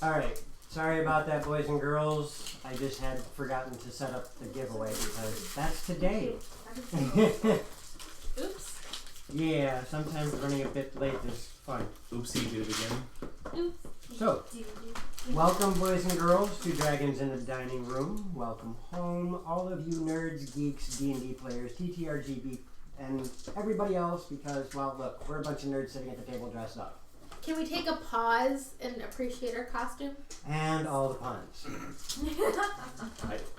Alright, sorry about that, boys and girls. I just had forgotten to set up the giveaway because that's today. Oops. Yeah, sometimes running a bit late is fun. Oopsie did it again. Oops. So, welcome, boys and girls, to Dragons in the Dining Room. Welcome home, all of you nerds, geeks, D&D players, TTRGB, and everybody else because, well, look, we're a bunch of nerds sitting at the table dressed up. Can we take a pause and appreciate our costume? And all the puns.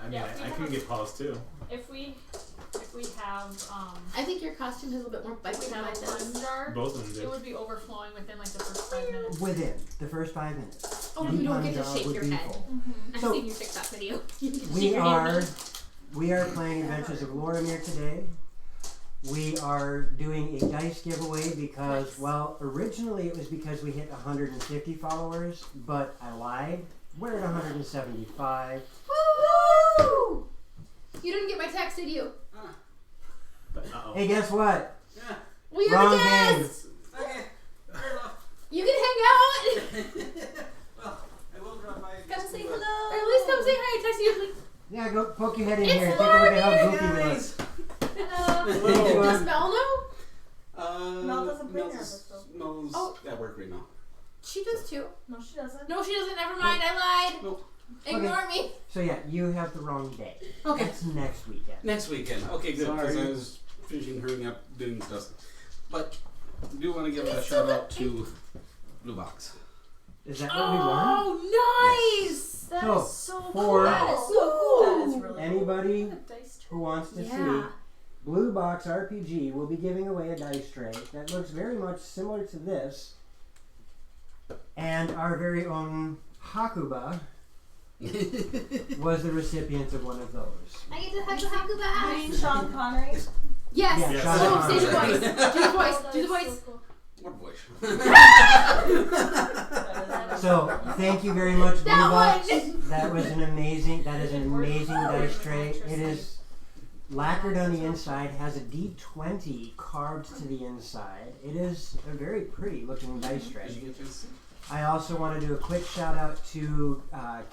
I can get paused too. If we have I think your costume has a little bit more bite if we than have mine a does. one jar, Both of them it did. would be overflowing within like the first 5 minutes. Within the first 5 minutes. Oh, the you don't get to pun jar shake would your be head. full. I've So, seen your TikTok video. You can shake We your are head. playing Adventures of Loromir today. We are doing a dice giveaway because, well, originally it was because we hit 150 followers, but I lied. We're at 175. Woo! You didn't get my text, did you? Uh-oh. Hey, guess what? We are Wrong the game. guests! Okay, fair enough. You can hang out! Well, I will drop by. Come say hello! Or at least come say hi. Text you, please. Yeah, go poke your head in It's here. Take a look at how Loromir! goofy we look. Hello! Does Mel know? Mel doesn't play Mel's Oh. at work right now. She does too. No, she doesn't. No, she doesn't. Never mind. I lied. Nope. Ignore me. So yeah, you have the wrong day. Okay. It's next weekend. Next weekend. Okay, good. Because Sorry. I was finishing hurrying up doing stuff. But I do want to give a shout out to Blue Box. Is that what we learned? Oh, nice! That So, is so for- cool. That is so cool. That is really Anybody cool. Dice who wants to Yeah. see, Blue Box RPG will be giving away a dice tray that looks very much similar to this. And our very own Hakuba was the recipient of one of those. I get to hug the Hakuba. You mean Sean Connery? Yes. Yeah, Yes. Sean Oh, say the Connery. voice. Do the voice. That Do the is voice. so cool. What voice? That is So thank you very much, Blue That Box. one. That is an amazing dice tray. It is lacquered on the inside, has a D20 carved to the inside. It is a very pretty looking dice tray. Did you get to see? I also want to do a quick shout out to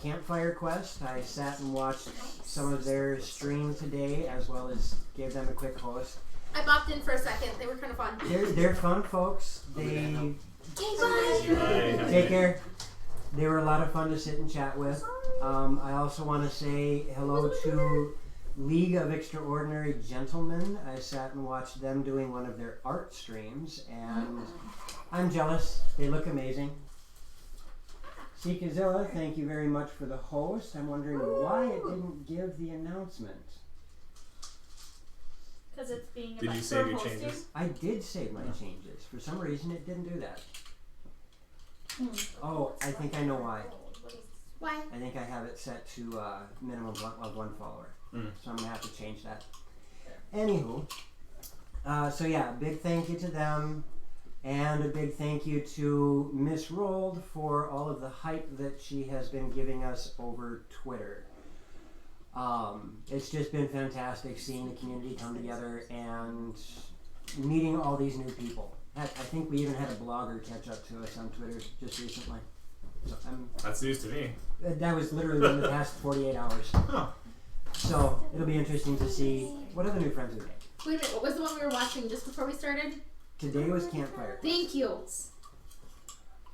Campfire Quest. I sat and watched some of their stream today, as well as gave them a quick host. I bopped in for a second. They were kind of fun. They're fun folks. They Okay, bye. take care. They were a lot of fun to sit and chat with. I also want to say hello to League of Extraordinary Gentlemen. I sat and watched them doing one of their art streams, and I'm jealous. They look amazing. Seekazilla, thank you very much for the host. I'm wondering why it didn't give the announcement. Because it's being Did you save your changes? I did save my changes. For some reason, it didn't do that. Oh, I think I know why. Why? I think I have it set to minimum of one follower. So I'm going to have to change that. Anywho, so yeah, big thank you to them. And a big thank you to Miss Rold for all of the hype that she has been giving us over Twitter. It's just been fantastic seeing the community come together and meeting all these new people. Heck, I think we even had a blogger catch up to us on Twitter just recently. So That's news to me. that was literally in the past 48 hours. Huh. So it'll be interesting to see what other new friends we make. Wait a minute. What was the one we were watching just before we started? Today was Campfire. Thank you.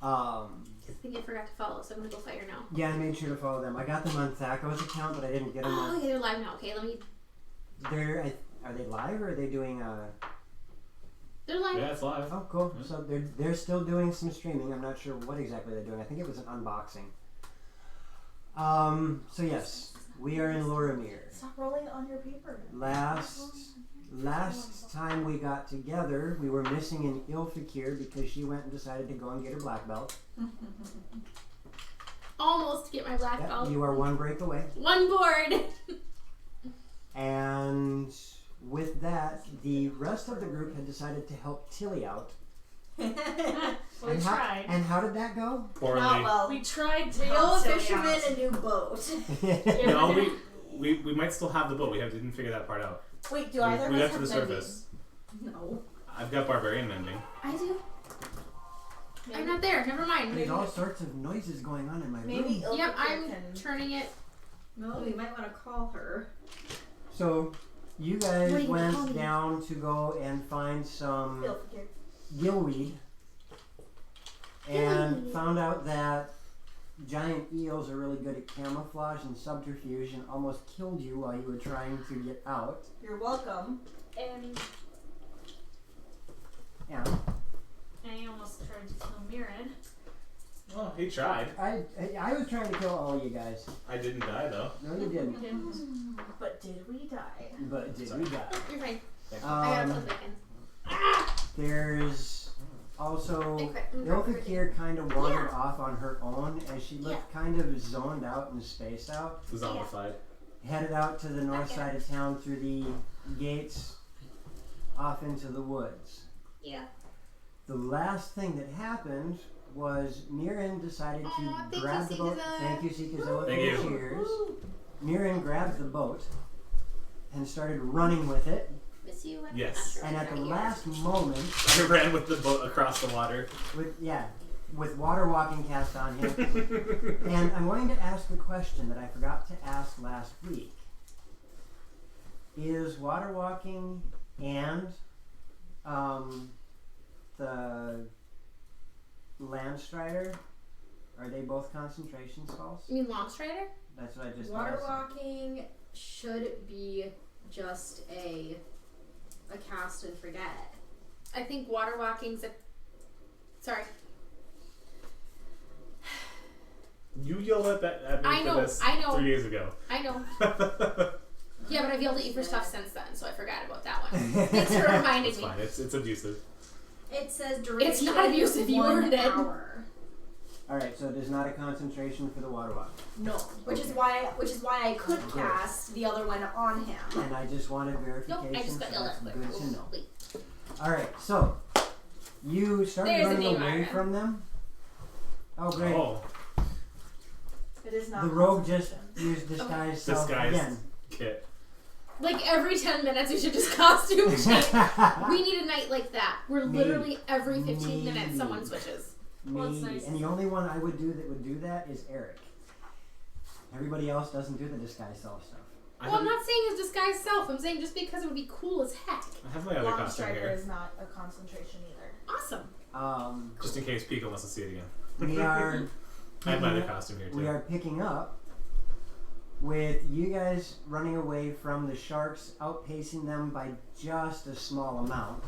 Um, I think I forgot to follow, so I'm gonna go fire now. yeah, I made sure to follow them. I got them on Thaco's account, but I didn't get them Oh, on. okay, they're live now. Okay, let me. Are they live or are they doing? They're live. Yeah, it's live. Oh, cool. So they're still doing some streaming. I'm not sure what exactly they're doing. I think it was an unboxing. So yes, we are in Loromir. Stop rolling on your paper. Last time we got together, we were missing an Ilfakir because she went and decided to go and get her black belt. Almost to get my black Yep, belt. you are one break away. One board. And with that, the rest of the group had decided to help Tilly out. We and tried. How did that go? Poorly. Not well. We tried to We owe help a Tilly fisherman out. a new boat. No, we might still have the boat. We didn't figure that part out. Wait, do either of We us got to have the mending? surface. No. I've got barbarian mending. I do. I'm not there. Never mind. There's all sorts of noises going on in my Maybe room. Yep, Ilfracare I'm can. turning it. No, we might want to call her. So, you What guys are you went calling? down to go and find some Ilfracare. gillweed and found out that giant eels are really good at camouflage and subterfuge and almost killed you while you were trying to get out. You're welcome. And Yeah. I almost tried to kill Mirren. Well, he tried. I was trying to kill all you guys. I didn't die though. No, you didn't. But did we die? But did Sorry. we die? You're fine. Thanks. I got 12 seconds. There's also Ilfakir kind of wandered off on her own as she looked kind of zoned out and spaced out. Zombified. Headed out to the north side of town through the gates off into the woods. Yeah. The last thing that happened was Mirren decided Aw, to thank grab you, the boat. Sikazilla. Thank you, Sikazilla, Thank for the you. cheers. Mirren grabbed the boat and started running with it. Miss you. I'm Yes. not sure And what at the you're last moment, I ran with the boat across the water. with water walking cast on him. And I'm going to ask the question that I forgot to ask last week. Is water walking and the Landstrider, are they both concentration spells? You mean Long Strider? That's what I just Water asked. walking should be just a cast and forget. I think water walking's a. Sorry. You yelled at me I for know, this I know. 3 days ago. I know. Yeah, but I've yelled at you for stuff since then, so I forgot about that one. Thanks for reminding It's me. fine. It's abusive. It says duration. It's not abusive, you 1 earned it. hour. Alright, so there's not a concentration for the water walk. No, which is why I could cast the other one on him. And I just wanted verification, Nope, I just got so yelled that's at. good to know. Wait. Alright, so you started There's a running name away iron. from them. Oh great. Oh, It is not. The rogue just concentration. used disguise self disguised again. kit. Like every 10 minutes, we should just costume change. We need a night like that, where Me. literally every 15 minutes Me. someone switches. Well, it's Me. nice. And the only one I would do that would do that is Eric. Everybody else doesn't do the disguise self stuff. Well, I'm not saying his disguise self. I'm saying just because it would be cool as heck. I have my other Long costume strider here, is not a concentration either. Awesome. just in case Pico wants to see it again. We are I have my other picking- costume here too. we are picking up with you guys running away from the sharks, outpacing them by just a small amount.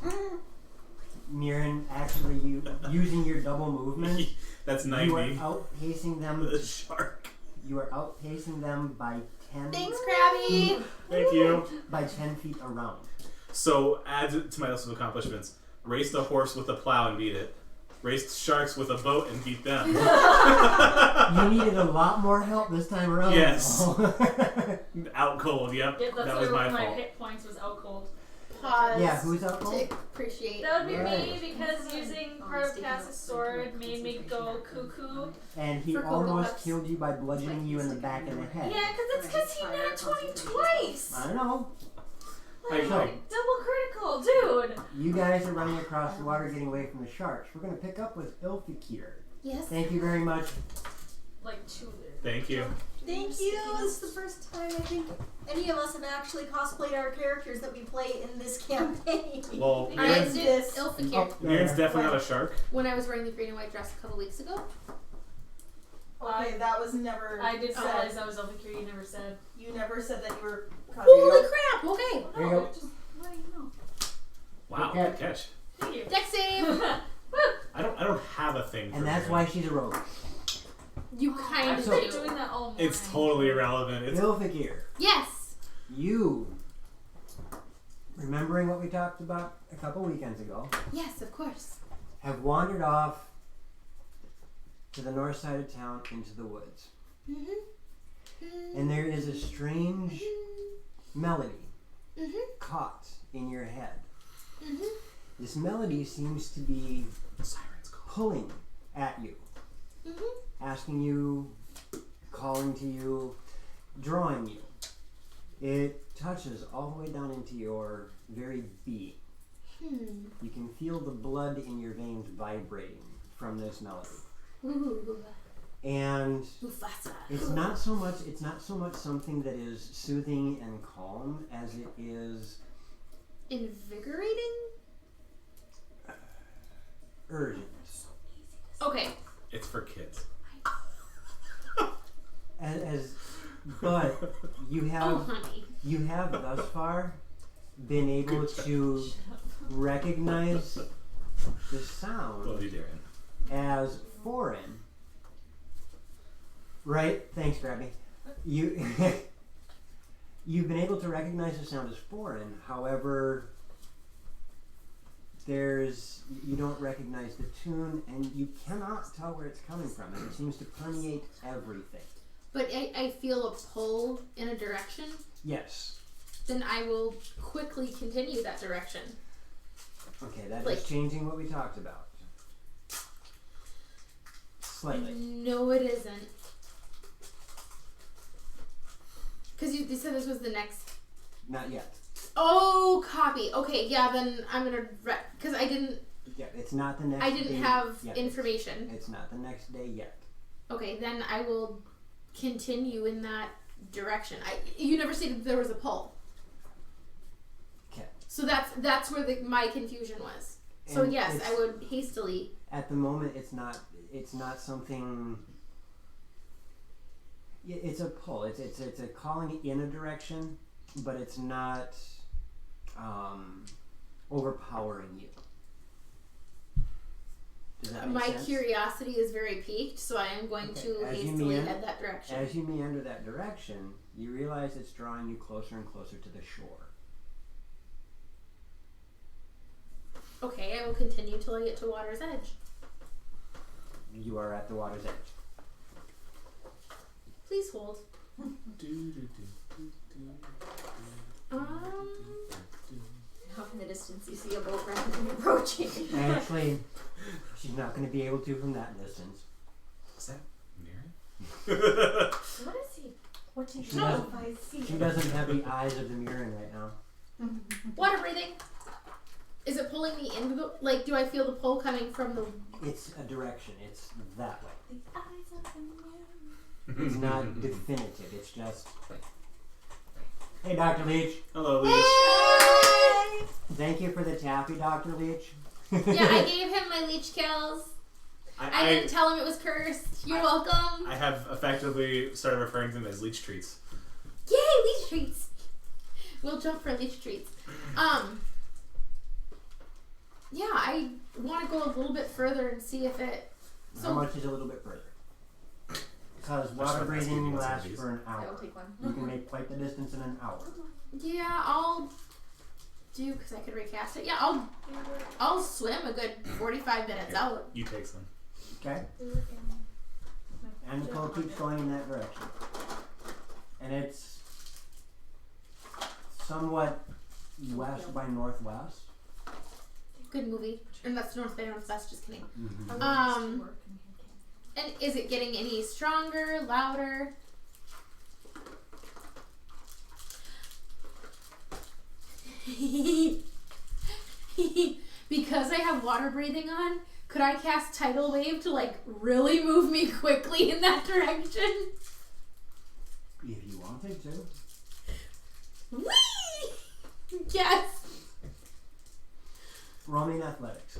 Mirren, actually, you using your double movement, That's you are 90. outpacing them. The shark. You are outpacing them by 10. Thanks, Krabby. Thank you. By 10 feet around. So, add to my list of accomplishments. Race the horse with a plow and beat it. Race sharks with a boat and beat them. You needed a lot more help this time around. Yes. though. Out cold, yep. Yeah, that's that was my my fault. hit points was out cold. Pause. Yeah, who's out To cold? appreciate. That would be Right. me because using part of Cass's sword made me go cuckoo. And he For Cocoa almost Puffs. killed you by bludgeoning you in the back of the head. Yeah, because he nat 20 twice. I don't know. Hey, So, Double critical, dude. you guys are running across the water getting away from the sharks. We're going to pick up with Ilfikir. Yes. Thank you very much. Like 2 there. Thank you. Thank you. This is the first time I think any of us have actually cosplayed our characters that we play in this campaign. Well, I Mirren's, did this- Ilfakir Mirren's definitely not a shark. when I was wearing the green and white dress a couple weeks ago. Okay, that was never. I did said. realize I was over here. You never said. You never said that you were. Holy crap! Okay. There you go. Just letting you know. Wow, Okay. good catch. Thank you. Deck save. I don't have a thing for And that's Mirren. why she's a rogue. You kind I've of been do. doing that all morning. It's totally irrelevant. It's Ilfikir, Yes. you, remembering what we talked about a couple weekends ago, Yes, of course. have wandered off to the north side of town into the woods. And there is a strange melody caught in your head. This melody seems to be Siren's call. pulling at you, asking you, calling to you, drawing you. It touches all the way down into your very being. You can feel the blood in your veins vibrating from this melody. Ooh. And Mufasa. it's not so much something that is soothing and calm as it is Invigorating? urgent. Okay. It's for kids. But you Oh, honey. have thus far been able to recognize the sound Love you, Darren. as foreign. Right? Thanks, Grabby. You've been able to recognize the sound as foreign. However, you don't recognize the tune, and you cannot tell where it's coming from. And it seems to permeate everything. But I feel a pull in a direction. Yes. Then I will quickly continue that direction. Okay, that Like- is changing what we talked about. Slightly. No, it isn't. Because you said this was the next. Not yet. Oh, copy. Okay, yeah. Then I'm gonna because I didn't. Yeah, it's not the next I day. didn't have yet. information. It's not the next day yet. Okay, then I will continue in that direction. You never stated there was a pull. Okay. So that's where my confusion was. So And yes, it's- I would hastily. At the moment, it's not something. It's a pull. It's a calling in a direction, but it's not overpowering you. Does that make My sense? curiosity is very piqued, so I am going Okay, to as you hastily meander- head that direction. As you meander that direction, you realize it's drawing you closer and closer to the shore. Okay, I will continue till I get to water's edge. You are at the water's edge. Please hold. Off in the distance, you see a boat rapidly approaching. Actually, she's not going to be able to from that distance. Is that Mary? What is he? What do you She know doesn't- if I see She him? doesn't have the eyes of the Mirren right now. Water breathing. Is it pulling me into the do I feel the pull coming from the It's a direction. It's that way. The eyes of the mirror. It's not definitive. It's just. Hey, Dr. Leach. Hello, Leech. Thank you for the taffy, Dr. Leach. Yeah, I gave him my leech kills. I didn't tell him it was cursed. You're welcome. I have effectively started referring to them as leech treats. Yay, leech treats. We'll jump for leech treats. Yeah, I want to go a little bit further and see if it. How much is a little bit further? Because water breathing lasts for an I will hour. take one. You can make quite the distance in an hour. Yeah, I'll do because I could recast it. Yeah, I'll swim a good 45 minutes Here, out. You take some. Okay? And Nicole keeps going in that direction. And it's somewhat west by northwest. Good movie. And that's North by Northwest. Just kidding. Mm-hmm. And is it getting any stronger, louder? Because I have water breathing on, could I cast Tidal Wave to really move me quickly in that direction? If you wanted to. Whee! Yes. Roll me in athletics.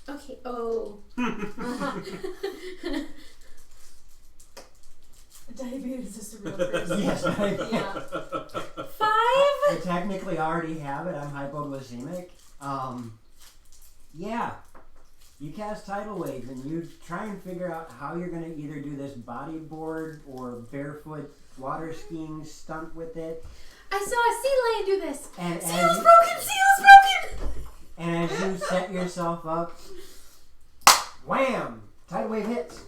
Okay. Oh. Diabetes is a real person. Yes, Yeah. 5. I technically already have it. I'm hypoglycemic. Yeah. You cast Tidal Wave and you try and figure out how you're going to either do this bodyboard or barefoot water skiing stunt with it. I saw a sea lion do this. And Seal's as you, broken. Seal's broken. and as you set yourself up, wham! Tidal Wave hits.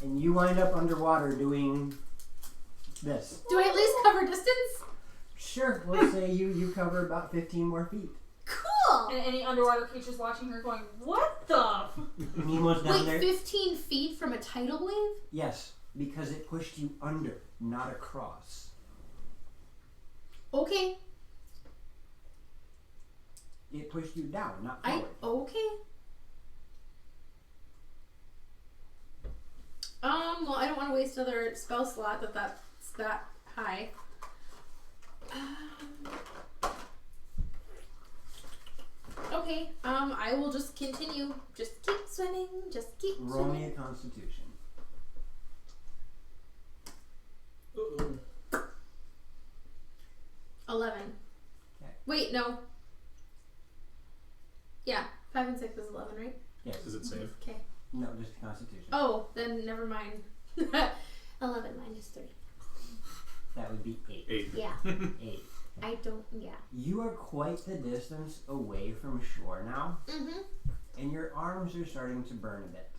And you wind up underwater doing this. Do I at least cover distance? Sure, let's say you cover about 15 more feet. Cool. And any underwater creatures watching her going, what the? Nemo's down Wait, there. 15 feet from a tidal wave? Yes, because it pushed you under, not across. Okay. It pushed you down, not forward. Okay. Well, I don't want to waste another spell slot that's that high. Okay, I will just continue. Just keep swimming. Just keep Roll me a swimming. Constitution. Uh-oh. 11. Okay. Wait, no. Yeah, 5 and 6 is 11, right? Yes. Is it safe? Okay. No, just Constitution. Oh, then never mind. 11 minus 3. That would be 8. 8. Yeah, 8. I don't. Yeah. You are quite the distance away from shore now, Mm-hmm. and your arms are starting to burn a bit.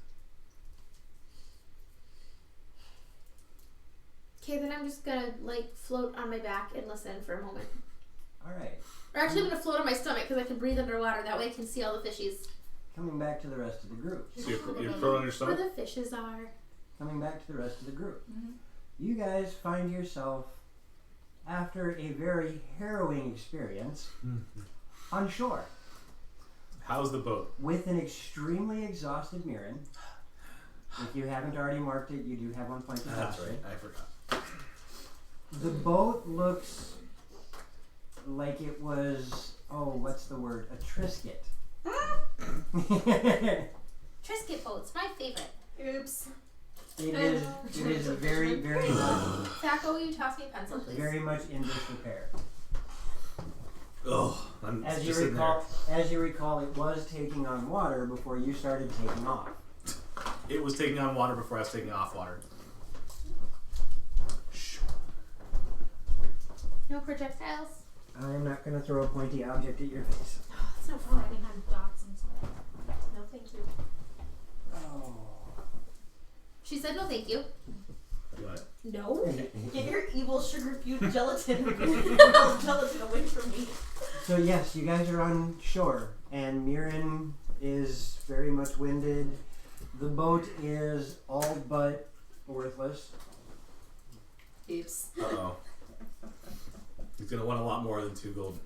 Okay, then I'm just gonna float on my back and listen for a moment. Alright, Or actually, I'm gonna float on my stomach because I can breathe underwater. That way, I can see all the fishies. coming back to the rest of the group. So you're thrown on your Where stomach? the fishes are. Coming back to the rest of the group. You guys find yourself, after a very harrowing experience, on shore How's the boat? with an extremely exhausted Mirren. If you haven't already marked it, you do have 1 point to That's pass right. it. I forgot. The boat looks like it was, what's the word? A Trisket. Trisket boats, my favorite. Oops. It is very, very much, Thaco, will you toss me a pencil, please? very much in disrepair. Oh, I'm As you just sitting recall, it was taking on water before you started taking off. there. It was taking on water before I was taking off water. No projectiles. I'm not going to throw a pointy object at your face. Oh, that's no Oh, I fun. can have dots and stuff. No, thank you. Oh. She said no, thank you. What? No. Get your evil sugar cube gelatin gelatin away from me. So yes, you guys are on shore, and Mirren is very much winded. The boat is all but worthless. Oops. Uh-oh. He's gonna want a lot more than 2 gold.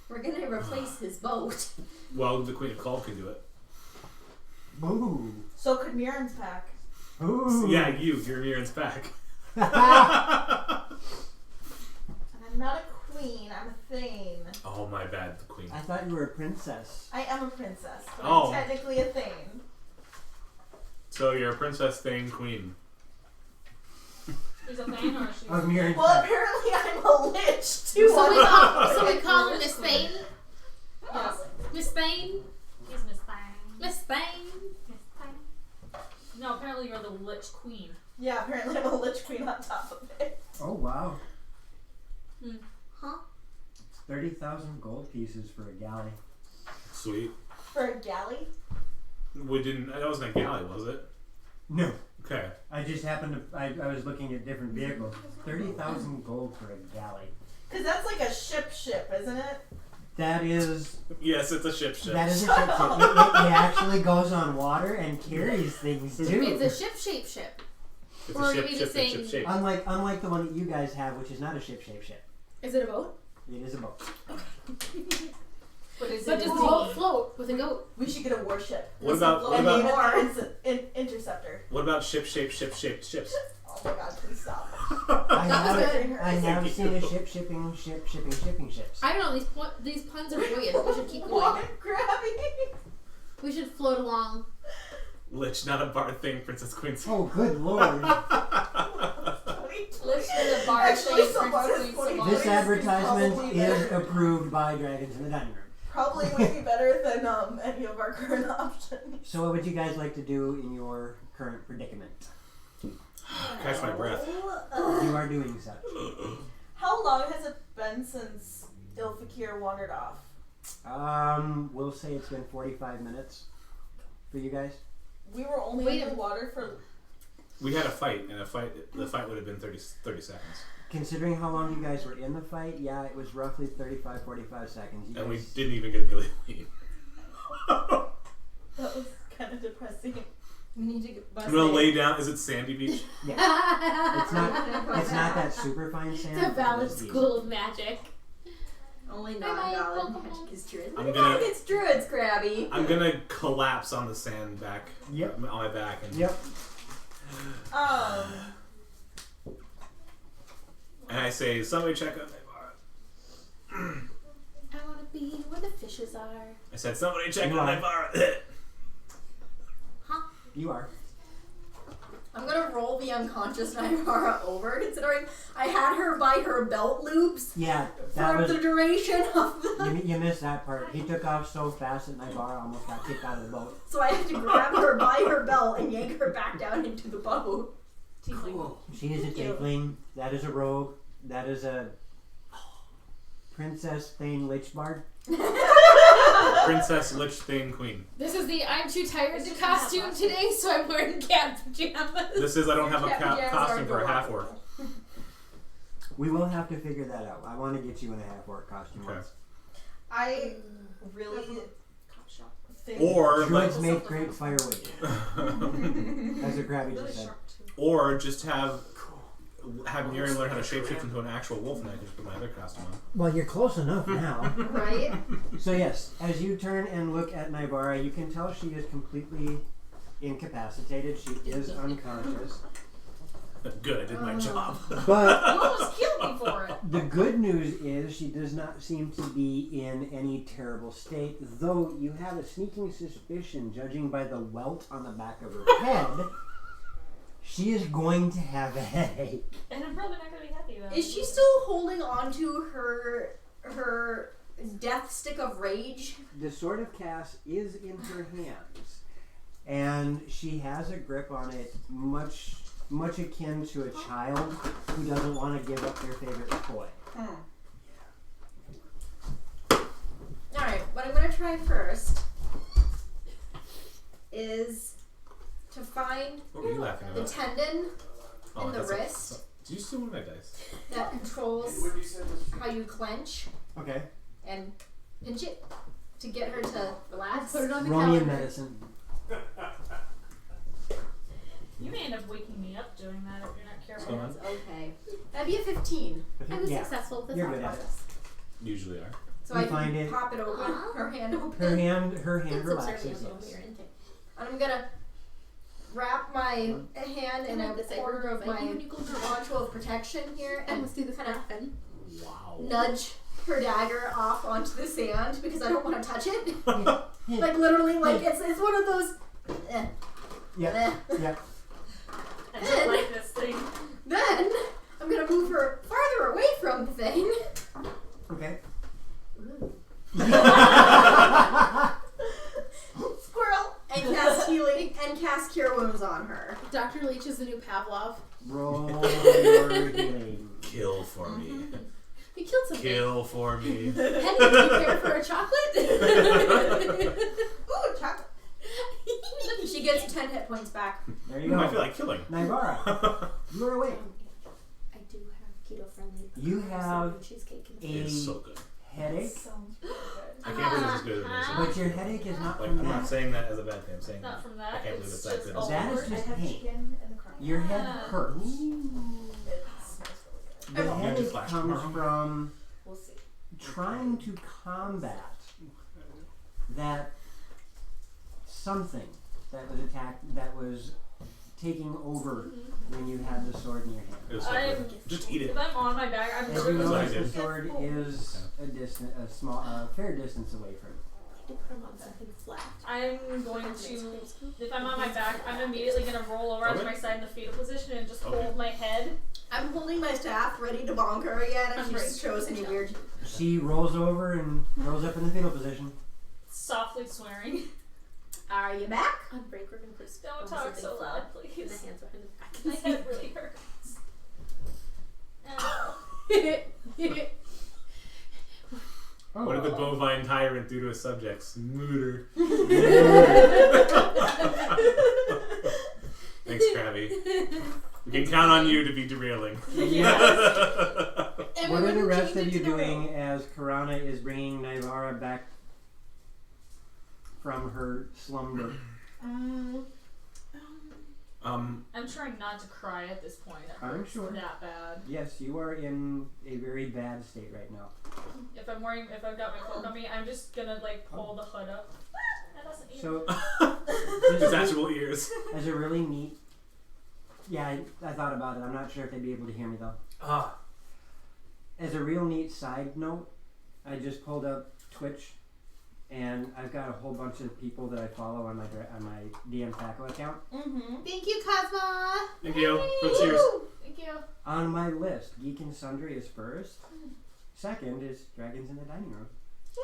We're gonna replace his boat. Well, the Queen of Call can do it. Ooh. So could Mirren's pack. Ooh. Yeah, you're Mirren's back. And I'm not a queen, I'm a thane. Oh, my bad, the Queen. I thought you were a princess. I am a princess, but Oh. I'm technically a thane. So you're a princess, thane, queen. She's a fan or she's Of Mirren's Well, pack. apparently I'm a lich too. So we call her Miss Thane. Yes. Miss Thane. He's Miss Thang. Miss Thane. Miss Thang. No, apparently you're the Lich Queen. Yeah, apparently I'm a lich queen on top of it. Oh wow. Huh? 30,000 gold pieces for a galley. Sweet. For a galley? That wasn't a galley, was it? No. Okay. I just happened to. I was looking at different vehicles. 30,000 gold for a galley. Because that's like a ship, isn't it? That is. Yes, it's a ship. That is a ship. It actually goes on water and carries things too. It's a ship-shaped ship. It's Or a ship, maybe ship, saying- ship, shape. Unlike the one that you guys have, which is not a ship-shaped ship. Is it a boat? It is a boat. But is But it does a the boat float with a goat? We should get a warship. What about And name it Interceptor. what about ship-shaped ships? Oh my god, please stop. I That was have, good. I have seen a ship shipping ships. I don't know. These puns are brilliant. We should keep going. What, Grabby? We should float along. Lich, not a bar thing, Princess Queen's. Oh, good lord. Lich in the bar Actually, thing, so far Princess this Queen point- This Savannah. advertisement Probably is better. approved by Dragons in the Dining Room. Probably would be better than any of our current options. So what would you guys like to do in your current predicament? Catch my breath. You are doing such. How long has it been since Ilfakir wandered off? We'll say it's been 45 minutes for you guys. We were only Wait in a- the water for. We had a fight, and the fight would have been 30 seconds. Considering how long you guys were in the fight, yeah, it was roughly 35-45 seconds. You And we guys, didn't even get a Gilly lead. That was kind of depressing. We need to get I'm gonna lay down. Is it Sandy Beach? it's not that super fine sand. It's a but valid it's decent. school of magic. Only Bye-bye. non-valid magic is druids. I'm What gonna- about against druids, Krabby? I'm gonna collapse on the sand back. Yep. On my back and Yep. And I say, somebody check on Navarra. I want to be where the fishes are. I said, somebody check You on are. Navarra. You are. I'm gonna roll the unconscious Naivara over, considering I had her by her belt loops Yeah, that for was. the duration of the. You missed that part. He took off so fast that Naivara almost got kicked out of the boat. So I had to grab her by her belt and yank her back down into the boat. She is a tiefling. That is a rogue. That is a Princess Thane Lichbard. Princess Lich Thane Queen. This is the I'm too tired to costume today, so I'm wearing cat pajamas. This is I don't have a Cat pajamas costume are for a half orc. adorable. We will have to figure that out. I want to get you in a half orc costume Okay. once. I really think Or Druids like, make great firewood. As a Krabby just said. or just have Miriam learn how to shapeshift into an actual wolf, and I can just put my other costume on. Well, you're close enough now. Right? So yes, as you turn and look at Naivara, you can tell she is completely incapacitated. She is unconscious. Good, I did my job. But You almost killed me for it. the good news is she does not seem to be in any terrible state, though you have a sneaking suspicion, judging by the welt on the back of her head, she is going to have a headache. And I'm probably not going to be happy about it. Is she still holding on to her death stick of rage? The sword of Cass is in her hands, and she has a grip on it much akin to a child who doesn't want to give up their favorite toy. Alright, what I'm gonna try first is to find What were you laughing the about? tendon Oh, in the that's wrist Did you steal one of my dice? that controls how you clench Okay. and pinch it to get her to relax. Put it on the Roll me a calendar. medicine. You may end up waking me up doing that if you're not careful. What's going Okay. That'd be a 15. I was Yeah. successful with the You're thought good at it. process. Usually are. So You I find can it. pop it open, her hand open. Her hand That's relaxes. subservient Yes. over your intake. And I'm gonna wrap my hand in And a the same corner of thing my when you go to module of protection here And and let's do this kind of often. Wow. nudge her dagger off onto the sand because I don't want to touch it. Yeah. Like literally, like it's one of those. Yeah. Yeah. I don't like this thing. Then I'm gonna move her farther away from the thing. Okay. Squirrel and cast healing and cast cure wounds on her. Dr. Leech is the new Pavlov. Roll your healing. Kill for me. He killed something. Kill for me. Penny, do you care for a chocolate? Ooh, chocolate. She gets 10 hit points back. There you go. I feel like killing. Naivara, you are awake. I do have keto friendly. You have cheesecake in the a It's so good. headache, Sounds really good. I can't believe it's as good as it is. but your headache is not Like, from I'm not that. saying that as a bad thing. I'm saying Not from I that. can't believe It's it's that just good. all That is over. just I have pain. chicken and the crumb. Your head Ah. hurts. It smells really The You want to headache flash comes tomorrow? from good. We'll see. trying to combat that something that was that was taking over when you had the sword in your hand. It was so I'm- good. Just eat it. If I'm on my back, I'm As you That's what I notice, the did. sword is a fair distance away from you. to put him on something flat. I'm going to, if I'm on my back, I'm immediately going to roll over onto Okay. my side in the fetal position and just Okay. hold my head. I'm holding my staff ready to bonk her again if I'm she ready. shows any weird. She rolls over and rolls up in the fetal position. Softly swearing. Are you back? On break, we're going to put Don't talk so loud, in the please. hands behind the back. My head really hurts. Ow. What did the bovine tyrant do to his subjects? Murder. Thanks, Krabby. We can count on you to be derailing. What are the rest of you doing as Karana is bringing Naivara back from her slumber? I'm trying not to cry at this point. That I'm hurts sure. that bad. Yes, you are in a very bad state right now. If I've got my cloak on me, I'm just gonna like pull the hood up. That doesn't even. So, Detachable ears. as a really neat Yeah, I thought about it. I'm not sure if they'd be able to hear me though. Ah. As a real neat side note, I just pulled up Twitch, and I've got a whole bunch of people that I follow on my DM Taco account. Mm-hmm. Thank you, Cosma. Thank you for the cheers. Thank you. On my list, Geek and Sundry is first. Second is Dragons in the Dining Room.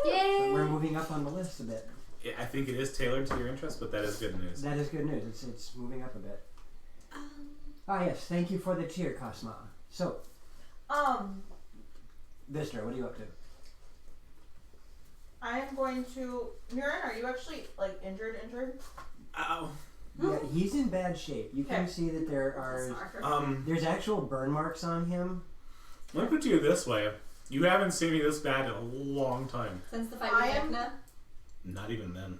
Yay! So we're moving up on the list a bit. Yeah, I think it is tailored to your interest, but that is good news. That is good news. It's moving up a bit. Yes, thank you for the cheer, Cosma. So, Vistra, what are you up to? I am going to. Mirren, are you actually like injured? Ow. Yeah, he's in bad shape. You can Okay. see that there are there's actual burn marks on him. Let me put you this way. You haven't seen me this bad in a long time. Since the fight I with am- Vecna. Not even then.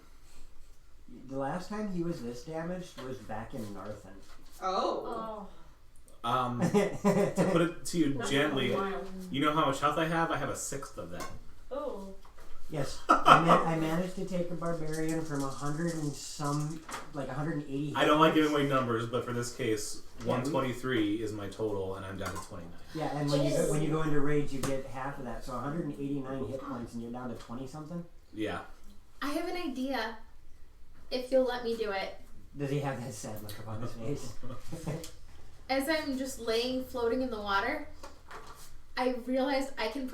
The last time he was this damaged was back in Narthen. Oh. Oh. To put it to you That's gently, wild. you know how much health I have? I have a sixth of that. Oh. Yes, I managed to take a barbarian from 100 and some, like 180. I don't like giving away numbers, but for this case, 123 is my total, and I'm down to 29. Yeah, and when you go into rage, you get half of that. So 189 hit points, and you're down to 20 something. Yeah. I have an idea. If you'll let me do it. Does he have that sad look upon his face? As I'm just laying floating in the water, I realized I can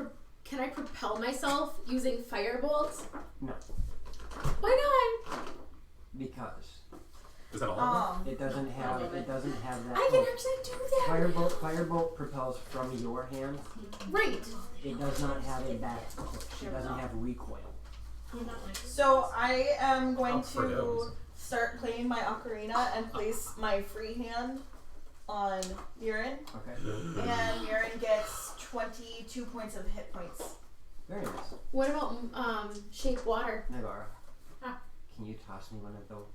I propel myself using firebolt? No, Why not? because Is that all? it doesn't have that. I can actually do that. Firebolt propels from your hand. Right. It does not have a back push. It doesn't have recoil. So I am going for to those. start playing my ocarina and place my free hand on Mirren, Okay. and Mirren gets 22 points of hit points. Very nice. What about shape water? Nagara, Ah. can you toss me one of those?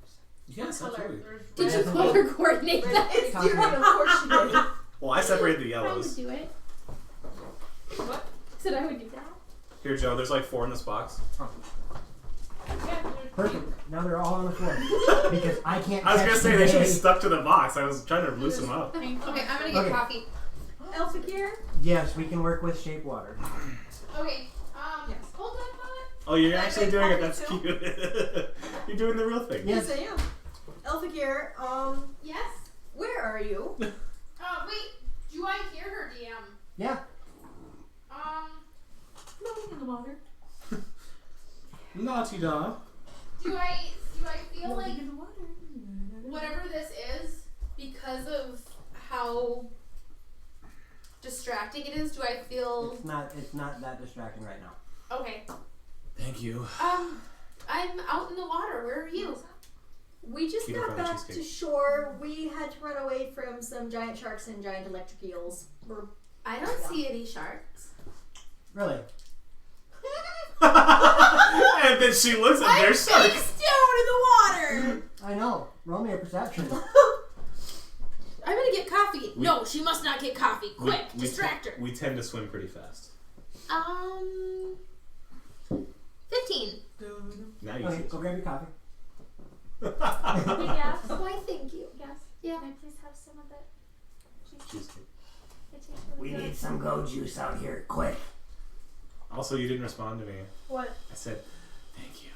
Yes, absolutely. Did you Red. color coordinate that? It's Mirren, of course she did. Well, I separated the I would yellows. do it. What? Said I would do that. Here, Joe, there's like 4 in this box. Yeah, Perfect. Now they're all on the floor because I can't. I was catch gonna say they should be the- stuck to the box. I was trying to loose them up. Okay, I'm gonna get Okay. coffee. Elsa gear? Yes, we can work with shape water. Okay, Yes. hold on, thought. Oh, you're Can I actually make doing it. coffee That's too? cute. You're doing the real thing. Yes. Yes, I am. Elsa gear, Yes? where are you? Wait, do I hear her, DM? Yeah. Floating in the water. Naughty dog. Do I feel Floating like in the water. whatever this is, because of how distracting it is, do I feel It's not that distracting right now. okay? Thank you. I'm out in the water. Where are you? We just Peter got Pan back cheesecake. to shore. We had to run away from some giant sharks and giant electric eels. I don't see any sharks. Really? And then she looks at their face sharks. down in the water. I know. Roll me a perception. I'm gonna get coffee. No, she must not get coffee. Quick, We distract her. We tend to swim pretty fast. 15. Now you Okay, see. go grab your coffee. yes. Why, thank you. Yes. Yeah. Can I please have some of it? Cheesecake. It tastes really We good. need some go juice out here, quick. Also, you didn't respond to me. What? I said, thank you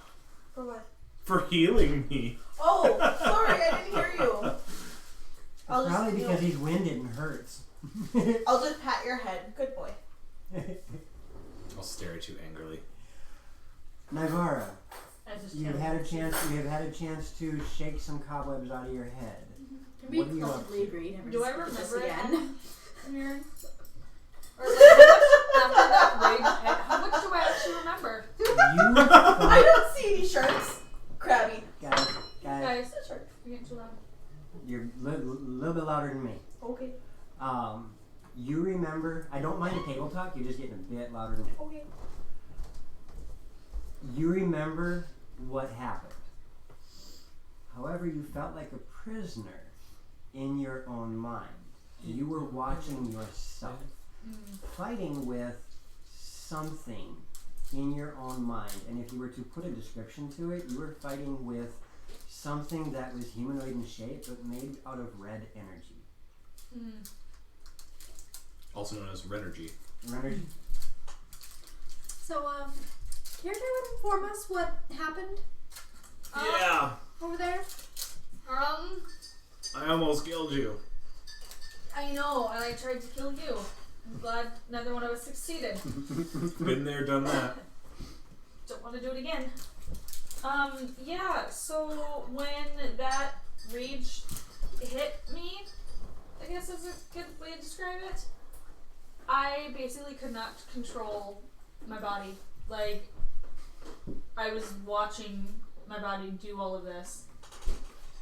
For what? for healing me. Oh, sorry, I didn't hear you. I'll Probably just, because he's winded and hurts. I'll just pat your head. Good boy. I'll stare at you angrily. Nagara, I just you have had a chance to shake some cobwebs out of your head. We What are you up collectively to? agreed. Never Do I to skip this remember it again? Mirren? Or like, how much after that rage hit, how much do I actually remember? You I thought, don't see any sharks. Crabby. guys, Guys, shark. You're getting too loud. you're a little bit louder than me. Okay. You remember, I don't mind table talk, you're just getting a bit louder than me. Okay. You remember what happened. However, you felt like a prisoner in your own mind. You were watching yourself, fighting with something in your own mind. And if you were to put a description to it, you were fighting with something that was humanoid in shape but made out of red energy. Also known as Renergy. Remember? So, care to inform us what happened Yeah, over there? I almost killed you. I know, and I tried to kill you. I'm glad neither one of us succeeded. Been there, done that. Don't want to do it again. Yeah, so when that rage hit me, I guess is a good way to describe it, I basically could not control my body. Like, I was watching my body do all of this.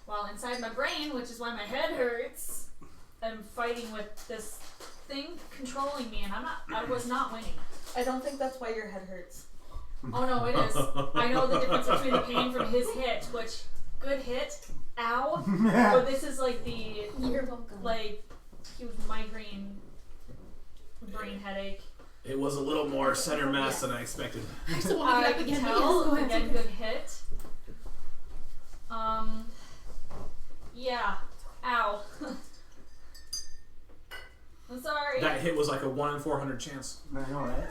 While inside my brain, which is why my head hurts, I'm fighting with this thing controlling me, and I was not winning. I don't think that's why your head hurts. Oh no, it is. I know the difference between the pain from his hit, which, good hit, ow, but this is like the, You're welcome. like, huge migraine, brain headache. It was a little more center mass than I expected. I just want to I get up can again. tell, Yes, go ahead. again, good hit. Yeah, ow. I'm sorry. That hit was like a 1 in 400 chance. I know, right?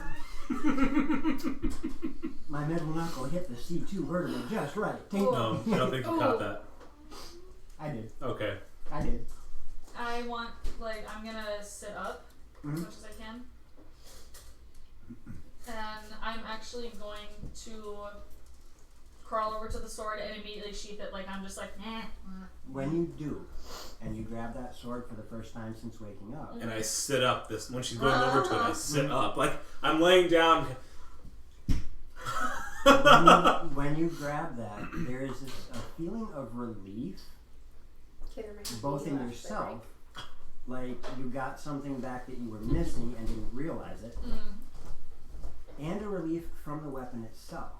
My middle knuckle hit the C2 vertebra just right. Tink. No, I don't think you caught that. I did. Okay. I did. I want, like, I'm gonna sit up as much as I can. And I'm actually going to crawl over to the sword and immediately sheath it, like I'm just like, nah. When you do, and you grab that sword for the first time since waking up, And I sit up. This when she's going over to it, I sit up. Like I'm laying down. when you grab that, there is a feeling of relief, both in yourself, like you got something back that you were missing and didn't realize it, and a relief from the weapon itself.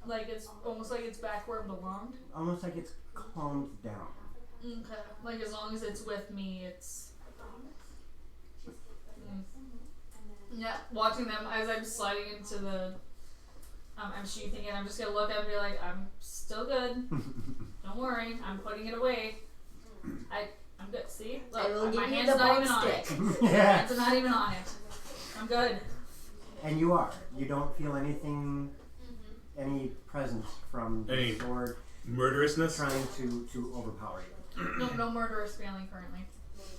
Like it's almost like it's back where it belonged. Almost like it's calmed down. Okay. Like as long as it's with me, it's. Yeah, watching them as I'm sliding into the. I'm sheathing it. I'm just gonna look at it and be like, I'm still good. Don't worry, I'm putting it away. I'm good. See, I will look, give my you hand's the not even bump on it. stick. My hands are not even on it. I'm good. And you are. You don't feel anything, any presence from the Any sword murderousness. trying to overpower you. No murderous feeling currently.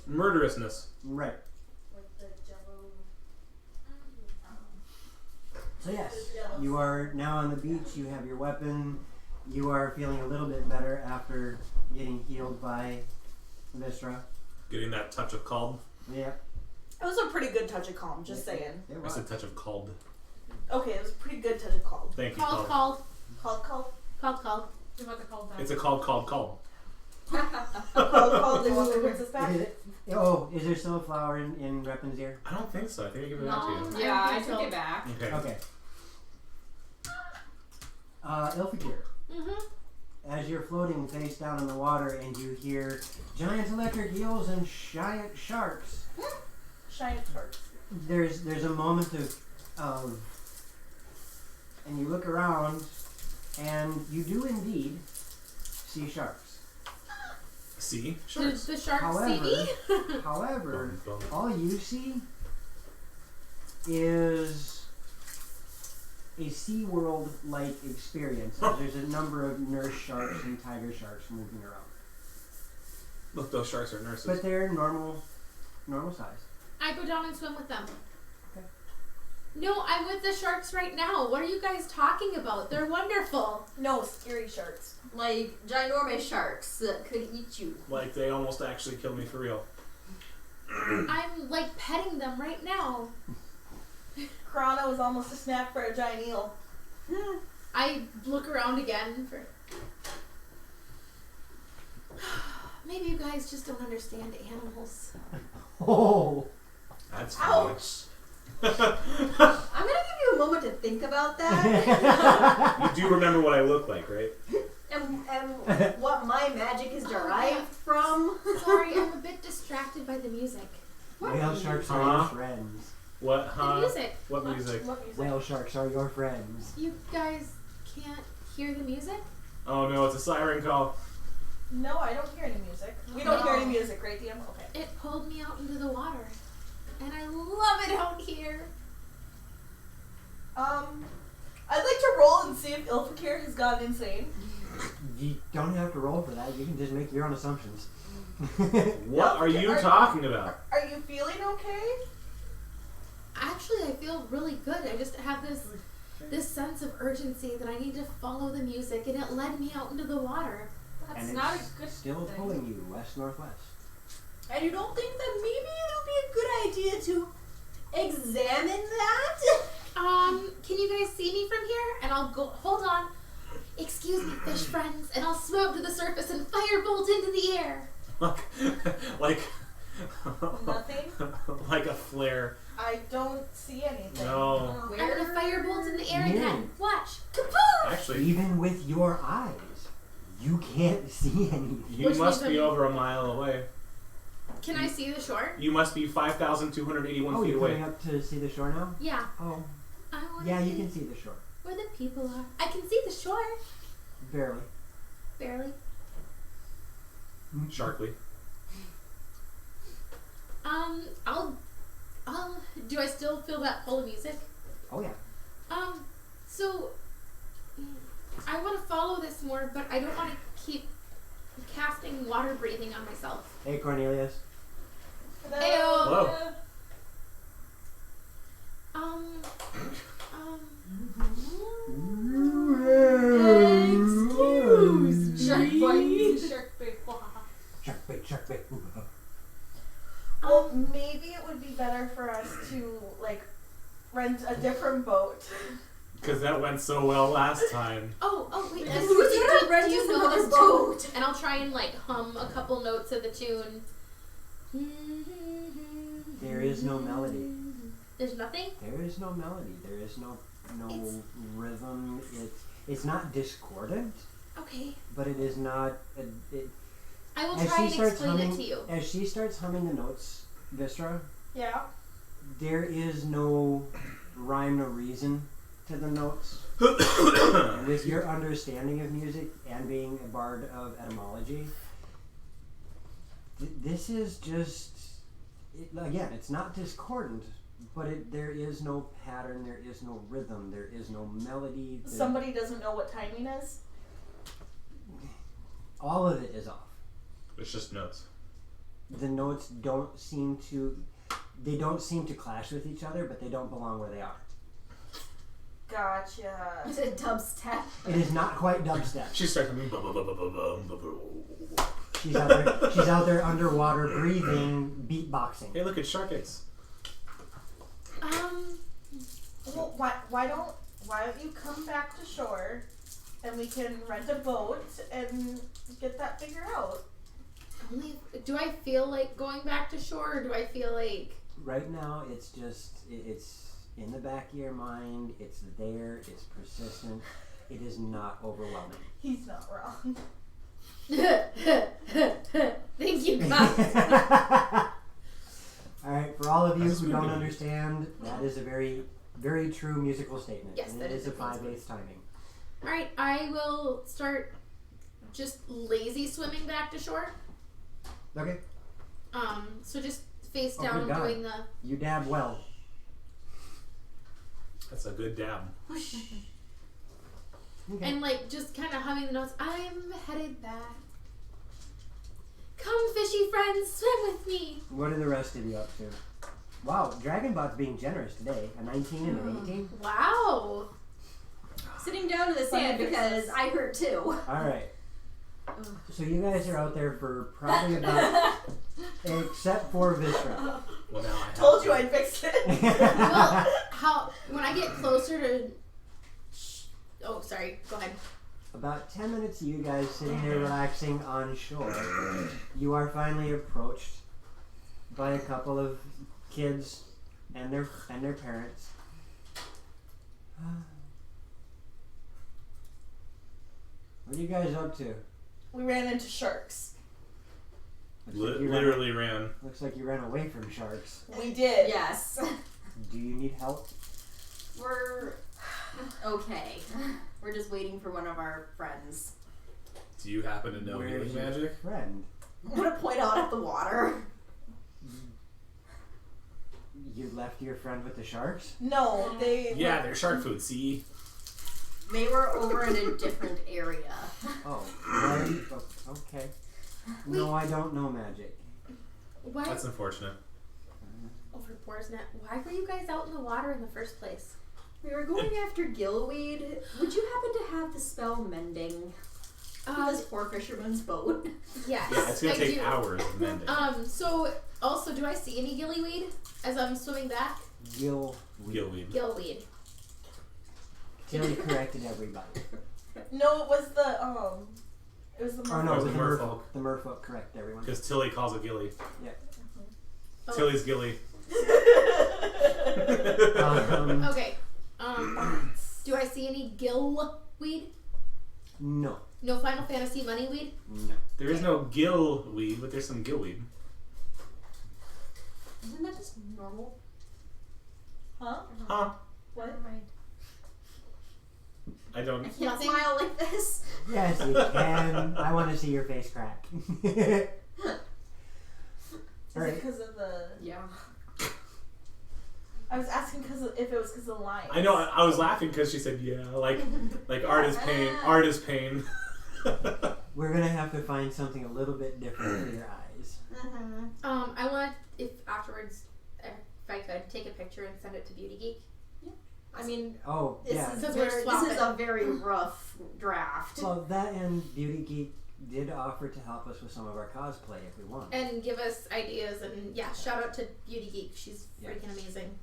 Murderousness. Right. So yes, you are now on the beach. You have your weapon. You are feeling a little bit better after getting healed by Vistra. Getting that touch of called. Yep. It was a pretty good touch of calm, just saying. It I was. said touch of called. Okay, it was a pretty good touch of calm. Thank you. Called. Called. What about the cold It's a called. Called. They want their princess back. Is there still a flower in Repin's ear? I don't think so. I think I give it back to you. Yeah, I took it back. Okay. Okay. Ilfakir. As you're floating face down in the water and you hear giant electric eels and giant sharks, Shiny sparks. there's a moment of and you look around and you do indeed see sharks. See? Did the shark see However, me? however, all you see is a SeaWorld-like experience. There's a number of nurse sharks and tiger sharks moving around. Look, those sharks are nurses. But they're normal size. I go down and swim with them. Okay. No, I'm with the sharks right now. What are you guys talking about? They're wonderful. No, scary sharks. Like ginormous sharks that could eat you. Like they almost actually killed me for real. I'm like petting them right now. Krana was almost a snack for a giant eel. I look around again for. Maybe you guys just don't understand animals. Oh! That's funny. Ouch! I'm gonna give you a moment to think about that. You do remember what I look like, right? and what my magic is derived from. Sorry, I'm a bit distracted by the music. Whale sharks are your friends. What? The Huh? music. What music? What music? Whale sharks are your friends. You guys can't hear the music? Oh no, it's a siren call. No, I don't hear any music. We don't hear any music, right, DM? Okay. It pulled me out into the water. And I love it out here. I'd like to roll and see if Ilfakir has gone insane. You don't have to roll for that. You can just make your own assumptions. What are you talking about? Are you feeling okay? Actually, I feel really good. I just have this sense of urgency that I need to follow the music, and it led me out into the water. That's And not it's a good still thing. pulling you west-northwest. And you don't think that maybe it'll be a good idea to examine that? Can you guys see me from here? And I'll go, hold on. Excuse me, fish friends. And I'll swim up to the surface and firebolt into the air. like Nothing? like a flare. I don't see anything. No. I'm gonna firebolt in the air Yeah. again. Watch. Kapoof! Actually, Even with your eyes, you can't see anything. you Which must means be I'm- over a mile away. Can I see the shore? You must be 5,281 Oh, feet you're away. coming up to see the shore now? Yeah. Oh, I wanna yeah, you see can see the shore. where the people are. I can see the shore. Barely. Barely. Sharkly. I'll do I still feel that pull of music? Oh, yeah. So I want to follow this more, but I don't want to keep casting water breathing on myself. Hey, Cornelius. Hello. Excuse Shark me. bite. Shark bite. Shark bait, shark bait. Well, maybe it would be better for us to, like, rent a different boat. Because that went so well last time. Oh, wait. Yes. Do you Rent know us another this boat. tune? And I'll try and like hum a couple notes of the tune. There is no melody. There's nothing? There is no melody. There is no It's- rhythm. It's not discordant, Okay. but it is not. I will As try she and starts explain humming, it to you. as she starts humming the notes, Vistra, Yeah. there is no rhyme, no reason to the notes. With your understanding of music and being a bard of etymology, this is just again, it's not discordant, but there is no pattern, there is no rhythm, there is no melody. Somebody doesn't know what timing is. All of it is off. It's just notes. The notes don't seem to clash with each other, but they don't belong where they are. Gotcha. Is it dubstep? It is not quite dubstep. She started. She's out there underwater breathing, beatboxing. Hey, look, it's shark eggs. Well, why don't you come back to shore, and we can rent a boat and get that figured out. Do I feel like going back to shore, or do I feel like Right now, it's just it's in the back of your mind. It's there. It's persistent. It is not overwhelming. He's not wrong. Thank you, guys. All right, for all of you That's who don't really good. understand, that is a very, very true musical statement. Yes, and that it is is a a musical 5/8 timing. All right, I will start just lazy swimming back to shore. Okay, So just face Oh, down good God. doing the. you dab well. That's a good dab. Okay. And like just kind of humming the notes. I'm headed back. Come, fishy friends, swim with me. What are the rest of you up to? Wow, Dragonbot's being generous today. A 19 and an 18. Wow. Sitting down to the sand because I hurt too. All right. So you guys are out there for probably about, except for Vistra. Well, now I have Told to. you I'd fix it. Well, when I get closer to. Oh, sorry. Go ahead. About 10 minutes of you guys sitting there relaxing on shore, you are finally approached by a couple of kids and their parents. What are you guys up to? We ran into sharks. Looks like you Literally ran. looks like you ran away from sharks. We did. Yes. Do you need help? We're okay. We're just waiting for one of our friends. Do you happen to know Where's healing your magic? friend? I'm gonna point out at the water. You left your friend with the sharks? No, they. Yeah, they're shark food. See? They were over in a different area. Oh, right. Okay. No, I don't know magic. Why? That's unfortunate. Over Boar's Net. Why were you guys out in the water in the first place? We were going after gillweed. Would you happen to have the spell mending? This poor fisherman's boat. Yes. Yeah, it's gonna I take do. hours of mending. So also, do I see any gillyweed as I'm swimming back? Gillweed. Gillweed. Tilly corrected everybody. No, it was the It was the. Oh no, It it was was the the merfolk. merfolk. The merfolk corrected everyone. Because Tilly calls it Gilly. Yeah. Oh. Tilly's Gilly. Okay. Do I see any gillweed? No. No Final Fantasy moneyweed? No. There is no gillweed, but there's some gillweed. Isn't that just normal? Huh? Huh? What? I don't. I can't Nothing? smile like this. Yes, you can. I want to see your face crack. Is Alright. it because of the? Yeah. I was asking if it was because of the lions. I know. I was laughing because she said, "Yeah, like art is pain. Art is pain." We're gonna have to find something a little bit different for your eyes. I want, if afterwards, if I could, take a picture and send it to Beauty Geek. I mean, Oh, this yeah. is Because very, we're this is swapping. a very rough draft. Well, that and Beauty Geek did offer to help us with some of our cosplay if we want. And give us ideas, and yeah, shout out to Beauty Geek. She's Yeah. freaking amazing.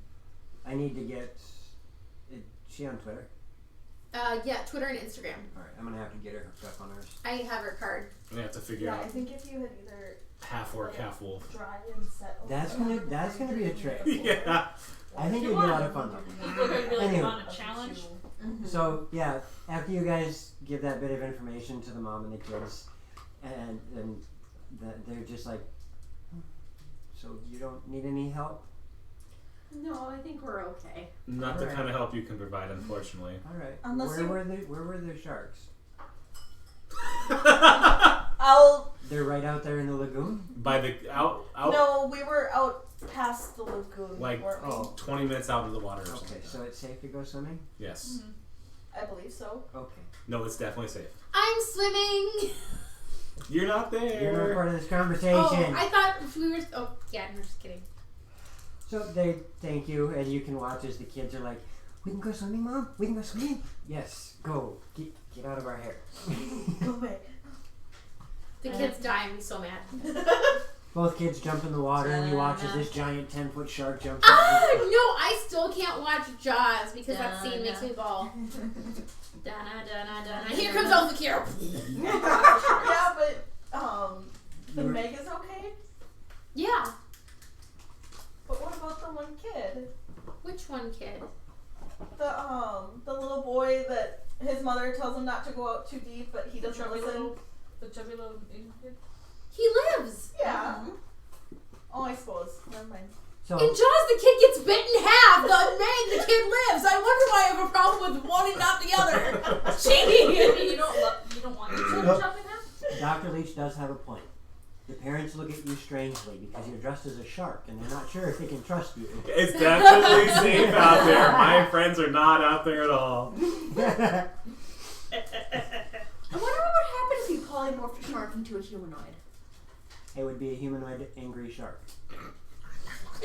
I need to get. Is she on Twitter? Yeah, Twitter and Instagram. Alright, I'm gonna have to get her hooked up on hers. I have her card. I have to figure Yeah, I out think if you had either half orc, half wolf. dry and set. That's gonna be a trick. Yeah. I think it'd be a lot of fun though. People could really Anyway. want a challenge. So yeah, after you guys give that bit of information to the mom and the kids, and they're just like, so you don't need any help? No, I think we're okay. Not the Alright. kind of help you can provide, unfortunately. All right. Unless where you- were the sharks? I'll. They're right out there in the lagoon. By the out No, we were out past the lagoon, Like, weren't we? Oh, 20 minutes out into the water or okay. something. So it's safe to go swimming. Yes. I believe so. Okay. No, it's definitely safe. I'm swimming! You're not there. You're not part of this conversation. Oh, I thought we were. Oh, yeah, I'm just kidding. So they thank you, and you can watch as the kids are like, "We can go swimming, Mom. We can go swimming." Yes, go. Get out of our hair. Go away. The kids die and be so mad. Both kids jump in the water, and you watch as this giant 10-foot shark jumps. Ah, no, I still can't watch Jaws because that scene makes me bawl. Dana, dana, dana. Here comes Elsa Kira. Yeah, but the You were- Meg is okay. Yeah. But what about the one kid? Which one kid? The little boy that his mother tells him not to go out too deep, but he doesn't listen. The chubby little Asian kid. He lives. Yeah. Oh, I suppose. Never mind. So In Jaws, the kid gets bit in half. The kid lives. I wonder why I have a problem with one and not the other. Gee. You don't want your children Nope. jumping in? Dr. Leach does have a point. The parents look at you strangely because you're dressed as a shark, and they're not sure if they can trust you. It's definitely safe out there. My friends are not out there at all. I wonder what would happen if you polymorphed a shark into a humanoid. It would be a humanoid angry shark.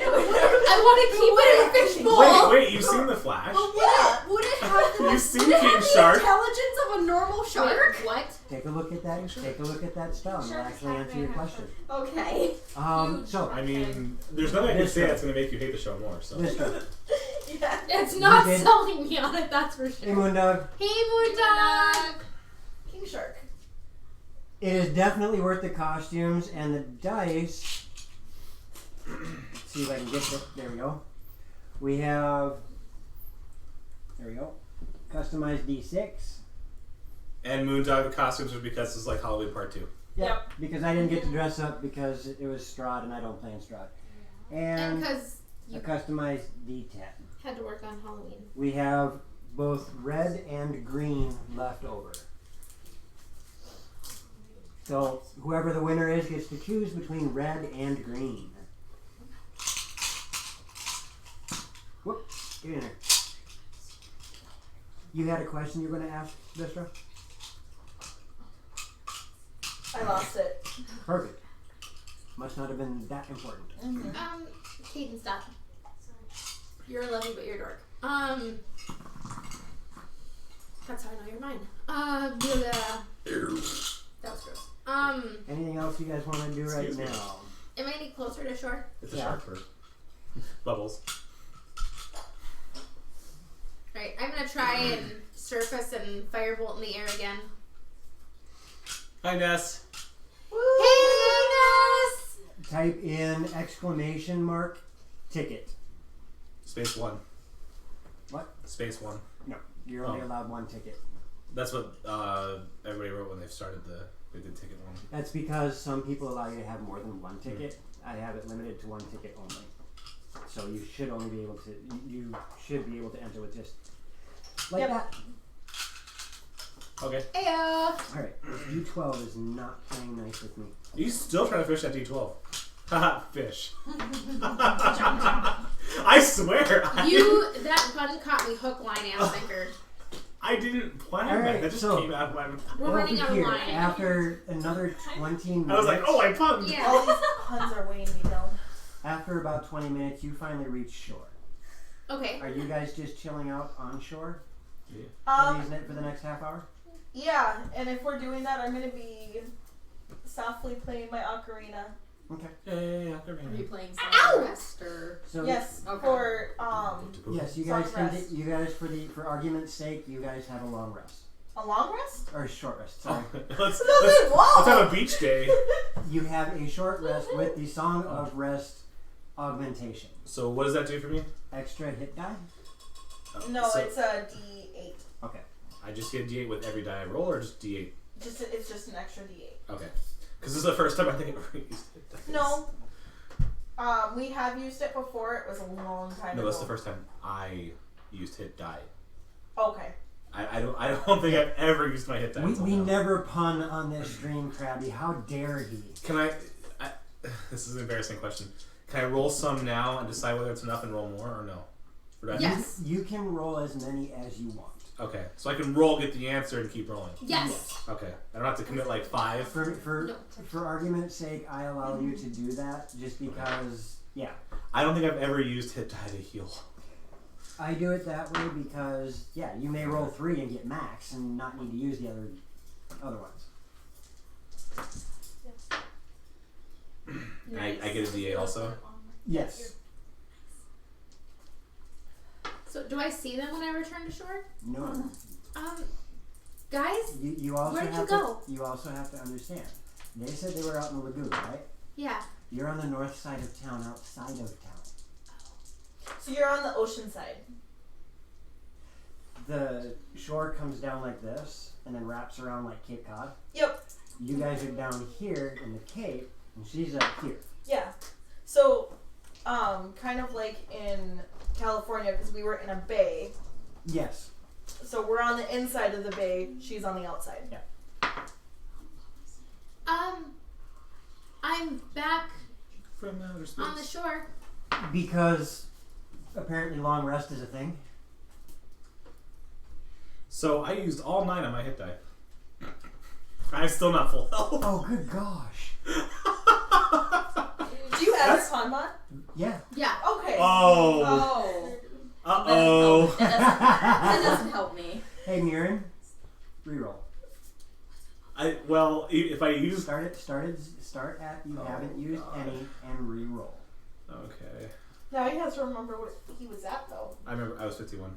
I want to keep it in a fishbowl. Wait, you've seen The Flash? But would it have the, You've seen would it King have the Shark? intelligence of a normal shark? Wait, what? Take a look at that. Take a look at that spell, and it'll actually answer your question. Okay. So I mean, there's nothing I can say that's going to make you hate the show more. So. this one. Yeah. It's not You did- selling me on it, that's for Hey, sure. Moondog. Hey, Moondog! King Shark. It is definitely worth the costumes and the dice. Let's see if I can get it. There we go. We have. There we go. Customized D6. And Moondog, the costumes are because it's like Halloween Part 2. Yep. Because I didn't get to dress up because it was Strahd and I don't play in Strahd. And And because a you customized D10. had to work on Halloween. We have both red and green left over. So whoever the winner is gets to choose between red and green. Whoop, get in there. You had a question you were going to ask, Vistra? I lost it. Perfect. Must not have been that important. Caden, stop. You're a lovely, but you're a dork. That's how I know you're mine. That was gross. Anything else you guys want to do right Excuse me. now? Am I any closer to shore? It's a Yeah. shark bird. Bubbles. Right, I'm gonna try and surface and firebolt in the air again. Hi, Ness. Hey, Ness! Type in exclamation mark ticket. Space 1. What? Space 1. No, you're only Oh. allowed one ticket. That's what everybody wrote when they started they did ticket 1. That's because some people allow you to have more than one ticket. I have it limited to one ticket only. So you should only be able to, you should be able to enter with just like Yep. that. Okay. Ayo! Alright, D12 is not playing nice with me. Are you still trying to fish that D12? Haha, fish. I swear. That button caught me hook, line, and sinker. I didn't plan All that. right, That just so- came out of my. We're running Over out of here, line. after another 20 minutes. I was like, oh, I punned. Yeah. All these puns are weighing me down. After about 20 minutes, you finally reach shore. Okay. Are you guys just chilling out on shore for the next half hour? Yeah, and if we're doing that, I'm gonna be softly playing my ocarina. Okay. Are you playing Ow! Song Rest or? So Yes, Okay. for yes, you guys Long can. rest. You guys, for argument's sake, you guys have a long rest a long rest. or a short rest. Sorry, let's Whoa! have a beach day. you have a short rest with the Song of Rest augmentation. So what does that do for me? Extra hit die. No, So it's a D8. Okay. I just get D8 with every die I roll, or just D8? It's just an extra D8. Okay. Because this is the first time I think I've ever used it. No. We have used it before. It was a long time ago. No, that's the first time I used hit die. Okay. I don't think I've ever used my hit die. We, until we now. never pun on this stream, Krabby. How dare he? Can I? This is an embarrassing question. Can I roll some now and decide whether it's enough and roll more, or no? Or do I- Yes. You can roll as many as you want. Okay, so I can roll, get the answer, and keep rolling. Yes. Okay, I don't have to commit like 5. For argument's sake, I allow you to do that just because. Yeah. I don't think I've ever used hit die to heal. I do it that way because, yeah, you may roll 3 and get max and not need to use the other ones. And I get a D8 also. Yes. So do I see them when I return to shore? No. Guys? You also Where did have you go? to. You also have to understand. They said they were out in the lagoon, right? Yeah. You're on the north side of town, outside of town. So you're on the ocean side. The shore comes down like this and then wraps around like Cape Cod. Yep. You guys are down here in the Cape, and she's up here. Yeah. So, kind of like in California, because we were in a bay. Yes. So we're on the inside of the bay. She's on the outside. Yeah. I'm back From outer space. on the shore. Because apparently long rest is a thing. So I used all 9 on my hit die. I'm still not full health. Oh, good gosh. Do you have a That's- con mod? Yeah. Yeah. Okay. Oh. Oh. Uh-oh. That doesn't help me. Hey, Mirren. Reroll. If I use... Start at you haven't used God. any and reroll. Okay. Now he has to remember what he was at, though. I remember I was 51.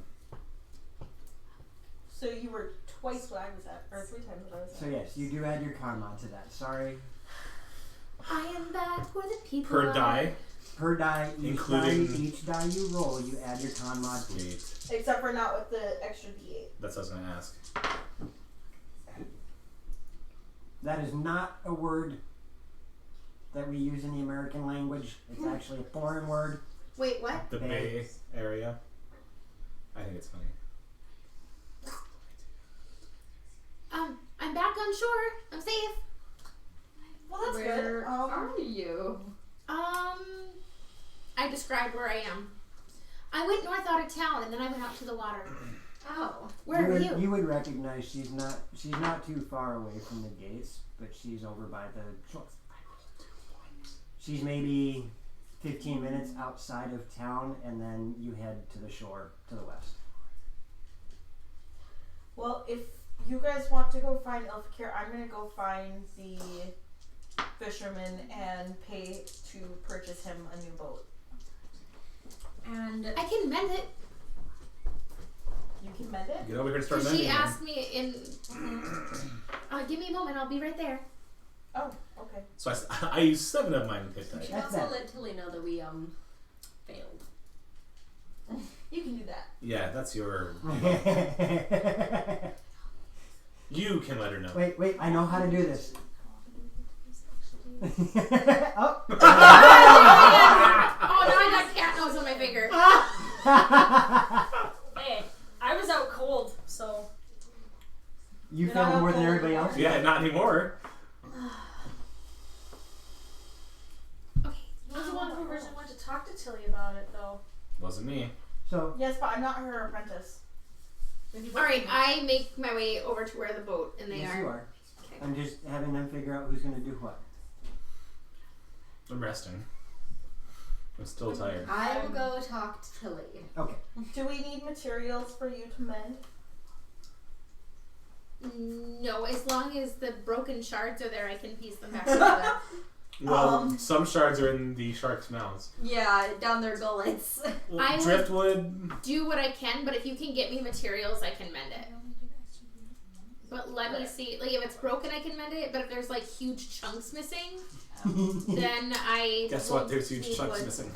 So you were twice what I was at, or 3 times what I was at. So yes, you do add your con mod to that. Sorry. I am back for the people. Per die? Per die, Including- each die you roll, you add your con mod to. 8. Except for not with the extra D8. That's what I was going to ask. That is not a word that we use in the American language. It's actually a foreign word. Wait, what? The Bay. Bay area. I think it's funny. I'm back on shore. I'm safe. Well, that's Where good. are you? I described where I am. I went north out of town and then I went out to the water. Oh. Where are you? You would recognize she's not too far away from the gates, but she's over by the shore. She's maybe 15 minutes outside of town, and then you head to the shore to the west. Well, if you guys want to go find Elfkir, I'm gonna go find the fisherman and pay to purchase him a new boat. And I can mend it. You can mend it? Get over here and start Because she mending them. asked me in. Give me a moment. I'll be right there. Oh, okay. So I used 7 of mine hit you die. should That's also bad. let Tilly know that we failed. You can do that. Yeah, that's your. You can let her know. Wait, I know how to do this. Oh. Oh no, I got cat nose on my finger. Hey, I was out cold, so. You You're not failed more than cold everybody anymore? else? Yeah, not anymore. Okay. You was the one who originally went to talk to Tilly about it, though. Wasn't me. So, Yes, but I'm not her apprentice. All right, I make my way over to where the boat and they yes, are. you are. Okay. I'm just having them figure out who's going to do what. I'm resting. I'm still tired. I will go talk to Tilly. Okay. Do we need materials for you to mend? No, as long as the broken shards are there, I can piece them back together. Well, some shards are in the shark's mouths. Yeah, down their gullets. I would- Driftwood. Do what I can, but if you can get me materials, I can mend it. But let me see. Like, if it's broken, I can mend it. But if there's like huge chunks missing, then I. Guess will what? There's huge need chunks wood. missing.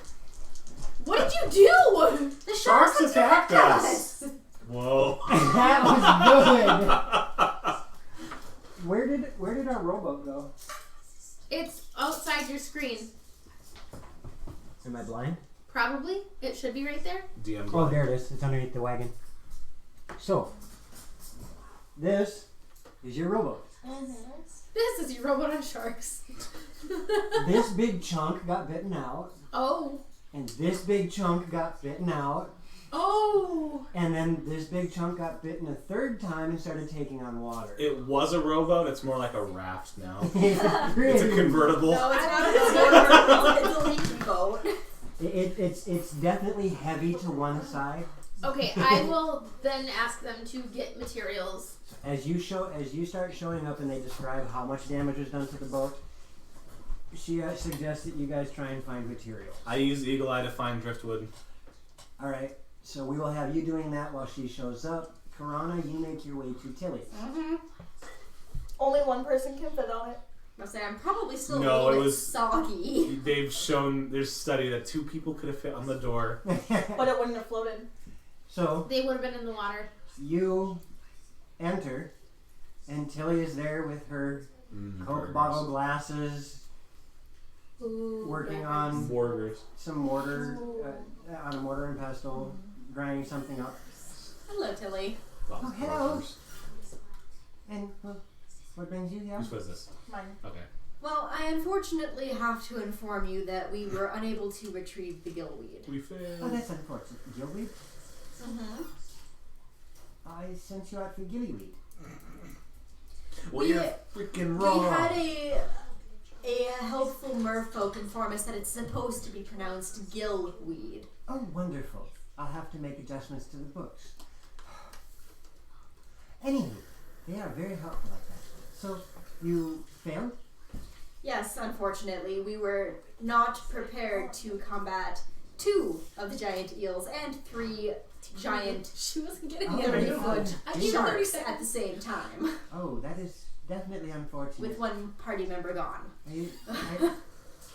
What did you do? The Sharks attacked us. Whoa. That was good. Where did our rowboat go? It's outside your screen. Am I blind? Probably. It should be right there. DM. Oh, there it is. It's underneath the wagon. So, this is your rowboat. This is your robot on sharks. This big chunk got bitten out, Oh. and this big chunk got bitten out, Oh. and then this big chunk got bitten a third time and started taking on water. It was a rowboat. It's more like a raft now. It's It's a convertible. No, it's not a it's a leaky boat. It's definitely heavy to one side. Okay, I will then ask them to get materials. As you start showing up and they describe how much damage was done to the boat, she suggests that you guys try and find material. I use Eagle Eye to find driftwood. All right, so we will have you doing that while she shows up. Karana, you make your way to Tilly's. Only one person can fit on it. I'll say I'm probably still No, a little it bit was- soggy. They've shown there's a study that 2 people could have fit on the door. But it wouldn't have floated. So They would have been in the water. you enter, and Tilly is there with her Coke bottle glasses, Ooh, working burgers. on Burgers. some mortar, on a mortar and pestle, grinding something up. Hello, Tilly. Oh, hello. And what brings you here? Whose was this? Mine. Okay. Well, I unfortunately have to inform you that we were unable to retrieve the gillweed. We failed. Oh, that's unfortunate. Gillweed? I sent you out for gillyweed. Well, We- you're freaking We wrong. had a helpful merfolk inform us that it's supposed to be pronounced gillweed. Oh, wonderful. I'll have to make adjustments to the books. Anywho, they are very helpful like that. So, you failed? Yes, unfortunately, we were not prepared to combat 2 of the giant eels and 3 giant She wasn't getting Oh, it. 30-foot I gave her 30 sharks at the same time, Oh, that is definitely unfortunate. with 1 party member gone.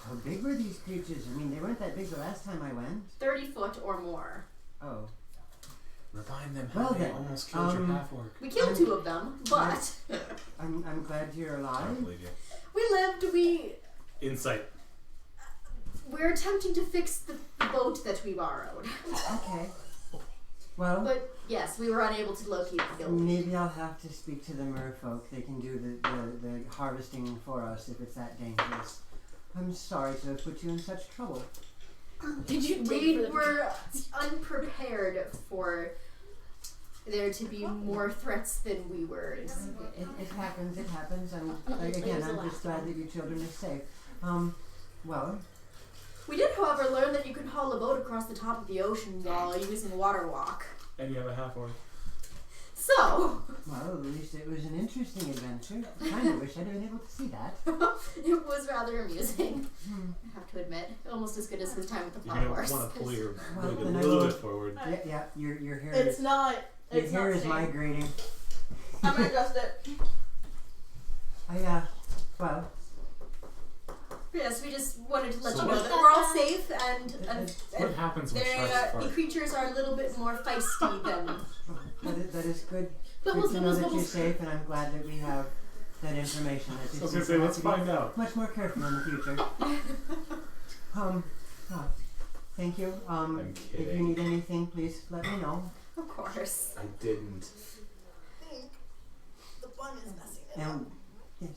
How big were these creatures? I mean, they weren't that big the last time I went. 30 foot or more. Oh. Remind them Well how they then, almost killed your half orc. We killed 2 of them, but I'm glad you're I don't alive. believe you. we lived. Insight. We're attempting to fix the boat that we borrowed. Okay. Well, But yes, we were unable to locate the building. maybe I'll have to speak to the merfolk. They can do the harvesting for us if it's that dangerous. I'm sorry to have put you in such trouble. Did you dig We for the were unprepared for there to be more threats than we were anticipating. It happens. It happens. I'm again. I'm just glad that your children are safe. Well, We did, however, learn that you can haul a boat across the top of the ocean while using water walk. And you have a half orc. So, at least it was an interesting adventure. I kind of wish I'd have been able to see that. it was rather amusing, I have to admit. Almost as good as his time with the You're plow gonna horse. want to pull your Well, leg a then I little will- bit forward. Yeah. Your hair It's is not. your It's hair not is staying. migrating. I'm gonna adjust it. Well, Yes, we just wanted to let So you know what- that we're all safe and What happens when sharks the fart? creatures are a little bit more feisty than that is good. Bubbles, Good to know bubbles, that you're bubbles. safe, and I'm glad that we have that information. I was gonna say, let's find out. Much more careful in the future. Thank you. I'm If you kidding. need anything, please let me know. Of course. I didn't. The bun is messing it And yes,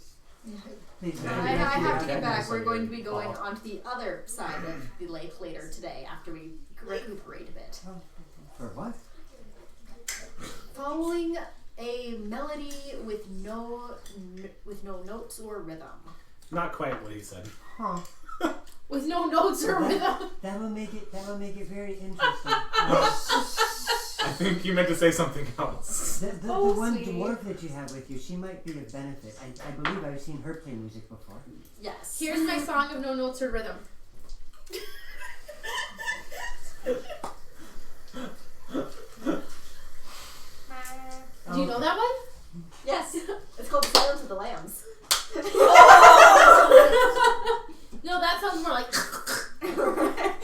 please. Yeah, I you have to have to get get back. tetanus We're on going your to be going paw. onto the other side of the lake later today after we recuperate a bit. For what? Following a melody with no notes or rhythm. Not quite what he said. Huh. with no notes or rhythm. That will make it very interesting. I think you meant to say something else. The Oh, one sweetie. dwarf that you have with you, she might be of benefit. I believe I've seen her play music before. Yes. Here's my song of no notes or rhythm. Do you know that one? Yes. It's called The Silence of the Lambs. No, that sounds more like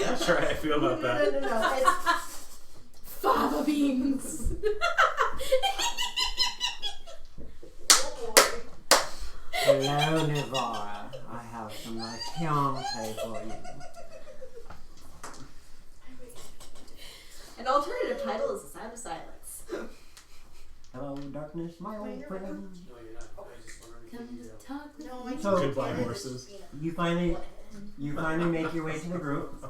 Not sure how I feel about that. No. It's fava beans. Hello, Nivara. I have some nice fiancé for you. an alternative title is The Sound of Silence. Hello, darkness, my old friend. Come to talk with No, me. I So Goodbye, horses. you finally make your way to the group,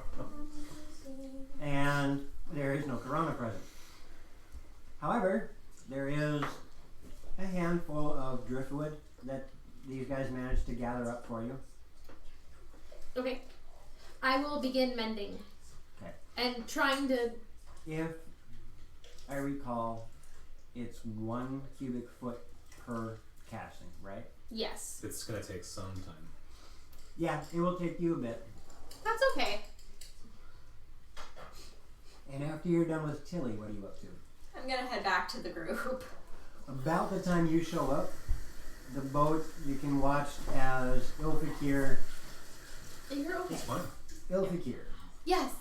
and there is no Corona present. However, there is a handful of driftwood that these guys managed to gather up for you. Okay. I will begin mending. Okay. And trying to. If I recall, it's 1 cubic foot per casting, right? Yes. It's gonna take some time. Yeah, it will take you a bit. That's okay. And after you're done with Tilly, what are you up to? I'm gonna head back to the group. About the time you show up, the boat, you can watch as Ilfikir. You're okay. It's fine. Ilfikir. Yes.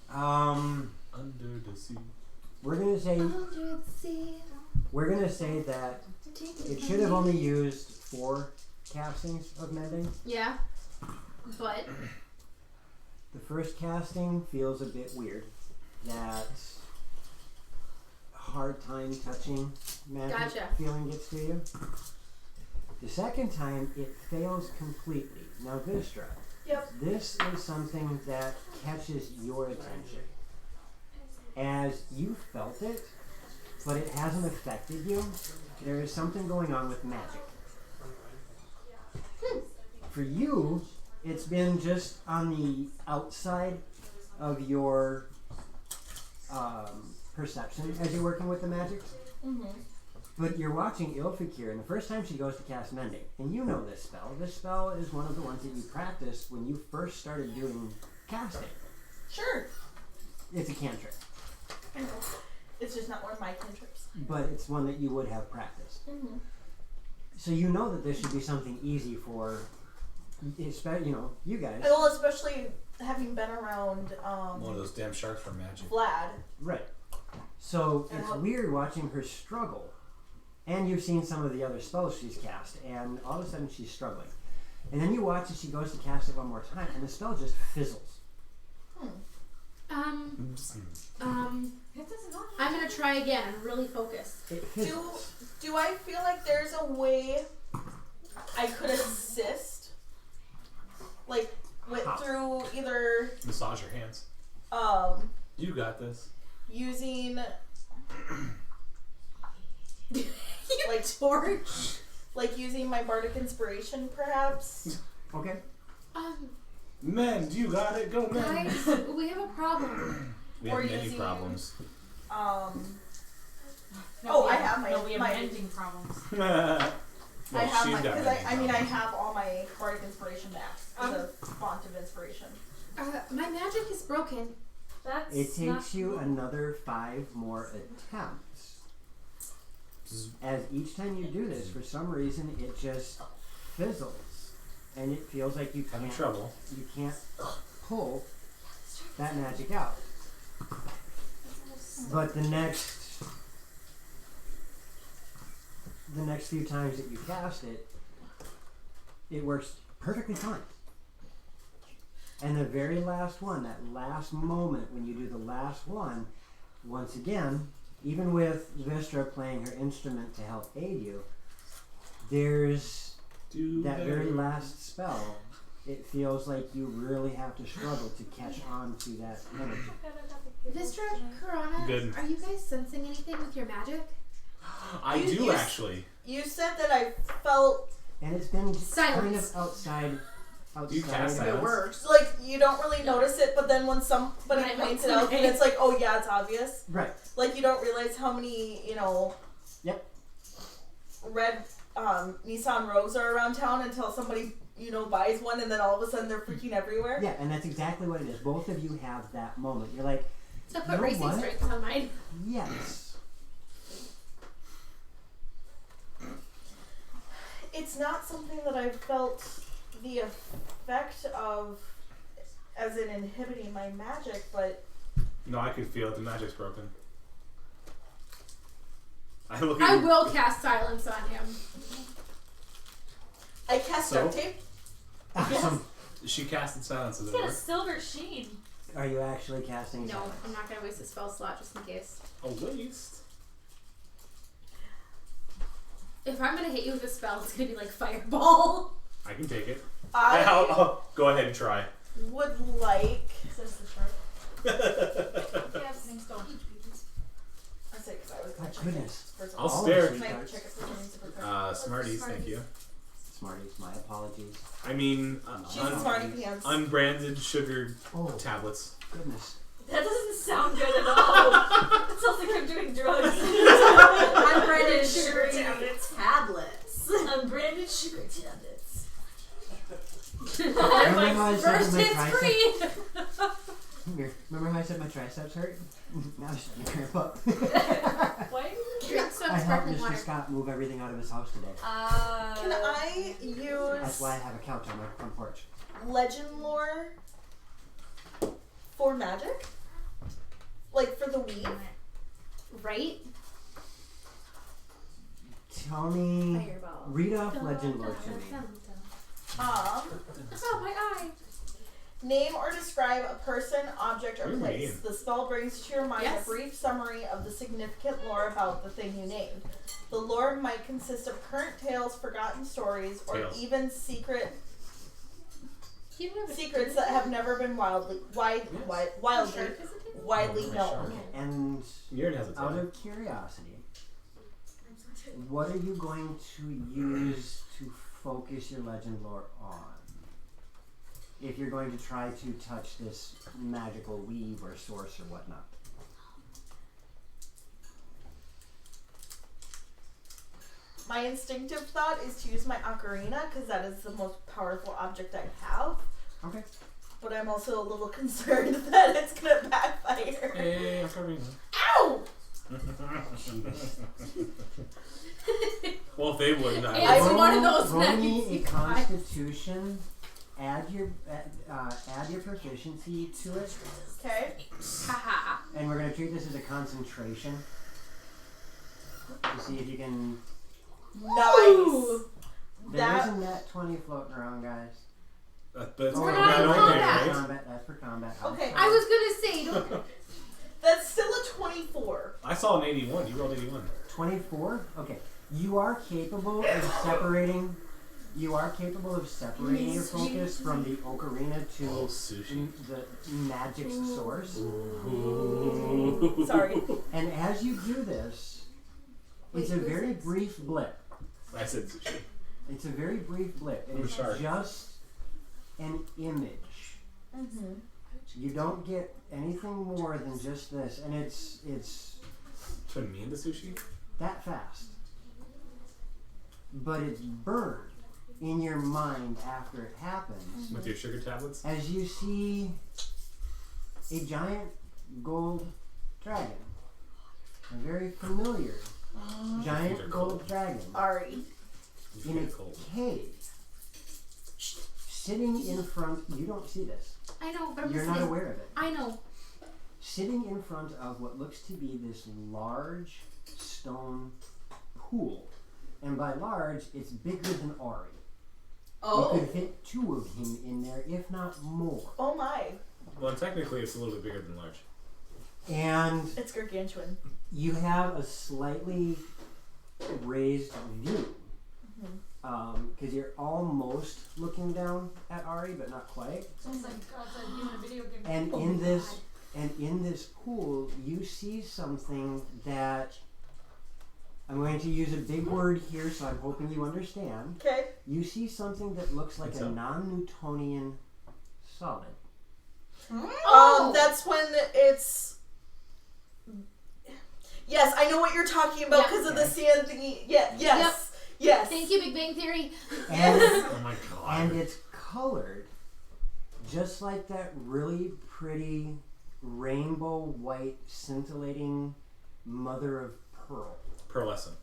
Under the sea. We're gonna say Under the sea. that it should have only used 4 castings of mending. Yeah. But. The first casting feels a bit weird. That hard time touching magic Gotcha. feeling gets to you. The second time it fails completely. Now Vistra, Yep. this is something that catches your attention. As you felt it, but it hasn't affected you, there is something going on with magic. For you, it's been just on the outside of your perception as you're working with the magic. Mm-hmm. But you're watching Ilfikir, and the first time she goes to cast Mending, and you know this spell. This spell is one of the ones that you practiced when you first started doing casting. Sure. It's a cantrip, I know. It's just not one of my cantrips. but it's one that you would have practiced. Mm-hmm. So you know that this should be something easy for, you guys. Well, especially having been around One of those damn sharks from Magic. Vlad. Right. So And it's how- weird watching her struggle. And you've seen some of the other spells she's cast, and all of a sudden she's struggling. And then you watch as she goes to cast it one more time, and the spell just fizzles. Um, gonna try again. I'm really focused. It fizzles. Do I feel like there's a way I could assist? Like through either Massage your hands. You got this. using Like torch. like using my bardic inspiration perhaps? Okay. Men, you got it. Go, men. Guys, we have a problem. We Or have many using- problems. I have my we have ending problems. I have she's my got because many I problems. have all my bardic inspiration back as a font of inspiration. My magic is broken. That's It not takes you cool. another 5 more attempts. As each time you do this, for some reason, it just fizzles, and it feels like you Having can't trouble. pull that magic out. But the next few times that you cast it, it works perfectly fine. And the very last one, that last moment when you do the last one, once again, even with Vistra playing her instrument to help aid you, there's that very last spell. It feels like you really have to struggle to catch on to that energy. Vistra, Karana, Good. are you guys sensing anything with your magic? I You- do you- actually. You said that I felt And it's been kind Silence. of outside. You cast it silence. works. Like you don't really notice it, but then when somebody When I points look it out, away. then it's like, oh yeah, it's obvious. Right. Like you don't realize how many, Yep. red Nissan Rogues are around town until somebody, buys one, and then all of a sudden they're freaking everywhere. Yeah, and that's exactly what it is. Both of you have that moment. You're like, So I You put know racing what? strength on mine. yes. It's not something that I've felt the effect of as in inhibiting my magic, but No, I could feel it. The magic's broken. I look at I you. will cast silence on him. I cast So? duct tape. Awesome. She casted silence as It's it got a were. silver sheen. Are you actually casting No, silence? I'm not gonna waste a spell slot just in case. A waste. If I'm gonna hit you with a spell, it's gonna be like fireball. I can take it. I I'll go ahead and try. would like. Says the shark. Yeah, things don't. I say because I was Oh, gonna check goodness. it. First of I'll all. stare. Can I check it for me super quick? Smarties, thank you. Smarties, my apologies. I mean, She's a smarty pants. unbranded sugar Oh, tablets. goodness. That doesn't sound good at all. It sounds like I'm doing drugs. Unbranded sugar sugary tablets. tablets. Unbranded sugar tablets. Remember how I said First my it's triceps? free. Remember how I said my triceps hurt? Now it's starting to cramp up. What? Drink some I helped sparkling Mr. water. Scott move everything out of his house today. Can I That's use why I have a couch on my front porch. legend lore for magic? Like for the weave? Right? Tell me, Fireball. read off legend lore to me. Oh, my eye. Name or describe a person, object, or What do you place. mean? The spell brings to your mind Yes. a brief summary of the significant lore about the thing you named. The lore might consist of current tales, forgotten stories, or Tales. even secrets Secrets that have never been widely known. And Yours has a out tail. of curiosity, what are you going to use to focus your legend lore on? If you're going to try to touch this magical weave or source or whatnot. My instinctive thought is to use my ocarina because that is the most powerful object I have. Okay. But I'm also a little concerned that it's gonna backfire. Hey, I'm covering them. Ow! Well, if they wouldn't, It's I one of those roll nights me a you Constitution. Add your proficiency to it, Okay. Haha. and we're gonna treat this as a concentration to see if you can. Nice. There That isn't that 20 floating around, guys. but it's We're not not in on there, combat. right? Combat. That's for combat. Okay. I was gonna say, don't. That's still a 24. I saw an 81. You rolled 81. 24? Okay. You are capable of separating. You are capable of separating your focus from the ocarina to Sushi. the magic source. Sorry. And as you do this, it's a very brief blip. I said sushi. It's a very brief blip. I'm It's sorry. just an image. Mm-hmm. You don't get anything more than just this, and it's Turn me into sushi? that fast. But it's burned in your mind after it happens. With your sugar tablets? As you see a giant gold dragon. A very familiar giant gold dragon Ari. in a cave. Sitting in front, you don't see this. I know, but I'm You're listening. not aware of it. I know. Sitting in front of what looks to be this large stone pool. And by large, it's bigger than Ari. Oh. You could fit 2 of him in there, if not more. Oh my. Well, technically, it's a little bit bigger than large. And It's gargantuan. you have a slightly raised view. Because you're almost looking down at Ari, but not quite. Sounds like God's you in a video game. And in this pool, you see something that I'm going to use a big word here, so I'm hoping you understand. Okay. You see something that looks like What's a up? non-Newtonian solid. Oh! That's when it's. Yes, I know what you're talking about Yeah. because of the sand thingy. Yeah. Yes. Yes. Thank you, Big Bang Theory. And, Oh my god. and it's colored just like that really pretty rainbow white scintillating mother of pearl. Pearlescent.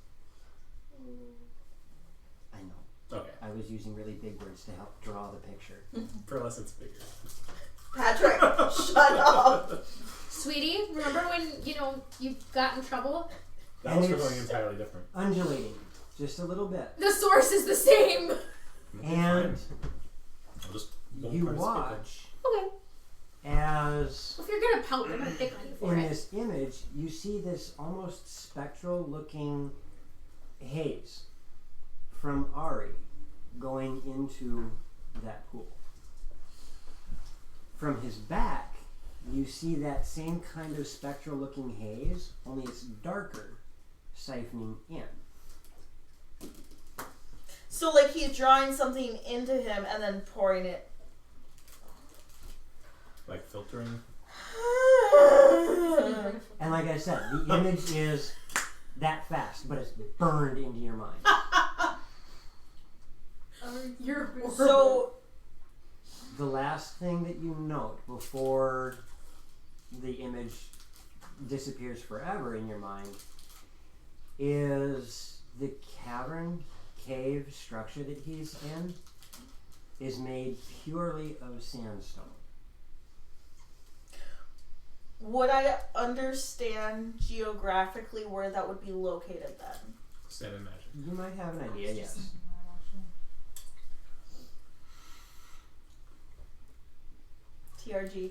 I know. Okay. I was using really big words to help draw the picture. Pearlescent's bigger. Patrick, shut up. Sweetie, remember when, you got in trouble? That And was for it's- something entirely different. Undulating just a little bit. The source is the same. And I'll just won't you participate then. watch Okay. as Well, if you're gonna pout, I'm gonna pick on you for in it. this image you see this almost spectral looking haze from Ari going into that pool. From his back, you see that same kind of spectral looking haze, only it's darker, siphoning in. So, like, he's drawing something into him and then pouring it. Like filtering. And like I said, the image is that fast, but it's burned into your mind. You're horrible. So, The last thing that you note before the image disappears forever in your mind is the cave structure that he's in is made purely of sandstone. would I understand geographically where that would be located then? Stand in magic. You might have an idea, yes. TRG.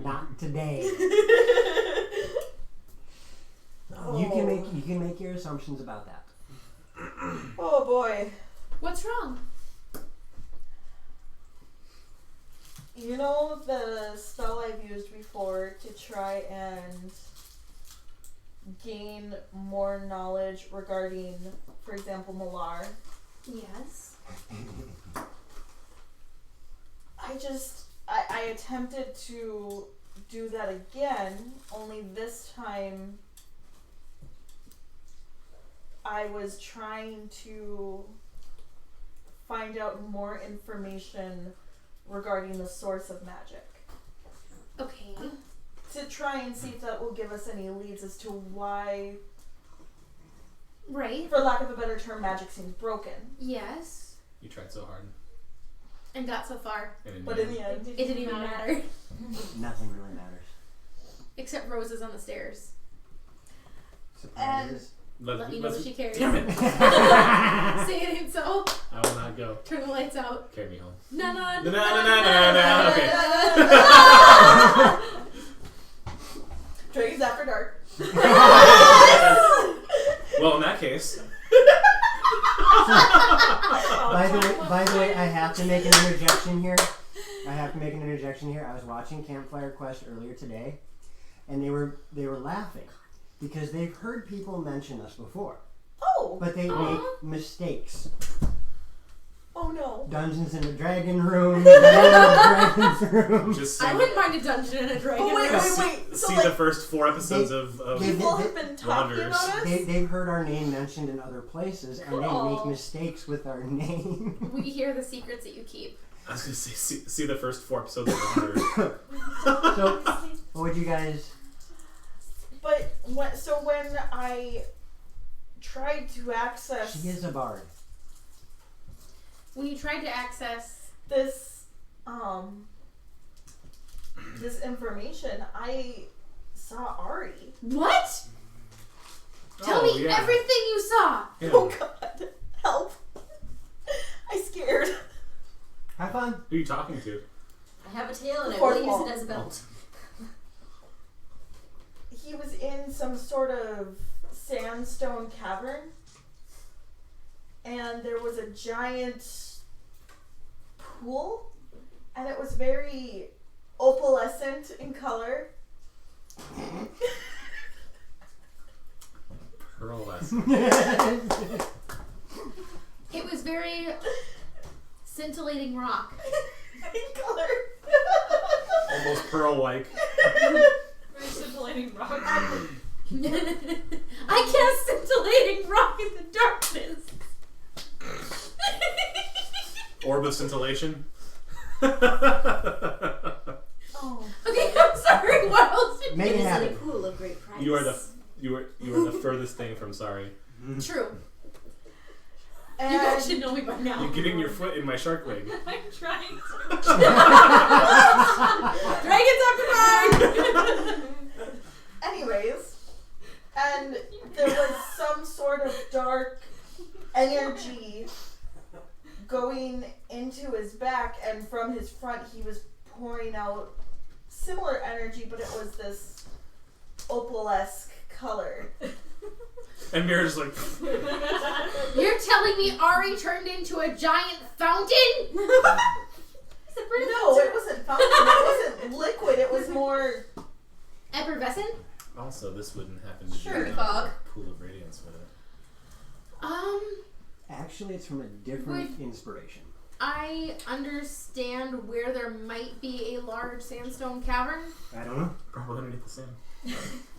Not today. Oh. You can make your assumptions about that. Oh boy. What's wrong? You know the spell I've used before to try and gain more knowledge regarding, for example, Malar? Yes. I attempted to do that again, only this time I was trying to find out more information regarding the source of magic. Okay. To try and see if that will give us any leads as to why, Right. for lack of a better term, magic seems broken. Yes. You tried so hard. And got so far. And But in the end, It didn't even matter. Nothing really matters. Except roses on the stairs. Surprises. Let me know if she cares. Damn it! Say it ain't so. I will not go. Turn the lights out. Carry me home. No. No. Okay. make an interjection here? I was watching Campfire Quest earlier today, and they were laughing because they've heard people mention us before, Oh. but they make mistakes. Oh no. Dungeons and Dragon room. Dragons room. Just I wouldn't mind a Dungeon and a Dragon. Oh, wait, room. wait. So see like, the first 4 episodes of people have been talking Wanderers. about us? They've heard our name mentioned in other places, and they Cool. make mistakes with our name. We hear the secrets that you keep. I was gonna say, see the first 4 episodes of Wanderers. So, what would you guys? But when I tried to access She is a bard. When you tried to access, this this information, I saw Ari. what? Tell me yeah. everything you saw. Yeah. Oh God, help! I scared. Have fun. Who are you talking to? I have a tail and I Fourth will use wall. it as a belt. He was in some sort of sandstone cavern, and there was a giant pool, and it was very opalescent in color. Pearlescent. It was very scintillating rock. In color. Almost pearl-like. Very scintillating rock. I cast scintillating rock in the darkness. Orb of scintillation. Oh. Okay, I'm sorry. What else did Make It it is in a happen. pool of great price. You are the furthest thing from sorry. True. And You guys should know me by now. You're getting your foot in my shark leg. I'm trying to. Dragons after dark. anyways, and there was some sort of dark energy going into his back, and from his front he was pouring out similar energy, but it was this opal-esque color. And Mira's like, You're telling me Ari turned into a giant fountain? No, it wasn't fountain. It wasn't liquid. It was more. Effervescent? also, this wouldn't happen to Sure, be fog. a pool of radiance with it. Actually, it's from a different inspiration. I understand where there might be a large sandstone cavern. I don't know. Probably underneath the sand.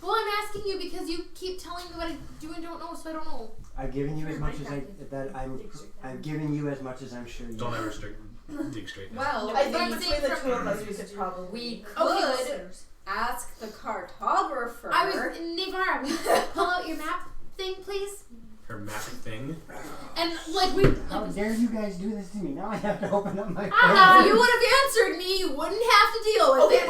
Well, I'm asking you because you keep telling me what I do and don't know, so I don't know. I've given you as much as I'm giving you as much as I'm sure you. Don't ever dig straight down. Well, I But think I'm between saying the two of us, we could probably. we Okay, could ask the cartographer. I was Nivara. Will you pull out your map thing, please? Her magic thing. And like we. How dare you guys do this to me? Now I have to open up my phone. Ah, you would have answered me. You wouldn't have to deal with Okay, this.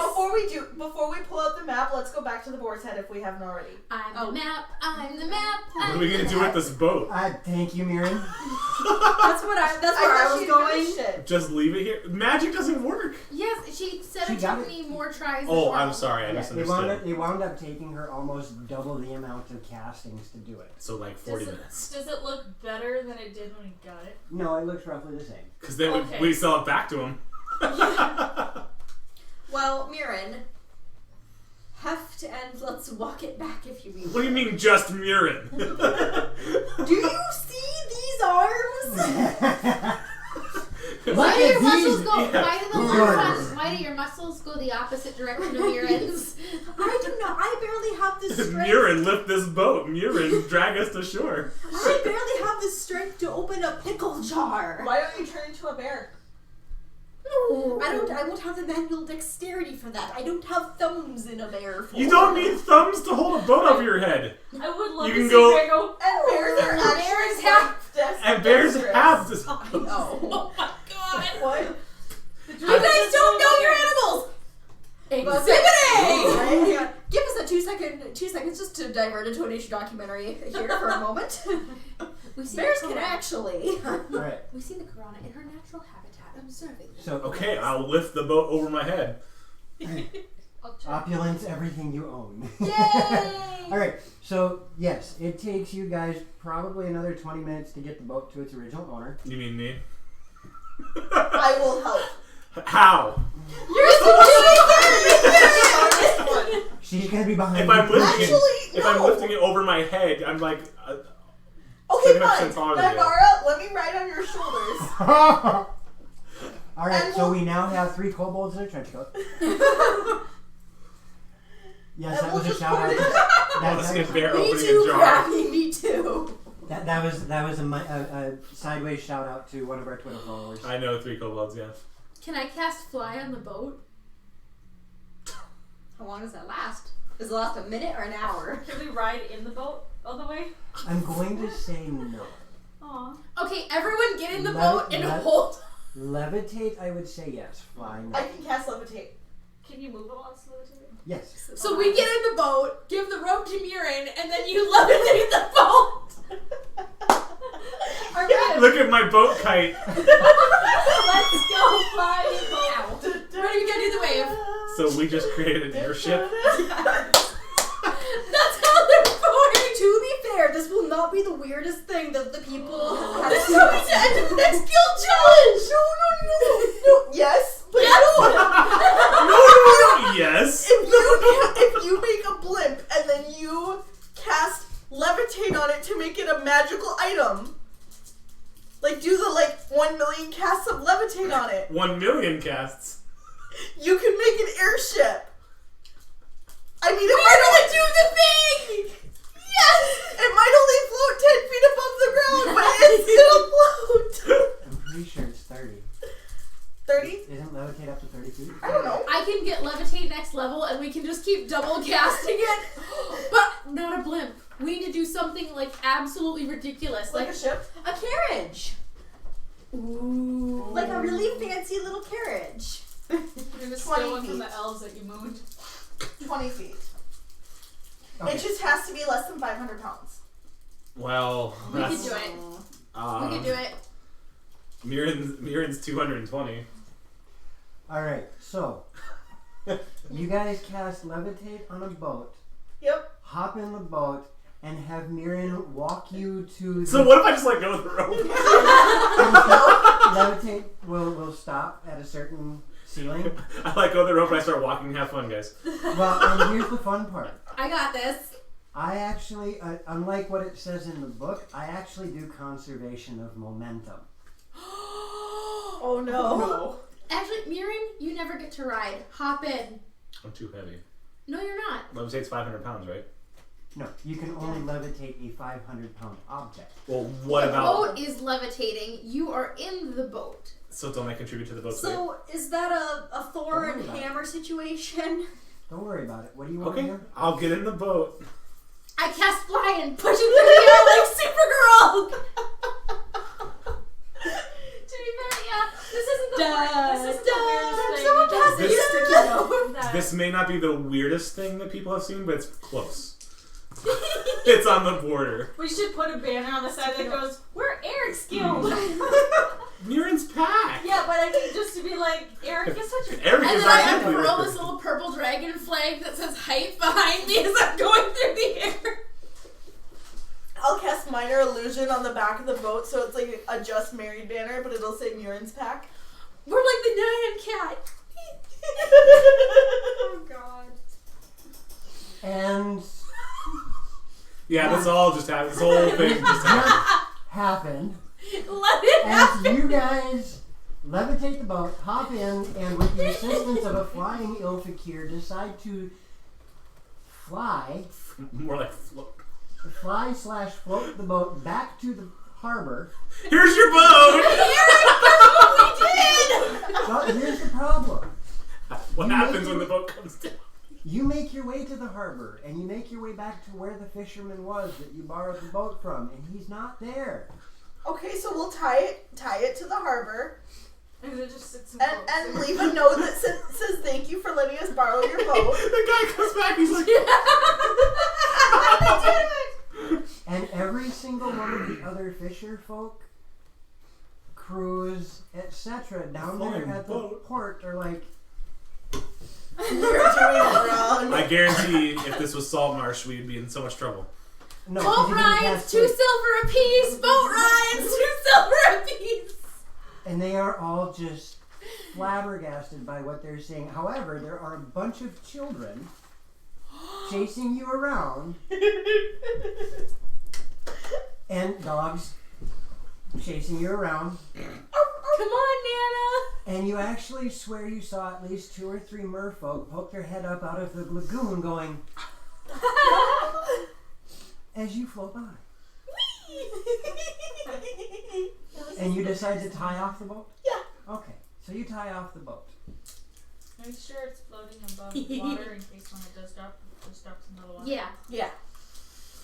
before we pull out the map, let's go back to the boar's head if we haven't already. I'm the map. I'm the map. What are we gonna do with this boat? Thank you, Mirren. That's where I thought was she'd going. finished it. Just leave it here? Magic doesn't work. Yes, she said She it got took it. me more tries. as Oh, well. I'm sorry. I Yeah, misunderstood. they wound up taking her almost double the amount of castings to do it. So like 40 minutes. Does it look better than it did when he got it? No, it looks roughly the same. Because then Okay. we sell it back to him. Well, Mirren, heft and let's walk it back if you will. What do you mean just Murin? Do you see these arms? Why do your muscles go? Yeah. Why do the ones on, Why do your muscles go the opposite direction of your ends? I do not. I barely have the strength. Murin, lift this boat. Murin, drag us to shore. I barely have the strength to open a pickle jar. Why don't you turn into a bear? I won't have the manual dexterity for that. I don't have thumbs in a bear form. You don't need thumbs to hold a boat over your head. I would love You to can see go- Bear go. And bears are Bears actually have- And bears have this. I know. Oh my god! What? You guys don't know your animals. Exhibit A. Hang on. Give us a 2 seconds just to divert into a nature documentary here for a moment. We see Bears the can corona. actually. Alright, We see the corona in her natural habitat, observing. so Okay, I'll lift the boat over my head. I'll check. opulence, everything you own. Yay! Alright, so yes, it takes you guys probably another 20 minutes to get the boat to its original owner. You mean me? I will help. How? You're She's gonna be behind. If I'm lifting, Actually, if no. I'm lifting it over my head, I'm like. Okay, 75% fine. taller than you. Nagara, let me ride on your shoulders. All right, And so we'll- we now have 3 kobolds in a trench coat. Yes, And that we'll was a just shout pour out. it in. Let's get bear Me opening too, a jar. Crappy, me too. That was a sideways shout out to one of our Twitter followers. I know 3 kobolds, yeah. Can I cast fly on the boat? How long does that last? Does it last a minute or an hour? Can we ride in the boat all the way? I'm going to say no. Aw. Okay, everyone get in the Let boat it- and let- hold. Levitate, I would say yes. Fly, no. I can cast levitate. Can you move it while it's levitating? Yes. So we get in the boat, give the rope to Murin, and then you levitate the boat. Yeah. Look at my boat kite. Let's go fly the boat. Ready, we gotta do the wave. So we just created an airship. That's how they're going. To be fair, this will not be the weirdest thing that the people have This is seen. how we end the next guild challenge. No. Yes, but Yes. No, yes. if you make a blimp and then you cast levitate on it to make it a magical item, like do the 1 million casts of levitate on it, 1 million casts. you can make an airship. I mean, We're gonna do the thing. Yes. it might only float 10 feet above the ground, but it's still float. I'm pretty sure it's 30. 30? Isn't levitate up to 30 feet? I don't know. I can get levitate next level, and we can just keep double casting it. But not a blimp. We need to do something absolutely ridiculous, Like a ship? A carriage. ooh, Like a really fancy little carriage. You're gonna 20 steal one from feet. the elves that you mooned. 20 feet. Okay. It just has to be less than 500 pounds. Well, we could that's do it. We could do it. Miran's 220. All right, so you guys cast levitate on a boat, Yep. hop in the boat, and have Mirin walk you to. So what if I just let go of the rope? Levitate will stop at a certain ceiling. I let go of the rope and I start walking. Have fun, guys. Well, and here's the fun part. I got this. I actually, unlike what it says in the book, I actually do conservation of momentum. Oh no. Actually, Murin, you never get to ride. Hop in. I'm too heavy. No, you're not. Levitate's 500 pounds, right? No, you can only levitate a 500-pound object. Well, what the about... boat is levitating. You are in the boat. So don't I contribute to the boat? So is that a Thor Don't and worry about hammer situation? Don't worry about it. What do you want Okay, here? I'll get in the boat. I cast fly and push it through the air like Supergirl. To be fair, yeah, this isn't the weirdest thing. Someone pass me a This- sticky note. This may not be the weirdest thing that people have seen, but it's close. It's on the border. We should put a banner on the side that goes, "We're Eric's guild." Miran's pack. Yeah, but I mean, just to be like, Eric is such a. Eric And is then I our unfurl leader. this little purple dragon flag that says hype behind me as I'm going through the air. I'll cast minor illusion on the back of the boat so it's like a just married banner, but it'll say Murin's pack. We're like the Nyan cat. Oh god. And Yeah, this all just happened. This whole thing just happened. happened Let it as happen. you guys levitate the boat, hop in, and with the assistance of a flying Ilfakir, decide to fly More like float. /float the boat back to the harbor. Here's your boat! Well, here's the problem. What happens when the boat comes down? You make your way to the harbor, and you make your way back to where the fisherman was that you borrowed the boat from, and he's not there. Okay, so we'll tie it to the harbor And then just sits in and leave a note that says thank you for letting us borrow your boat. The guy comes back, he's like, And every single one of the other fisher folk, crews, etc., down there Flying at the boat. port are like, You're doing it wrong. I guarantee if this was Salt Marsh, we'd be in so much trouble. no, 'cause Boat you didn't rides, cast 2 it. silver apiece. Boat rides, 2 silver apiece. And they are all just flabbergasted by what they're seeing. However, there are a bunch of children chasing you around, and dogs chasing you around. Come on, Nana! And you actually swear you saw at least 2 or 3 merfolk poke their head up out of the lagoon going as you float by. And you decide to tie off the boat? Yeah. Okay, so you tie off the boat. Make sure it's floating above the water in case when it does drop, it just drops into the water. Yeah. Yeah.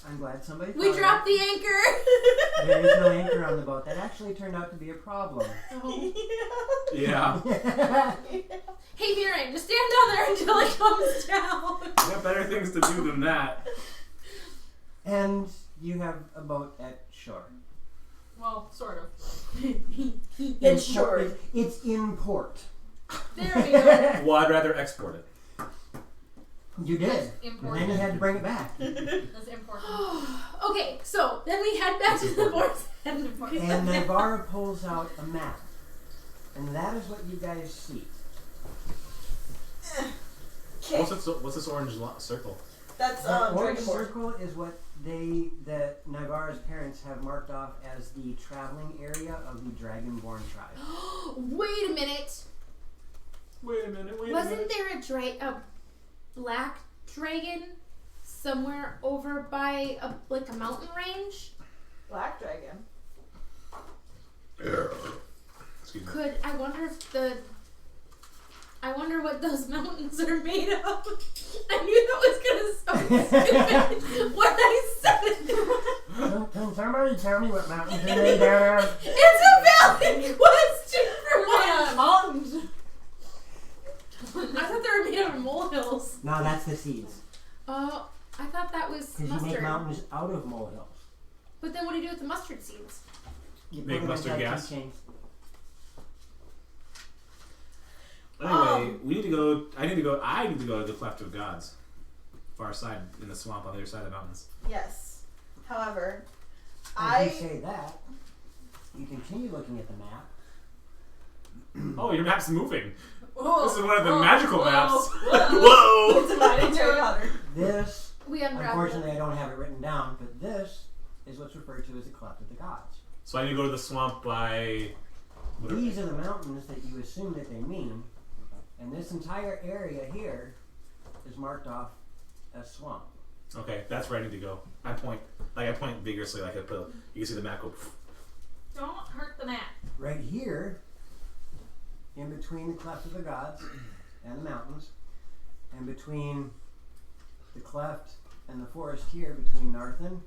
I'm glad somebody We thought dropped of the anchor! it. There is no anchor on the boat. That actually turned out to be a problem. Yeah. Hey, Mirren, just stand down there until it comes down. I got better things to do than that. And you have a boat at shore. Well, sort of. It's short. It's in port. There we go. Well, I'd rather export it. You did. And Important. then you had to bring it back. That's important. Okay, so then we head back to the board's end. And Navarra pulls out a map. And that is what you guys see. Okay. What's this orange circle? That's The orange Dragonborn. circle is what the Navarra's parents have marked off as the traveling area of the Dragonborn tribe. Wait a minute. Wait a minute. Wasn't there a black dragon somewhere over by a mountain range? Black dragon. Excuse me. I wonder what those mountains are made of. I knew that was gonna sound stupid when I said it. Can somebody tell me what mountains are made out of? It's a valid question for one. Mountains. I thought they were made out of molehills. No, that's the seeds. Oh, I thought that was Because you make mustard. mountains out of molehills. But then what do you do with the mustard seeds? You Make put them mustard inside gas. keychains. Anyway, I need to go to the Cleft of Gods. Far side, in the swamp on the other side of the mountains. Yes. However, As you say that, you continue looking at the map. Oh, your map's moving. Whoa, This is one of the whoa, magical whoa, maps. whoa. Whoa! it's divided Harry Potter. This, We unraveled. unfortunately, I don't have it written down, but this is what's referred to as the Cleft of the Gods. So I need to go to the swamp by... These are the mountains that you assume that they mean, and this entire area here is marked off as swamp. Okay, that's where I need to go. I point vigorously like I put. You can see the map go. Don't hurt the map. Right here, in between the Cleft of the Gods and the mountains, and between the cleft and the forest here, between Narthen,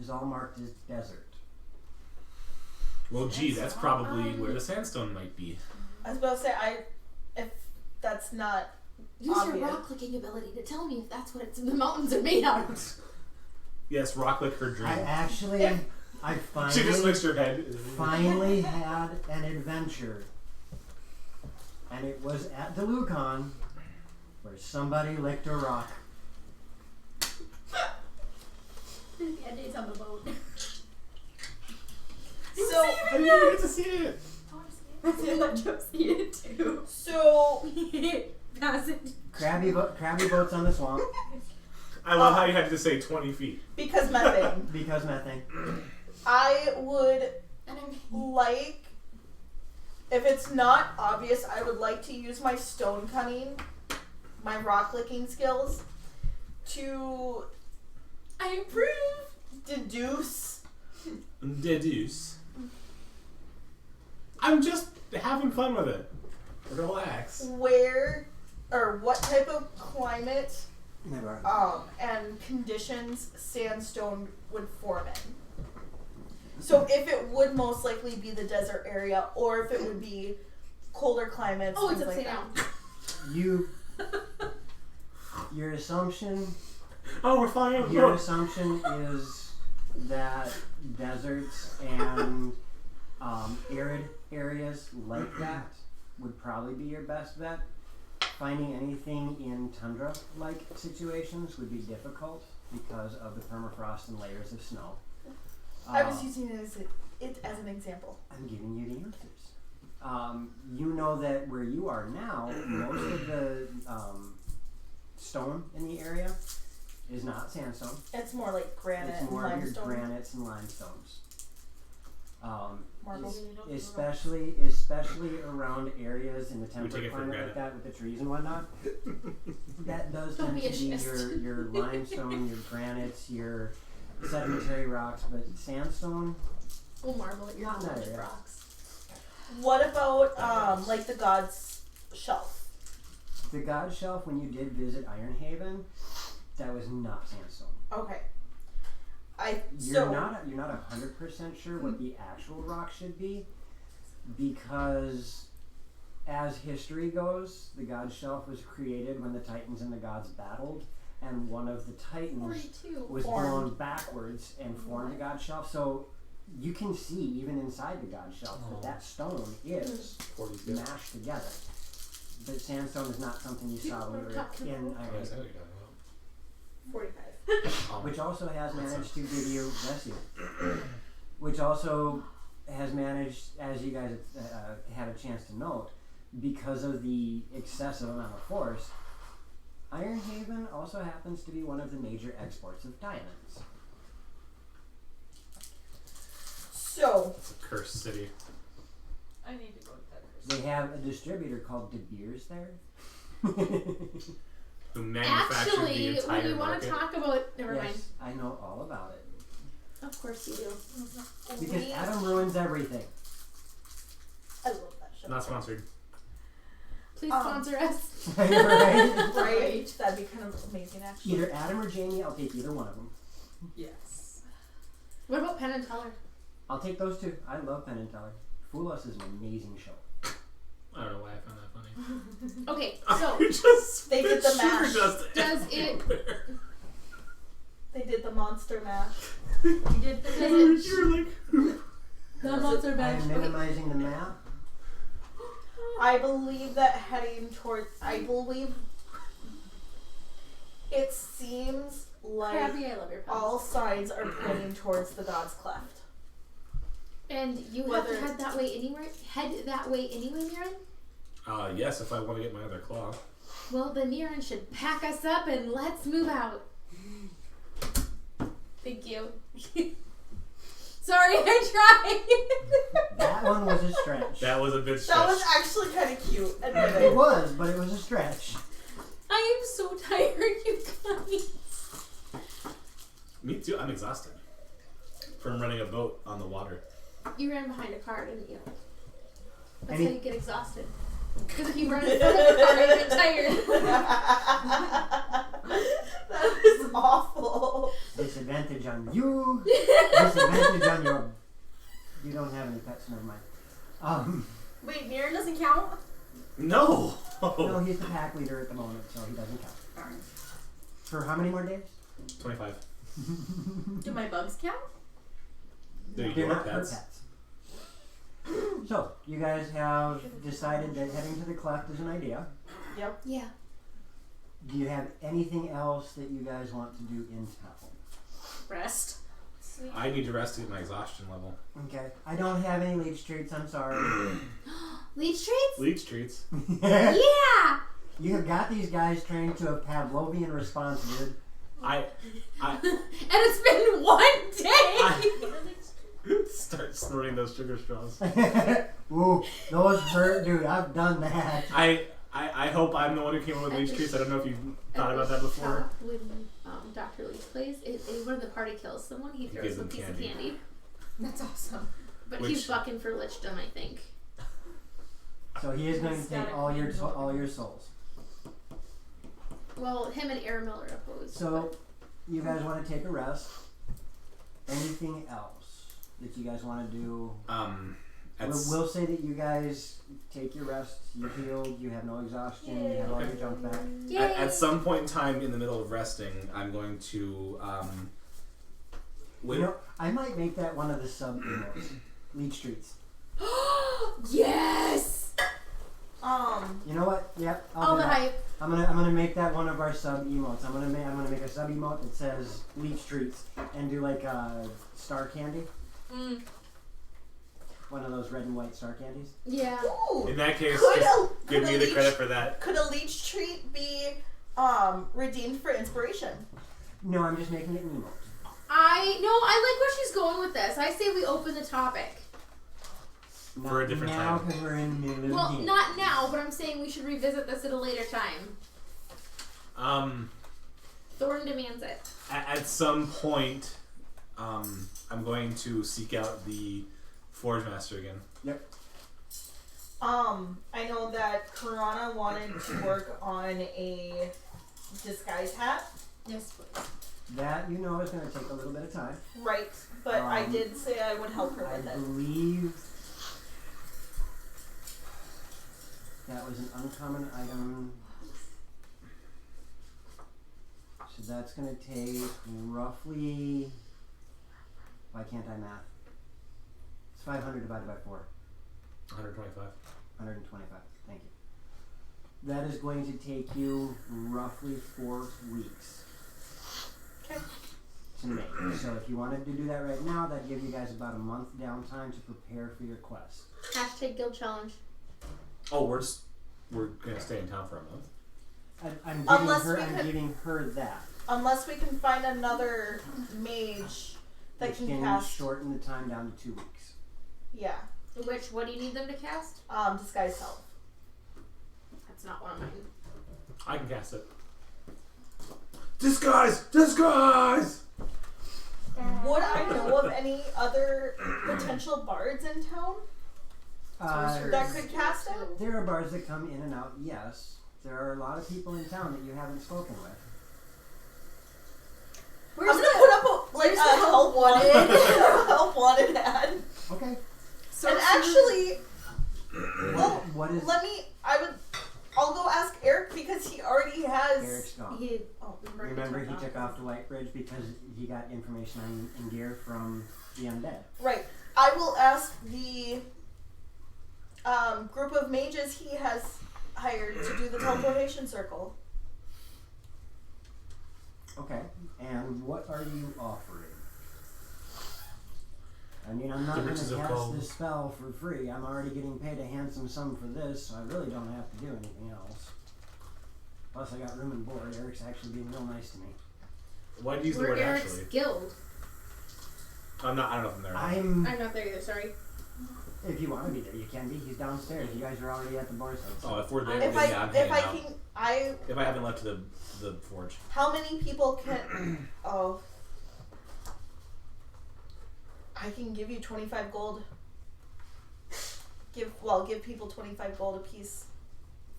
is all marked as desert. Well, gee, that's probably where the sandstone might be. I was about to say, if that's not Use obvious. your rock clicking ability to tell me if that's what the mountains are made out of. Yes, rock like her dream. I She just finally, licks her head. finally had an adventure, and it was at the Lucon, where somebody licked a rock. And it's on the boat. So, I didn't even get to see it. I let Joe see it too. so Pass it. Crabby boats on the swamp, I love how you had to say 20 feet. because methane, because methane. I would like, if it's not obvious, I would like to use my stone cunning, my rock licking skills, to I improve. deduce Deduce. I'm just having fun with it. Relax. where or what type of climate Never. and conditions sandstone would form in. So if it would most likely be the desert area, or if it would be colder climates. Oh, it's things upside like down. Your assumption Oh, we're flying over the Your boat. assumption is that deserts and arid areas like that would probably be your best bet. Finding anything in tundra-like situations would be difficult because of the permafrost and layers of snow. I was using it as an example. I'm giving you the answers. you know that where you are now, most of the stone in the area is not sandstone. It's more like granite It's more and of your limestone. granites and limestones. Marble. Especially around areas in the take temperate it for climate granite. like that with the trees and whatnot. That does Don't tend be to a be schist. your limestone, your granites, your sedimentary rocks, but sandstone. We'll marvel at your Not in that knowledge of area. rocks. What about like the God's Shelf? The God Shelf, when you did visit Ironhaven, that was not sandstone. Okay. You're not 100% sure what the actual rock should be, because as history goes, the God Shelf was created when the Titans and the gods battled, and one of the Titans 42. was blown backwards and formed the God Shelf. So you can see even inside the God Shelf that that stone is 42. mashed together. But sandstone is not something you saw when you were in Ironhaven. 45. Which also has managed to give you, bless you, which also has managed, as you guys had a chance to note, because of the excessive amount of force, Ironhaven also happens to be one of the major exports of diamonds. So, It's a cursed city. I need to go to that person. They have a distributor called De Beers there. Who manufactured the Actually, entire when you want market. to talk about, never mind. Yes, I know all about it. Of course you do. Because Adam ruins everything. I love that show. Not sponsored. Please sponsor us. Right? Right? That'd be kind of amazing, actually. Either Adam or Jamie, I'll take either one of them. Yes. What about Penn and Teller? I'll take those two. I love Penn and Teller. Fool Us is an amazing show. I don't know why I found that funny. Okay, so You just They did spit the sugar mash. dust Does it- everywhere. They did the monster mash. You did the You're like, the monster I bash? am minimizing the map. I believe that heading towards. I believe. It seems like Krabby, I love your puns. all signs are pointing towards the God's Cleft. And you have Whether- to head that way anyway, Mirren? yes, if I want to get my other claw. Well, then Mirren should pack us up and let's move out. Thank you. Sorry, I tried. That one was a stretch. That was a bit stretch. That was actually kind of cute. Admit It it. was, but it was a stretch. I am so tired, you guys. Me too. I'm exhausted from running a boat on the water. You ran behind a car, didn't you? That's Any- how you get exhausted. Because if you run in front of a car, you get tired. That is awful. Disadvantage on you. Disadvantage on your. You don't have any pets, never mind. Wait, Mirren doesn't count? No. No, he's the pack leader at the moment, so he doesn't count. Darn. For how many more days? 25. Do my bugs count? They're They're your not her pets. pets. So, you guys have decided that heading to the cleft is an idea. Yeah. Do you have anything else that you guys want to do in town? Rest. I need to rest to get my exhaustion level. Okay. I don't have any leech treats, I'm sorry. Leech treats? Leech treats. Yeah! You have got these guys trained to a Pavlovian response, dude. I And it's been one day! start snorting those sugar straws. Ooh, those hurt, dude. I've done that. I hope I'm the one who came up with leech treats. I don't know if you've thought about that before. When Dr. Leech plays, one of the party kills someone, he throws gives them a them piece candy. of candy. That's awesome. But Which- he's bucking for lichdom, I think. So he is going to take all your souls. Well, him and Air Miller opposed. So, you guys want to take a rest? Anything else that you guys want to do? We'll say that you guys take your rest, you're healed, you have no exhaustion, you have all your junk back. Yay! At some point in time in the middle of resting, I'm going to You know, I might make that one of the sub-emotes. Leech treats. Yes! You know what? Yep, All I'll do the that. hype. I'm gonna make that one of our sub-emotes. I'm gonna make a sub-emote that says leech treats and do like star candy. One of those red and white star candies. Yeah. Ooh. In that case, Could just a- give could me a the leech- credit for that. Could a leech treat be redeemed for inspiration? No, I'm just making it an emote. I like where she's going with this. I say we open the topic. Not For a different now, time. because we're in the middle of Well, the game. not now, but I'm saying we should revisit this at a later time. Thorn demands it. At some point, I'm going to seek out the Forge Master again. I know that Karana wanted to work on a disguise hat. Yes, please. That, you know, is going to take a little bit of time. Right, but I did say I would help her I with it. believe that was an uncommon item. So that's going to take roughly... Why can't I math? It's 500 divided by 4. 125. 125. Thank you. That is going to take you roughly 4 weeks. Okay. To make. So if you wanted to do that right now, that'd give you guys about a month downtime to prepare for your quest. Hashtag guild challenge. Oh, we're gonna stay in town for a month. I'm giving her that. Unless we can find another mage that Which can can cast. shorten the time down to 2 weeks. Yeah. What do you need them to cast? Disguise self. That's not one of mine. I can cast it. Disguise! Disguise! Would I know of any other potential bards in town that could cast it? There are bars that come in and out, yes. There are a lot of people in town that you haven't spoken with. I'm gonna put up a help wanted, help wanted ad. Okay. And actually, well, What is... I'll go ask Eric because he already has. Eric's gone. Remember, he took off to Whitebridge because he got information on gear from the undead. Right. I will ask the group of mages he has hired to do the teleportation circle. Okay. And what are you offering? I mean, I'm not The going riches to of cast gold. this spell for free. I'm already getting paid a handsome sum for this, so I really don't have to do anything else. Plus, I got room and board. Eric's actually being real nice to me. Why do you use the We're word Eric's actually? guild. I don't know if I'm there. I'm... I'm not there either, sorry. If you want to be there, you can be. He's downstairs. You guys are already at the boar's house. Oh, if we're there, If then yeah, I'm hanging out. If I haven't left the forge. How many people can? Oh, I can give you 25 gold. Give people 25 gold apiece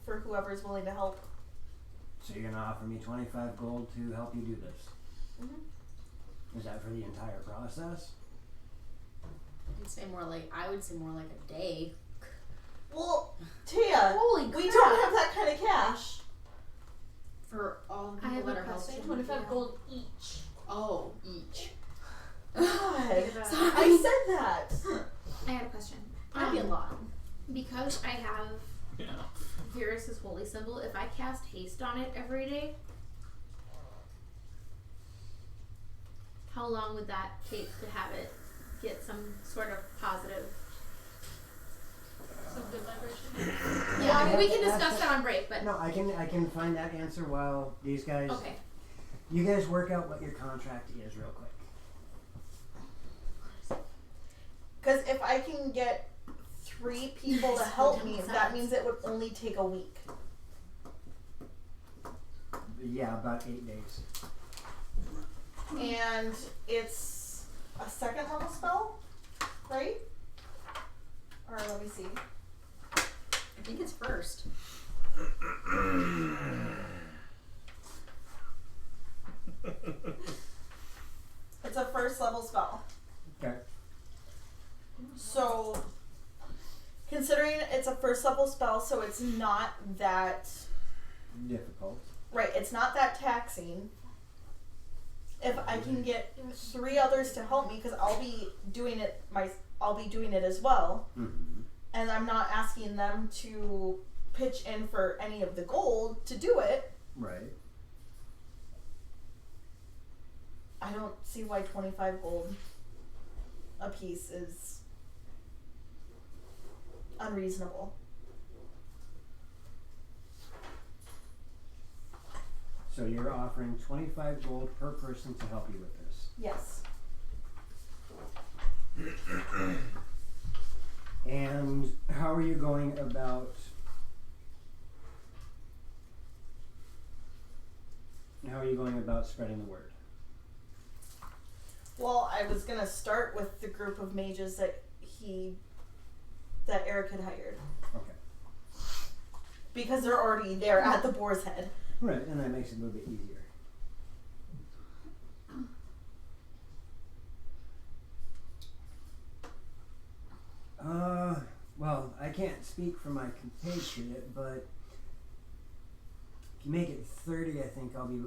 for whoever's willing to help. So you're going to offer me 25 gold to help you do this? Mhm. Is that for the entire process? I would say more like a day. Well, Taya, Holy we crap. don't have that kind of cash. For all the I people have that a are question. helping. 25 gold each. Oh, each. God, I said that. I had a question. That'd be a lot. Because I have Yeah. Virus's holy symbol, if I cast haste on it every day, how long would that take to have it get some sort of positive? Some good vibration. Yeah, I mean, we can That's discuss that on break, but No, I can find that answer while these guys... okay. You guys work out what your contract is real quick. Because if I can get 3 people to help me, that means it would only take a week. Yeah, about 8 days. And it's a 2nd level spell, right? Or let me see. I think it's first. It's a 1st level spell. Okay. So, considering it's a 1st level spell, so it's not that... Difficult. Right, it's not that taxing. If I can get 3 others to help me, because I'll be doing it as well, Mm-hmm. and I'm not asking them to pitch in for any of the gold to do it. Right. I don't see why 25 gold a piece is unreasonable. So you're offering 25 gold per person to help you with this. Yes. And how are you going about spreading the word? Well, I was gonna start with the group of mages that Eric had hired. Okay. Because they're already there at the Boar's Head. Right, and that makes it a little bit easier. Well, I can't speak for my compatriot, but if you make it 30, I think I'll be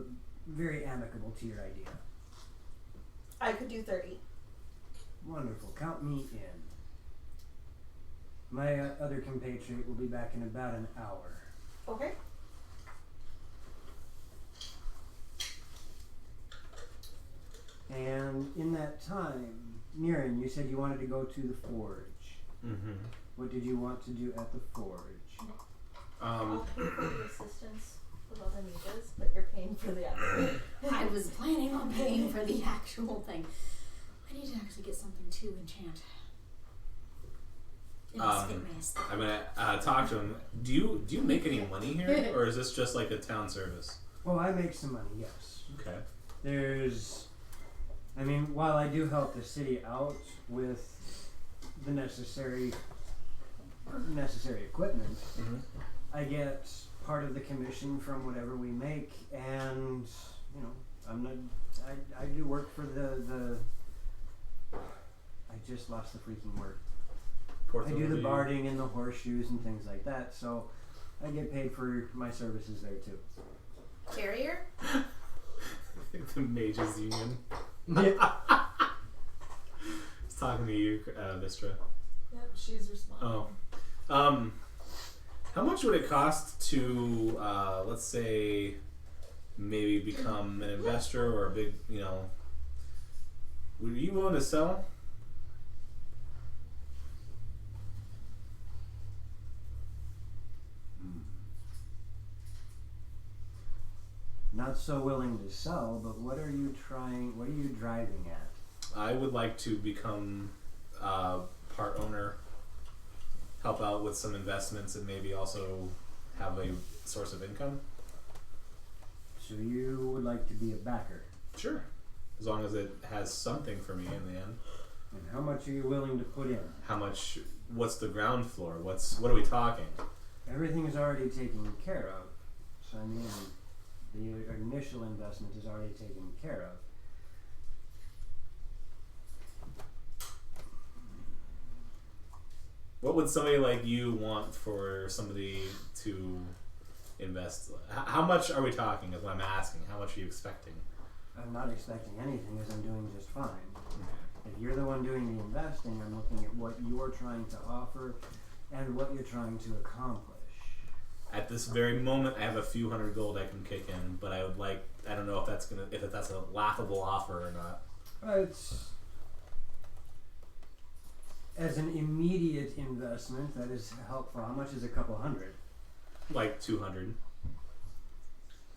very amicable to your idea. I could do 30. Wonderful. Count me in. My other compatriot will be back in about an hour. Okay. And in that time, Mirren, you said you wanted to go to the forge. Mm-hmm. What did you want to do at the forge? I'll pay for the assistance with other mages, but you're paying for the actual. I was planning on paying for the actual thing. I need to actually get something to enchant. It must fit my aesthetic. I'm gonna talk to him. Do you make any money here, or is this just like a town service? Oh, I make some money, yes. Okay. While I do help the city out with the necessary equipment, Mm-hmm. I get part of the commission from whatever we make, and I do work for the I just lost the freaking word. I do the barding and the horseshoes and things like that, so I get paid for my services there too. Carrier? The Mages Union. Yeah. He's talking to you, Vistra. Yep, she's responding. Oh. How much would it cost to, let's say, maybe become an investor or a big, were you willing to sell? Not so willing to sell, but what are you driving at? I would like to become part owner, help out with some investments, and maybe also have a source of income. So you would like to be a backer? Sure, as long as it has something for me in the end. And how much are you willing to put in? How much? What's the ground floor? What are we talking? Everything is already taken care of. So the initial investment is already taken care of. What would somebody like you want for somebody to invest? How much are we talking is what I'm asking. How much are you expecting? I'm not expecting anything, as I'm doing just fine. If you're the one doing the investing, I'm looking at what you're trying to offer and what you're trying to accomplish. At this very moment, I have a few hundred gold I can kick in, but I don't know if that's a laughable offer or not. It's as an immediate investment that is helpful. How much is a couple hundred? Like 200.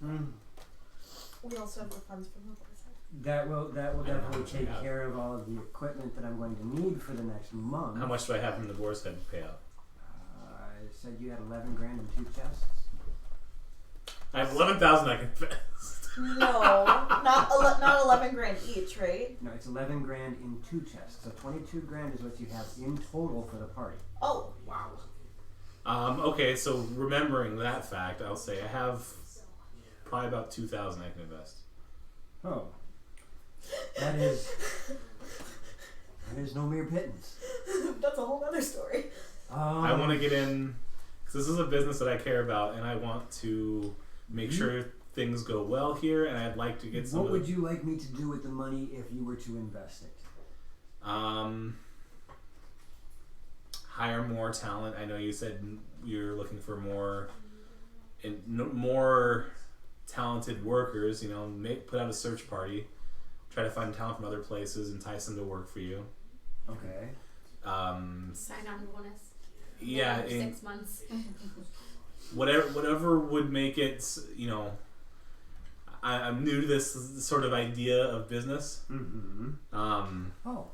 We also have the funds from the Boar's Head. That will definitely much I take have. care of all of the equipment that I'm going to need for the next month. How much do I have from the Boar's Head payout? I said you had 11 grand in 2 chests. I have 11,000 I can invest. No, not 11 grand each, right? No, it's 11 grand in 2 chests. So 22 grand is what you have in total for the party. Oh, wow. Okay, so remembering that fact, I'll say I have probably about 2,000 I can invest. Oh, that is no mere pittance. That's a whole other story. I want to get in because this is a business that I care about, and I want to make sure things go well here. And I'd like to get some. What would you like me to do with the money if you were to invest it? Hire more talent. I know you said you're looking for more talented workers. Put out a search party, try to find talent from other places, entice them to work for you. Okay. Sign on bonus. Yeah, for and 6 months. whatever would make it, I'm new to this sort of idea of business. Mm-hmm. Oh.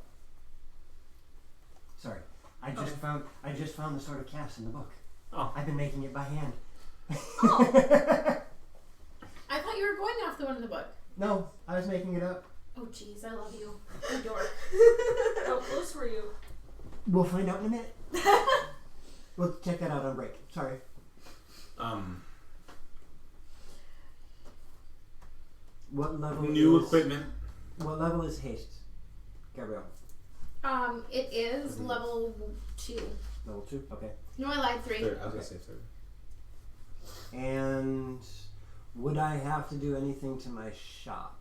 Sorry. I just found the sort of cast in the book. Oh. I've been making it by hand. Oh. I thought you were going off the one in the book. No, I was making it up. Oh jeez, I love you. You dork. How close were you? We'll find out in a minute. We'll check that out on break. Sorry. What level New is, equipment. What level is haste? Gabrielle. It is level 2. Level 2? Okay. No, I lied, 3. Third. I was gonna say third. And would I have to do anything to my shop?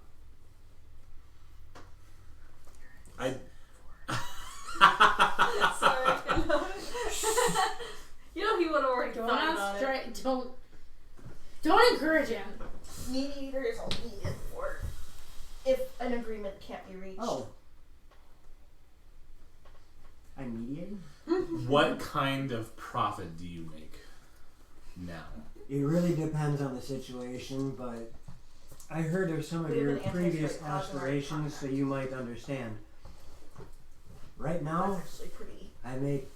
Sorry. You know he would have already Don't thought about ask it. Don't encourage him. Mediator is all needed for if an agreement can't be reached. Oh. I'm mediating? What kind of profit do you make now? It really depends on the situation, but I heard of some of We have your an previous anti-strike clause in our aspirations, so you might understand. Right now, That's actually pretty. I make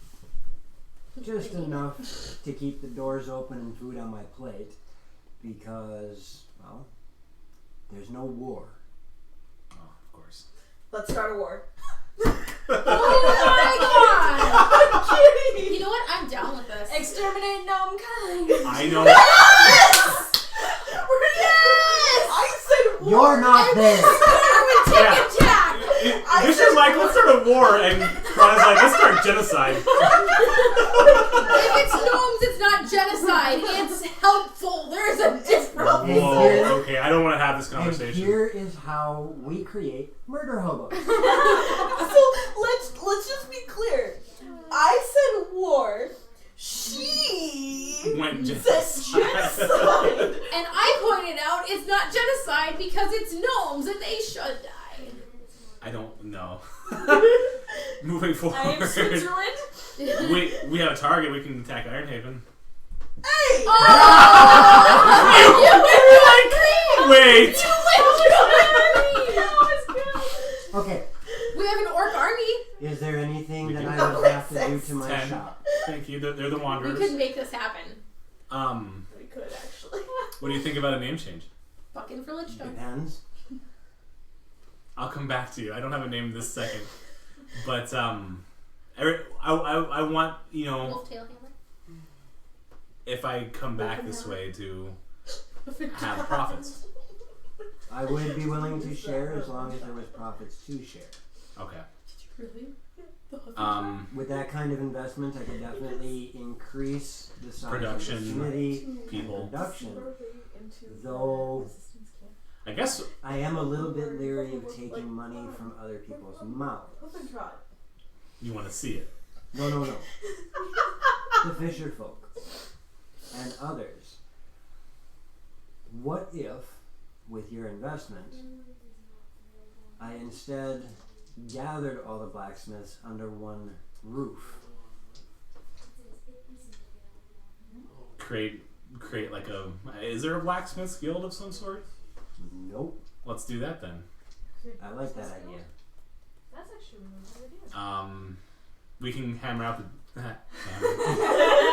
just enough to keep the doors open and food on my plate because, well, there's no war. Oh, of course. Let's start a war. Oh my god! I'm kidding. You know what? I'm down with this. Exterminate gnome kind. I know. Yes! I said war. You're not there! Yeah. Jack! This is like, let's start a war, and Ron's like, let's start genocide. If it's gnomes, it's not genocide. It's helpful. There's a difference. Whoa, okay, I don't want to have this And conversation. here is how we create murder hobos. So let's just be clear. I said war. She Went said genocide. genocide. And I pointed out it's not genocide because it's gnomes and they should die. I don't know. Moving I forward. am Switzerland. We have a target, we can attack Ironhaven. Hey! Wait! Okay, We have an orc army. is there anything We that can- I would have to do to my 10. shop? Thank you, they're the We Wanderers. could make this happen. We could actually. What do you think about a name change? Fucking for Lichdom. Depends. I'll come back to you. I don't have a name this second. But, I want, Wolf tail hammer. if I come back this way to have profits. I would be willing to share as long as there was profits to share. Okay. Really? With that kind of investment, I could definitely increase the size Production, of the community people. and production. Though I guess I am a little bit leery of taking money from other people's mouths. Open trot. you want to see it. No. The fisher folk and others. What if, with your investment, I instead gathered all the blacksmiths under one roof? Create like a. Is there a blacksmith's guild of some sort? Nope. Let's do that then. I like that idea. That's actually a really good idea. We can hammer out the.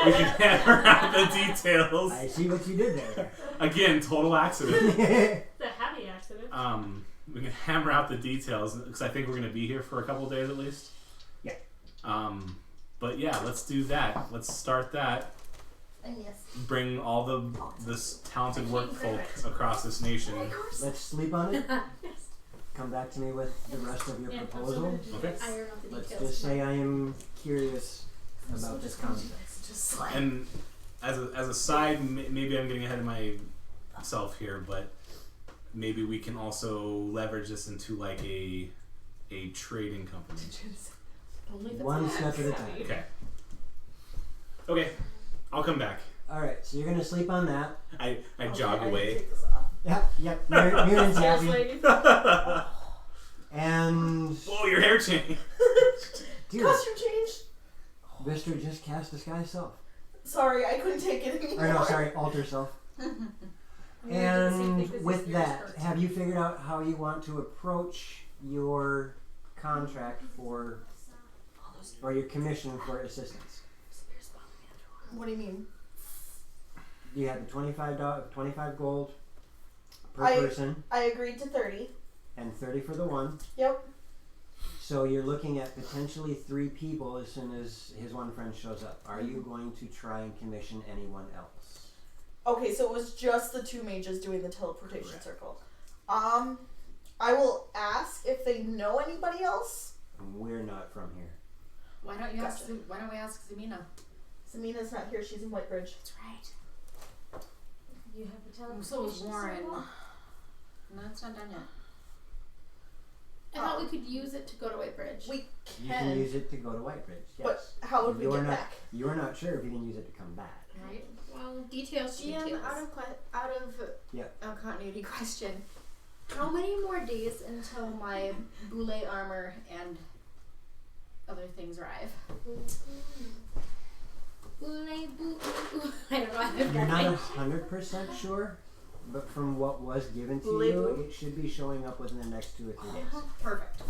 We can hammer out the details. I see what you did there. Again, total accident. The happy accident. We can hammer out the details because I think we're gonna be here for a couple of days at least. Yeah. But yeah, let's do that. Let's start that. Yes. Bring all this talented work folk across this nation. Let's sleep on it. Come back to me with the rest of your proposal. Okay. Iron out the Let's details. just say I am curious about this concept. Just like And as a side, maybe I'm getting ahead of myself here, but maybe we can also leverage this into like a trading company. Only if it's One an step axe. at a time. Okay, I'll come back. Alright, so you're gonna sleep on that. I okay, jog I need to away. take this off. Yep. Mirren's Yes, happy. lady. And Whoa, your hair changed. dear, Costume change. Vistor just cast disguise self. Sorry, I couldn't take it anymore. Or no, sorry, alter self. And with that, have you figured out how you want to approach your contract for, or your commission for assistance? What do you mean? You had the $25 gold per I- person, I agreed to 30. and 30 for the one. Yep. So you're looking at potentially 3 people as soon as his one friend shows up. Are you going to try and commission anyone else? Okay, so it was just the 2 mages doing the teleportation Correct. circle. I will ask if they know anybody else. We're not from here. Why don't you ask? Gotcha. Why don't we ask Zamina? Samina's not here, she's in Whitebridge. That's right. You have the teleportation. So is Warren. symbol? No, it's not done yet. I thought we could use it to go to Whitebridge. We You can can, use it to go to Whitebridge, yes. but how would we You're get not- back? You're not sure if you can use it to come back. Right. Well, details. GM, out of Yeah. a continuity question. How many more days until my boule armor and other things arrive? I don't know. I have You're no not 100% sure, but from what was given to you, it should be showing up within the next 2 or 3 days. Perfect.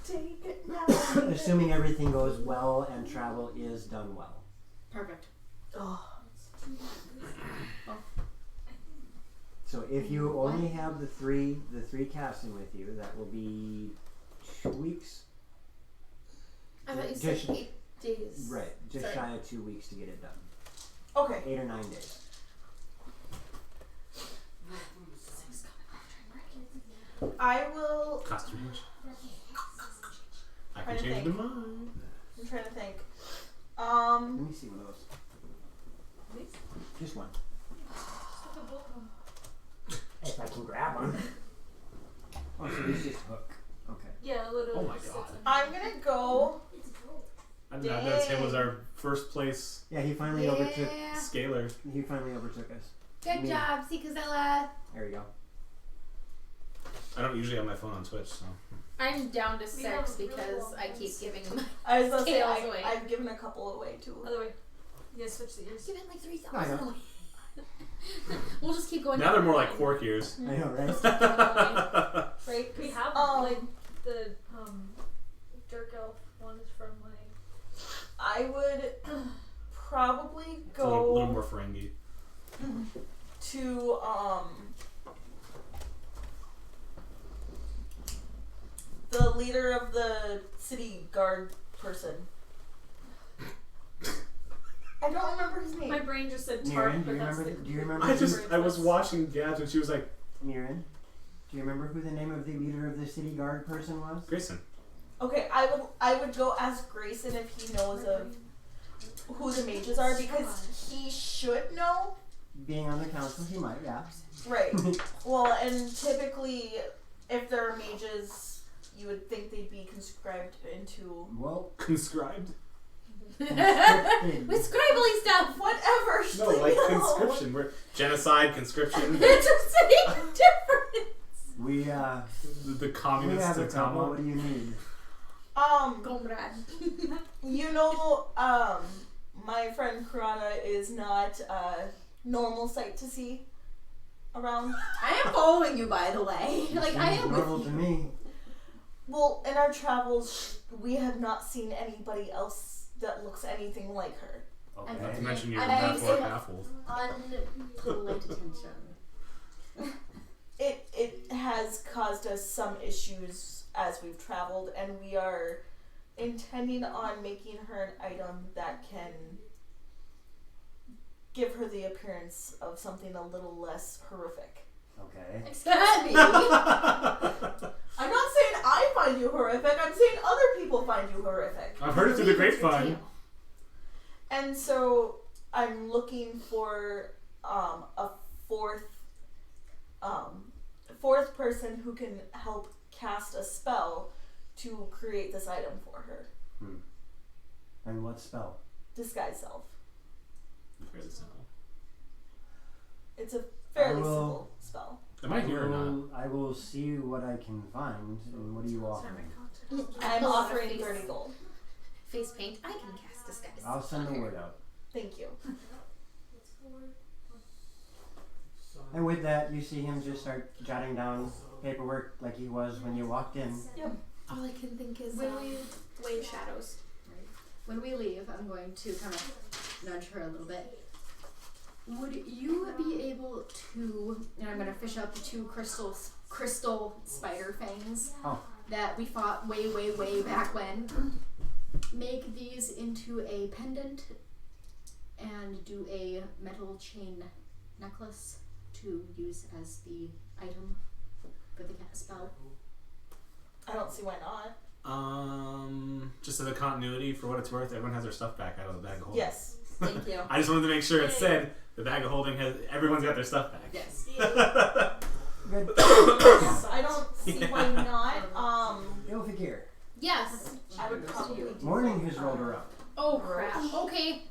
Take it now. Assuming everything goes well and travel is done well. Perfect. Oh, So if you only have the three casting with you, that will be 2 weeks. I thought you said Just- 8 days. Right, just Sorry. shy of 2 weeks to get it done. okay. 8 or 9 days. I will. Costume change. I Trying can to change the think. mind. I'm trying to think. Let me see one of those. These? Just one. Just like a book. If I can grab one. Oh, so this just hook. Okay. Yeah, literally. Oh my sits God. in- I'm gonna go. I did not know Tim was Dang. our first place Yeah, he finally overtook. Yeah. scaler. He finally overtook us. Good Me. job, Sikazella. There we go. I don't usually have my phone on Twitch, so. I'm down to We 6 have really because long I keep ones. giving them. I was gonna say Tails away. I've given a couple away too. Other way. You guys switch the ears. Given like I 3,000 know. away. We'll just keep going. Now down they're the more line. like cork ears. I know, right? Right? We have Um, like the jerk elf ones from like. I would probably It's a little go more Ferengi. to the leader of the city guard person. I don't remember his name. My brain just said Mirren, tart, do but you that's remember? the. Do you remember? I was watching Gabs and she was like, Mirren, do you remember who the name of the leader of the city guard person was? Grayson. Okay, I would go ask Grayson if he knows of who the mages are because he should know. Being on the council, he might, yeah. Right. Well, and typically, if there are mages, you would think they'd be conscribed into Well, Conscribed? conscripted. With scribbly stuff. whatever. just No, leave like me alone. conscription. We're genocide, conscription. It's a city difference. We the we communists have a of couple. Tama. What do you need? Comrade. You know, my friend Kurana is not a normal sight to see around. I am following you, by the way. Like I Seems am normal with to you. me. Well, in our travels, we have not seen anybody else that looks anything like her. Not Okay. to mention you're And half I- orc, half wolf. Unpolite attention. It has caused us some issues as we've traveled, and we are intending on making her an item that can give her the appearance of something a little less horrific. Okay. Excuse me. I'm not saying I find you horrific, I'm saying other people find you horrific. I've heard it through the grapevine. And so I'm looking for a fourth person who can help cast a spell to create this item for her. And what spell? Disguise self. Where's it simple? It's a fairly I will- simple spell. Am I here or not? I will see what I can find. And what do you offer me? I'm A lot of offering face. 30 gold. face paint, I can cast disguise. I'll send the word out. Thank you. And with that, you see him just start jotting down paperwork like he was when you walked in. All I can think is When we wave shadows. When we leave, I'm going to kind of nudge her a little bit. Would you be able to, and I'm going to fish out the 2 crystal spider fangs that we fought way, way, way back when, make these into a pendant and do a metal chain necklace to use as the item for the spell? I don't see why not. Just as a continuity, for what it's worth, everyone has their stuff back out of the bag of holding. Yes. Thank you. I just wanted to make sure it said the bag of holding has everyone's got their stuff back. Yes. Good. I don't see why not. Ilfikir. Yes. I would probably do Morning has rolled around. Oh crap. Okay.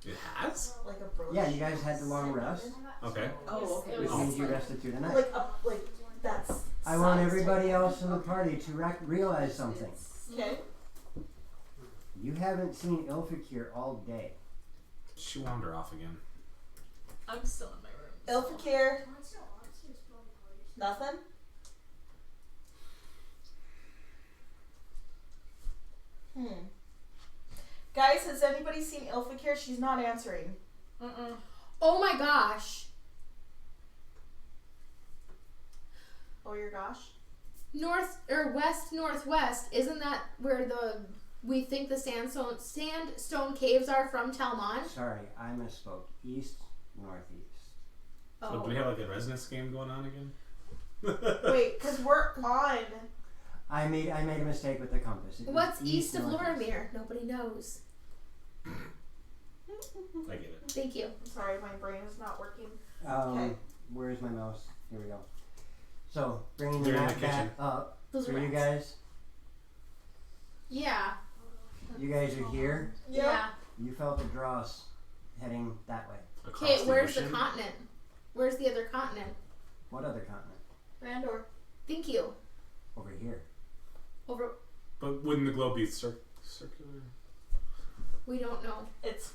It has? like a brooch. Yeah, you guys had the long rest, Okay. Oh, okay. which means you rested through the night. Like that's. I want everybody else in the party to realize something. Okay. You haven't seen Ilfikir all day. She wander off again. I'm still in my room. Ilfikir. Nothing. Guys, has anybody seen Ilfikir? She's not answering. Oh my gosh. Oh your gosh. North or west northwest, isn't that where we think the sandstone caves are from Talmon? Sorry, I misspoke. East, northeast. So do we have like a resonance game going on again? Wait, because we're on. I made a mistake with the compass. It was What's east of northeast. Loromir? Nobody knows. I get it. Thank you. Sorry, my brain is not working. Okay. Where's my mouse? Here we go. So, bringing the You're in map the back kitchen. up Those for are you rats. guys. Yeah. You guys are here. Yeah. You felt a draw heading that way. Okay, Across where's the ocean? continent? Where's the other continent? What other continent? Randor. Thank you. Over here. Over. But wouldn't the globe be circular? We don't know. It's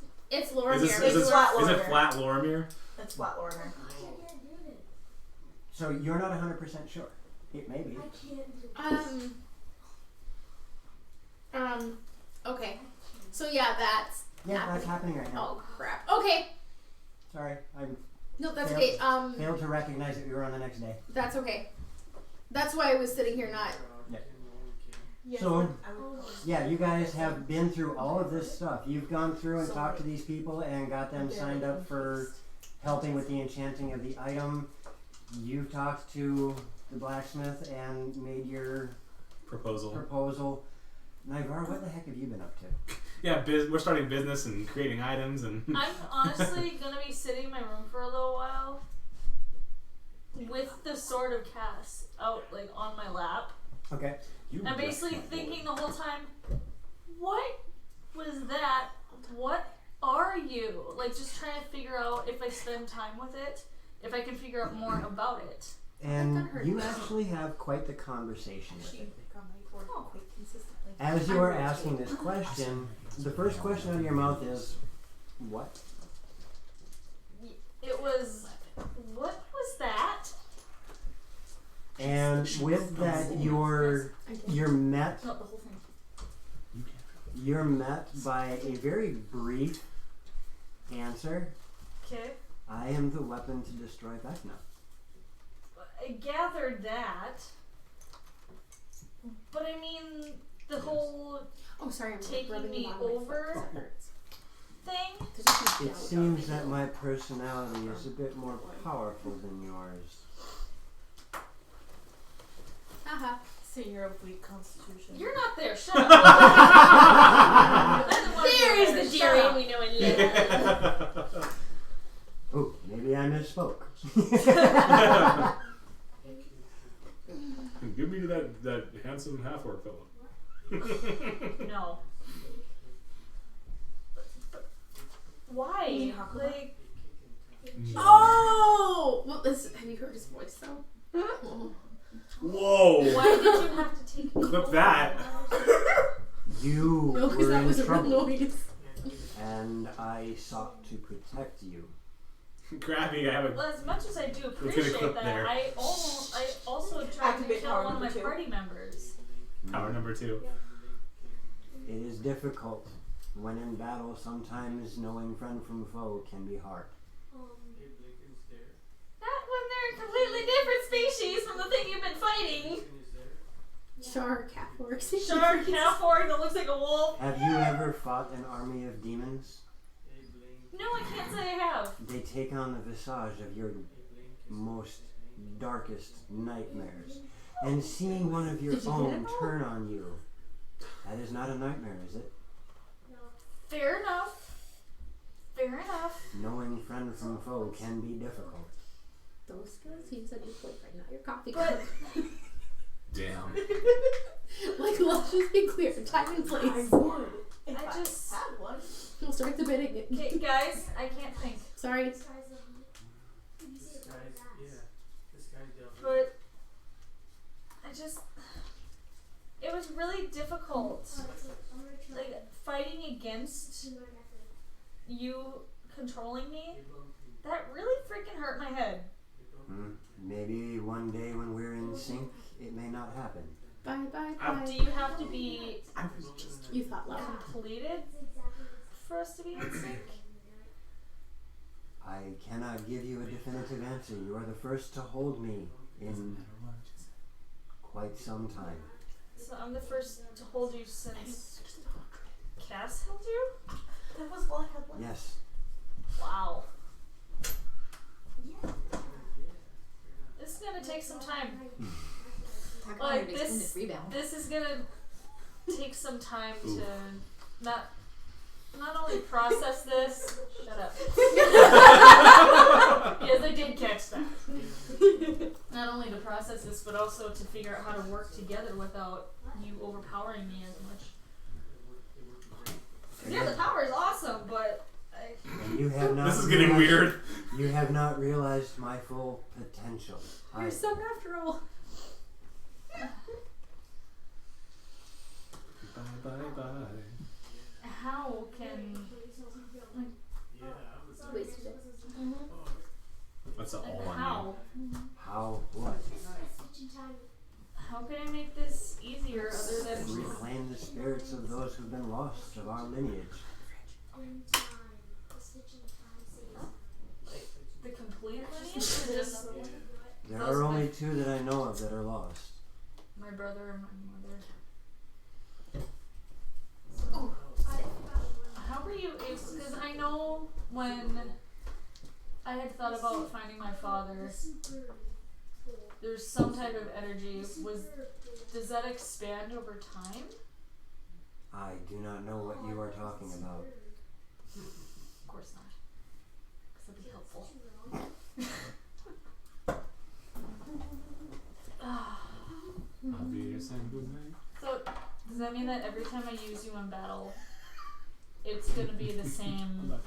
Loromir. It's flat Is it Loromir. flat Loromir? It's flat Loromir. So you're not 100% sure. It may be. Okay. So yeah, that's Yeah, that's happening right now. Oh crap. Okay. Sorry, I No, that's Failed. okay. failed to recognize that we were on the next day. That's okay. That's why I was sitting here not. Yes, So- I would probably- Yeah, you guys have been through all of this stuff. You've gone through and talked to these people and got them signed up for helping with the enchanting of the item. You've talked to the blacksmith and made your Proposal. proposal. Nyvar, what the heck have you been up to? Yeah, we're starting business and creating items and. I'm honestly gonna be sitting in my room for a little while with the Sword of Cass out like on my lap. Okay. I'm basically thinking the whole time, what was that? What are you? Like just trying to figure out if I spend time with it, if I can figure out more about it. And you actually have quite the conversation with it. Oh, quite consistently. As you are asking this question, the first question out of your mouth is, what? It was, what was that? And with that, you're met Not the whole thing. you're met by a very brief answer. Okay. I am the weapon to destroy Vecna. I gathered that. But I mean, the whole Oh, sorry. I'm taking rubbing me the bottom of my over foot 'cause it hurts. thing. 'Cause you keep It down. seems that my personality is a bit more powerful than yours. Haha. So you're of weak constitution. You're not there, shut up. There is the Shut deer up. we know and love. Oh, maybe I misspoke. Give me that handsome half-orc fellow. No. Why? Like, Oh! Well, have you heard his voice though? Whoa! why did you have to take me Clip over? that. You No, because were that in was a real trouble, noise. and I sought to protect you. Grabby, I have a. Well, as much as I do gonna appreciate clip that, there. I also tried to Activate kill power one of my number 2. party members. Power number 2. It is difficult. When in battle, sometimes knowing friend from foe can be hard. Not when they're a completely different species from the thing you've been fighting. Shark, cat works. Shark, half orc that looks like a wolf. Have you ever fought an army of demons? No, I can't say I have. They take on the visage of your most darkest nightmares. And seeing one of your Did you get own it all? turn on you, that is not a nightmare, is it? Fair enough. Fair enough. Knowing friend from foe can be difficult. Those skills use a new boyfriend, not your coffee But- cup. Damn. Like, let's just be clear. Time and place. I would. If I just- had one. We'll start the bidding. Okay, guys, I can't think. Sorry. But it was really difficult. Like fighting against you controlling me. That really freaking hurt my head. Maybe one day when we're in sync, it may not happen. Bye, bye, I- bye. Do you have to be I was just. You thought loud. completed for us to be in sync? I cannot give you a definitive answer. You are the first to hold me in quite some time. So I'm the first to hold you since Cass held you? That was what I had one. Yes. Wow. This is gonna take some time. Talk Like, about an extended rebound. This is gonna take some time to not only process this. Shut up. Yes, I did catch that. Not only to process this, but also to figure out how to work together without you overpowering me as much. Yeah, the power is awesome, but And you have not. This is getting weird. You have not realized my full potential. You're son after all. Bye bye bye. how can Wasted it. That's all like, on How what? how can I make this easier other than Reclaim the spirits of those who've been lost of our lineage. the complete lineage? Or just There Those are are only 2 that I know of that are lost. my brother and my mother. How were you able? Because I know when I had thought about finding my father, there's some type of energy. Does that expand over time? I do not know what you are talking about. Of course not. Because that'd be helpful. I'll be your saying good night. So does that mean that every time I use you in battle, it's gonna be the I'm same not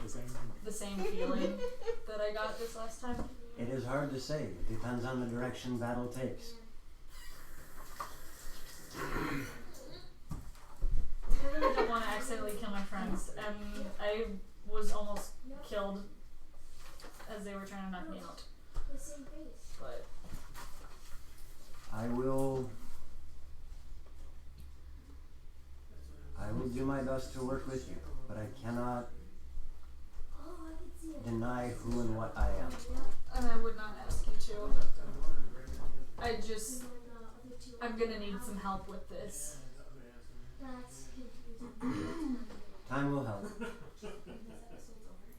the same. feeling that I got this last time? It is hard to say. It depends on the direction battle takes. I really don't want to accidentally kill my friends, and I was almost killed as they were trying to knock me out. But I will do my best to work with you, but I cannot deny who and what I am. and I would not ask you to. I'm gonna need some help with this. Time will help.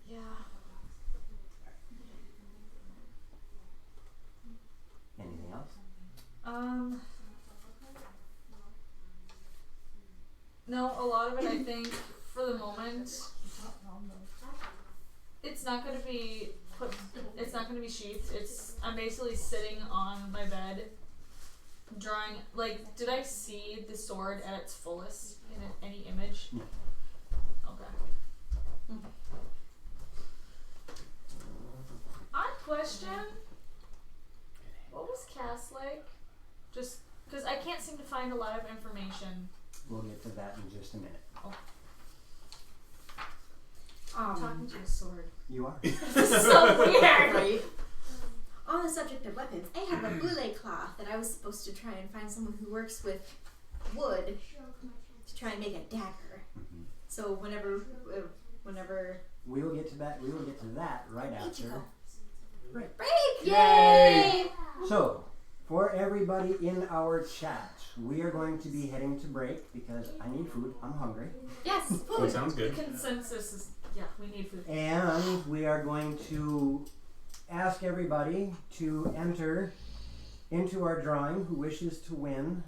Yeah. Anything else? No, a lot of it I think for the moment it's not gonna be sheathed. I'm basically sitting on my bed drawing, like, did I see the sword at its fullest in any image? No. Okay. Odd question. What was Cass like? Just because I can't seem to find a lot of information we'll get to that in just a minute. Talking to a sword. You are? This is so weird. Right. On the subject of weapons, I have a boule cloth that I was supposed to try and find someone who works with wood to try and make a dagger. Mhm. So whenever We will get to that. We will get to that right after. break. Yay! So, for everybody in our chat, we are going to be heading to break because I need food. I'm hungry. Yes, Food food. sounds good. The consensus is, yeah, we need food. And we are going to ask everybody to enter into our drawing who wishes to win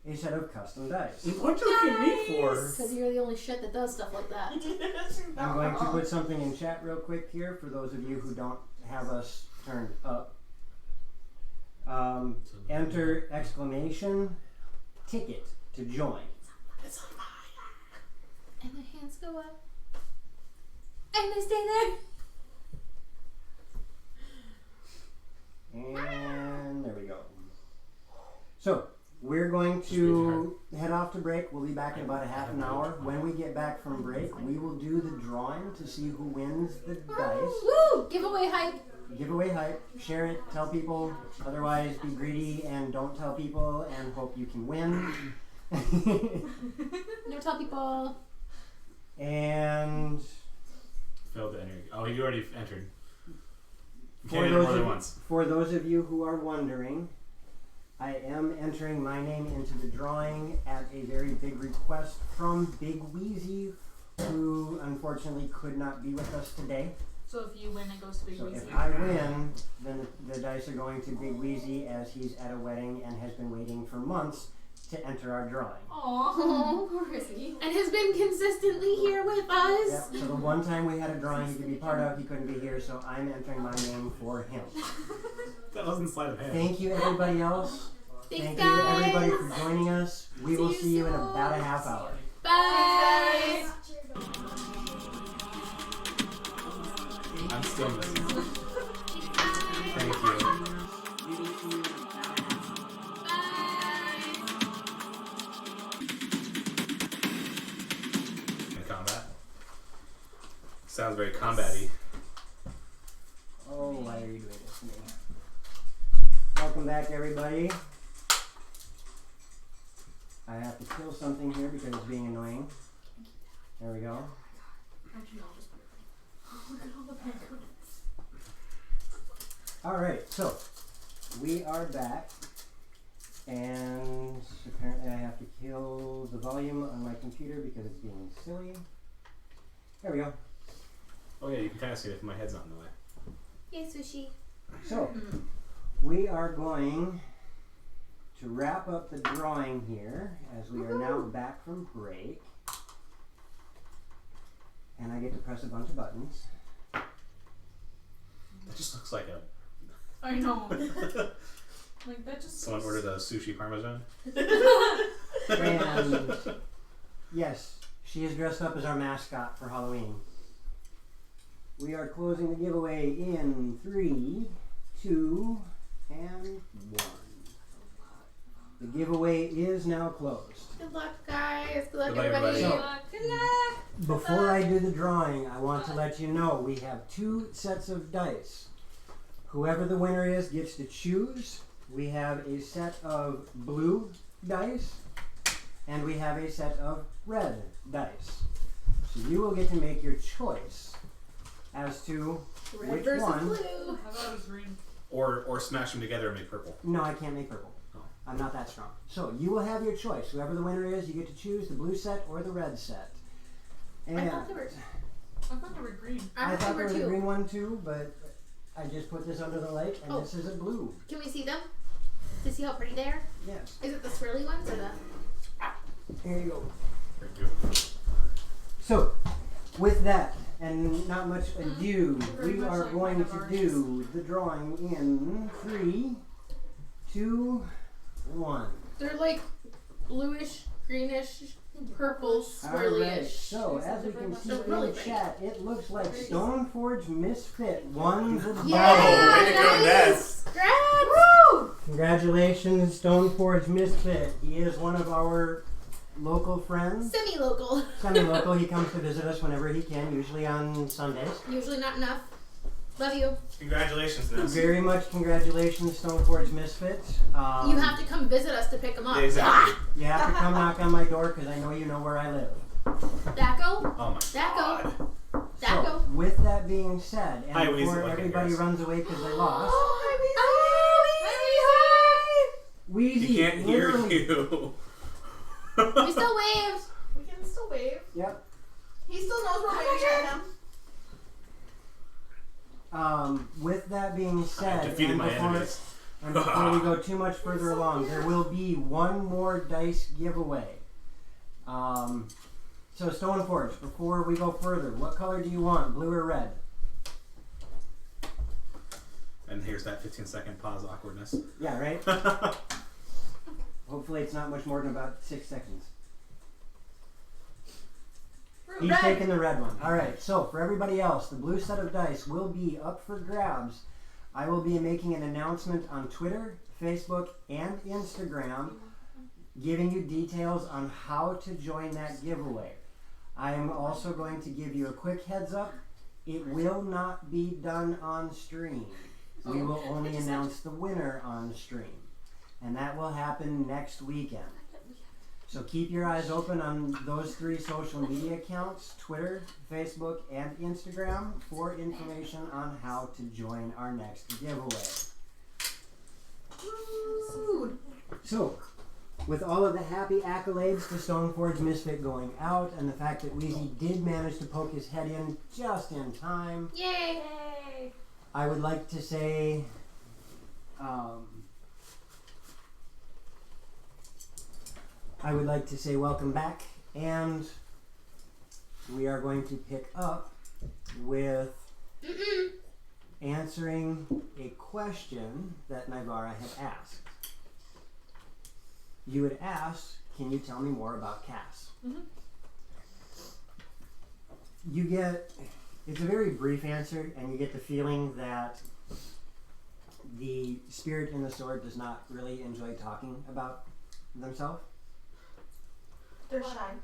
a set of custom dice. What you looking at me for? Because you're the only shit that does stuff like that. I'm going to put something in chat real quick here for those of you who don't have us turned up. Enter exclamation ticket to join. And the hands go up. And they stay there. And there we go. So, we're going to head off to break. We'll be back in about a half an hour. When we get back from break, we will do the drawing to see who wins the dice. Woo! Giveaway hype. Giveaway hype, share it, tell people. Otherwise, be greedy and don't tell people and hope you can win. No, tell people. And Failed to enter. Oh, you already entered. You For can't enter those more than of- once. for those of you who are wondering, I am entering my name into the drawing at a very big request from Big Wheezy, who unfortunately could not be with us today. So if you win, it goes to Big So Weezy. if I win, then the dice are going to Big Wheezy as he's at a wedding and has been waiting for months to enter our drawing. Aww. Poor Chrissy. And has been consistently here with us. Yep, so the one time we had a drawing he could be part of, he couldn't be here, so I'm entering my name for him. That wasn't sleight of hand. Thank you everybody else. Thanks, Thank guys. you everybody for joining us. We will See see you you in soon. about a half hour. Bye. I'm still missing. Thank you. In combat? Sounds very combat-y. Oh, why are you doing this to me? Welcome back everybody. I have to kill something here because it's being annoying. There we go. Actually, I'll just put it. Look at all the background. Alright, so we are back, and apparently I have to kill the volume on my computer because it's being silly. There we go. Oh yeah, you can kind of see it if my head's not in the way. Yay, sushi. So, we are going to wrap up the drawing here as we are now back from break. And I get to press a bunch of buttons. That just looks like a... I know. Like that just. Someone ordered a sushi parmesan. And yes, she is dressed up as our mascot for Halloween. We are closing the giveaway in 3, 2, and 1. The giveaway is now closed. Good luck, guys. Good luck, Good luck, everybody. everybody. Good luck. Before I do the drawing, I want to let you know we have 2 sets of dice. Whoever the winner is gets to choose. We have a set of blue dice, and we have a set of red dice. So you will get to make your choice as to Red which versus one. blue. How about a green? Or smash them together and make purple. No, I can't make purple. Oh. I'm not that strong. So you will have your choice. Whoever the winner is, you get to choose the blue set or the red set. And I thought they were. I thought they were green. I thought there was a too. green one too, but I just put this under the light, and Oh. this is a blue. Can we see them? To see how pretty they are? Yes. Is it the swirly ones or the? Here you go. Thank you. So, with that, and not much ado, Very we much are like going one to of ours. do the drawing in 3, 2, 1. They're like bluish, greenish, purple, Alright, swirly-ish. so as we can see They're in really the pretty. chat, it looks like Stoneforge Misfit won the Yeah, Bravo, way to go, nice. Ness. Congrats! Woo! Congratulations. Congratulations, Stoneforge Misfit. He is one of our local friends. Semi-local. Semi-local. He comes to visit us whenever he can, usually on Sundays. Usually not enough. Love you. Congratulations, Ness. Very much congratulations, Stoneforge Misfit. You have to come visit us to pick him up. Exactly. You have to come knock on my door because I know you know where I live. Daco? Oh my Daco? god. Daco? So, with that being said, and Hi, Weezy. before Okay, everybody guys. runs away because they lost, Weezy, He can't hear literally- you. We still waved. We can still wave. Yep. He still knows we're waving at him. With that being I said, defeated my enemies. and before we go too much further along, there will be one more dice giveaway. So Stoneforge, before we go further, what color do you want, blue or red? And here's that 15-second pause awkwardness. Yeah, right? Hopefully it's not much more than about 6 seconds. He's taking the red one. Alright, so for everybody else, the blue set of dice will be up for grabs. I will be making an announcement on Twitter, Facebook, and Instagram giving you details on how to join that giveaway. I am also going to give you a quick heads up. It will not be done on stream. We will only announce the winner on stream. And that will happen next weekend. So keep your eyes open on those 3 social media accounts, Twitter, Facebook, and Instagram, for information on how to join our next giveaway. So, with all of the happy accolades to Stoneforge Misfit going out, and the fact that Weezy did manage to poke his head in just in time, Yay. I would like to say, welcome back, and we are going to pick up with answering a question that Naivara had asked. You had asked, can you tell me more about Cass? You get, it's a very brief answer, and you get the feeling that the spirit in the sword does not really enjoy talking about themselves. They're shy.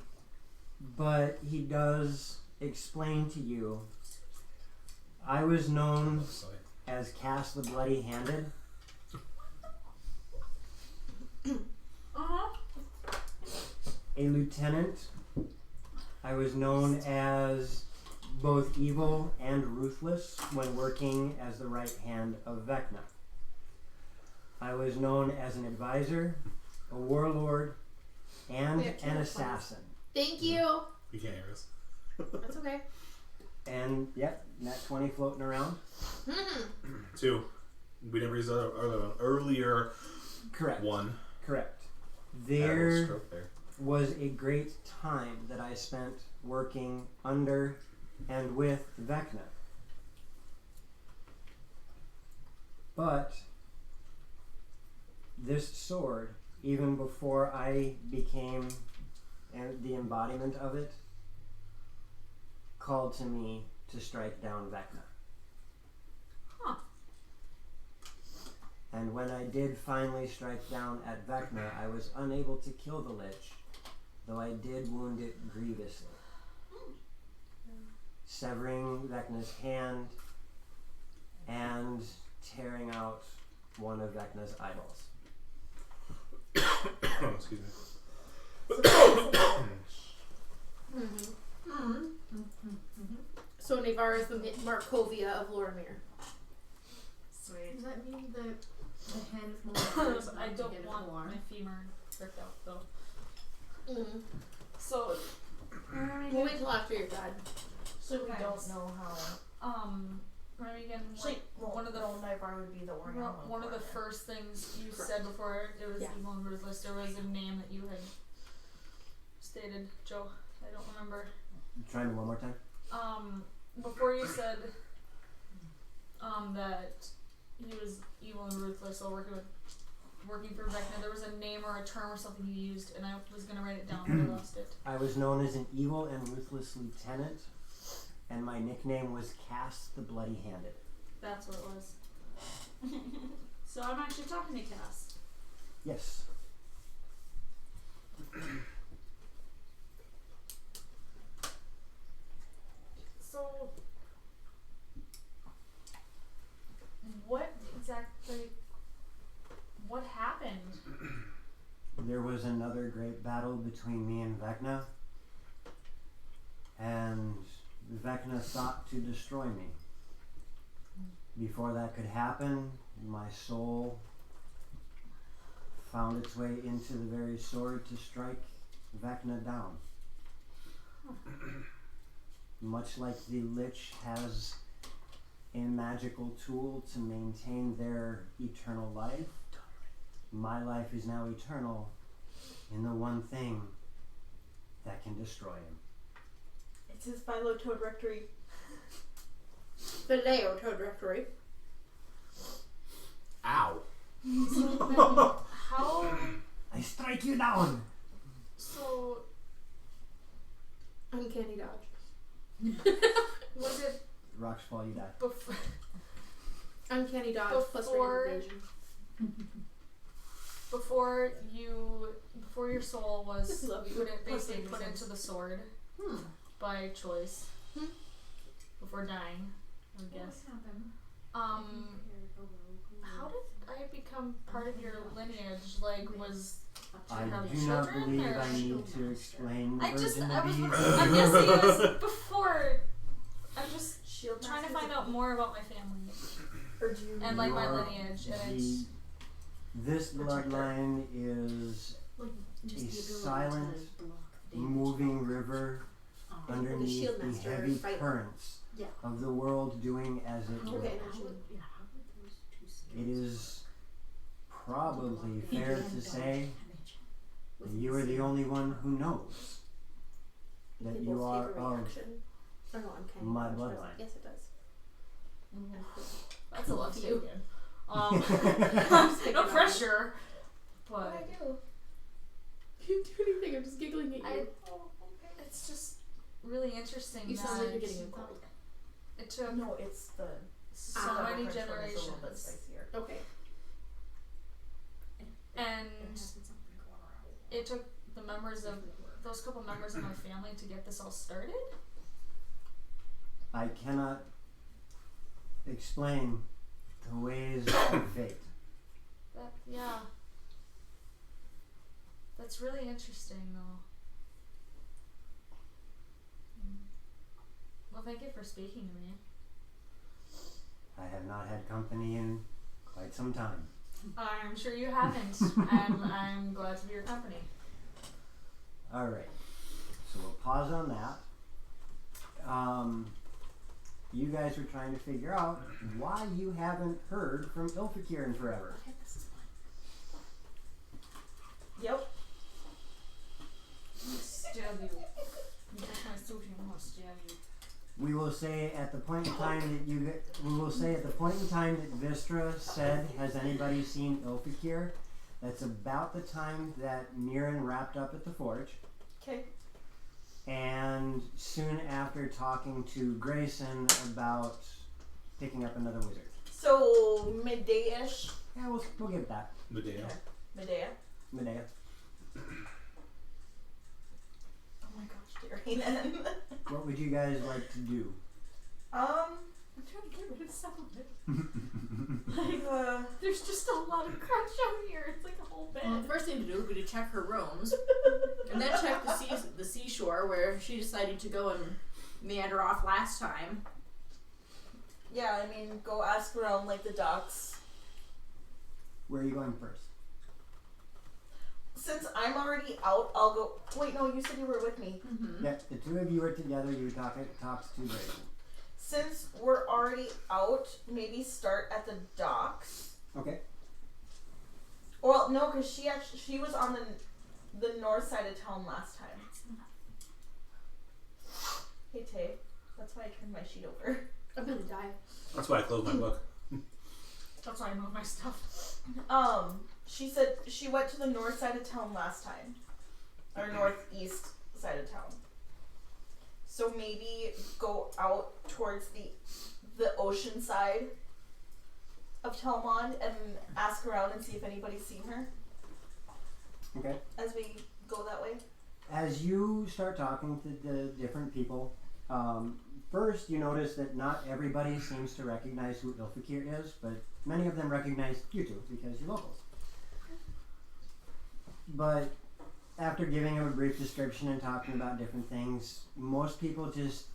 But he does explain to you, I was known as Cass the Bloody Handed. A lieutenant. I was known as both evil and ruthless when working as the right hand of Vecna. I was known as an advisor, a warlord, and an assassin. Thank you. You can't hear us. That's okay. And yep, that 20 floating around. 2. We never used the other one. Earlier Correct. 1. Correct. I had a little There stroke there. was a great time that I spent working under and with Vecna. But this sword, even before I became the embodiment of it, called to me to strike down Vecna. And when I did finally strike down at Vecna, I was unable to kill the Lich, though I did wound it grievously, severing Vecna's hand and tearing out one of Vecna's idols. Excuse me. So Navarre is the Markovia of Loromir. Sweet. Does that mean the hand is more I don't want my femur ripped out though. So We'll wait till after you're dead. So we don't know how. Remigan, Like, one of the Naivar would be the Orion one of the first things you Correct. said before it was Yeah. evil and ruthless. There was a name that you had stated, Joe. I don't remember. Try me one more time. Before you said that he was evil and ruthless while working for Vecna, there was a name or a term or something you used, and I was gonna write it down, but I lost it. I was known as an evil and ruthless lieutenant, and my nickname was Cass the Bloody Handed. That's what it was. So I'm actually talking to Cass. Yes. So, what exactly? What happened? There was another great battle between me and Vecna, and Vecna sought to destroy me. Before that could happen, my soul found its way into the very sword to strike Vecna down. Much like the Lich has a magical tool to maintain their eternal life, my life is now eternal in the one thing that can destroy him. It's his Philo-Toad Rectory. The Leo Toad Rectory. Ow. How? I strike you down! So Uncanny dodge. was it Rocks fall, you die. before? Uncanny dodge plus Before- random evasion. Before your soul was I love you. basically Plus put 80%. into the sword Hmm. by choice. Hmm. Before dying, I would guess. How did I become part of your lineage? Like, was I have do not children, believe or- I need to explain the I virgin was bees. I'm guessing it was before. I'm just Shield trying to mask find is out more about my family Or do you and like my Your- lineage, and it's This Protector. bloodline is Just a the ability silent, to block the moving river the underneath shield the master heavy fight. currents Yeah. of the world doing as it will. Okay. How would those two skills It is probably block fair and to dodge say damage? that you are the only one who knows that They you both are take a of reaction. Oh no, uncanny my dodge doesn't. bloodline. Yes, it does. that's a lot to You. take in. Just thinking No about pressure, What but I do? You didn't do anything. I'm just giggling at you. it's just really interesting. You sound that like you're getting a cold. It took No, it's the so Ah. many French one is a little bit generations, spicier. Okay. and it took the members of those couple members of my family to get this all started. I cannot explain the ways of fate. Yeah. That's really interesting, though. Well, thank you for speaking to me. I have not had company in quite some time. I'm sure you haven't, and I'm glad to be your company. Alright, so we'll pause on that. You guys were trying to figure out why you haven't heard from Ilfakir in forever. Yep. Stab you. You touch my sushi, I'm gonna stab you. We will say at the point in time that Vistra said, "Has anybody seen Ilfakir?" That's about the time that Mirren wrapped up at the forge, Okay. and soon after talking to Grayson about picking up another wizard. So midday-ish. Yeah, we'll give it that. Medea. Okay. Medea. Medea. Oh my gosh, Darian. What would you guys like to do? I'm trying to get rid of some of it. There's just a lot of crap out here. It's like a whole bed. Well, the first thing to do would be to check her rooms, and then check the seashore where she decided to go and meander off last time. Yeah, I mean, go ask around like the docks. Where are you going first? Since I'm already out, I'll go. Wait, no, you said you were with me. Mm-hmm. Yeah, the two of you are together. You talked to Grayson. Since we're already out, maybe start at the docks. Okay. Well, no, because she was on the north side of town last time. Hey Tay, that's why I turned my sheet over. I'm gonna die. That's why I closed my book. That's why I moved my stuff. She said she went to the north side of town last time, or northeast side of town. So maybe go out towards the ocean side of Telmond and ask around and see if anybody's seen her. Okay. as we go that way? As you start talking to the different people, first you notice that not everybody seems to recognize who Ilfakir is, but many of them recognize you two because you're locals. But after giving him a brief description and talking about different things, most people just,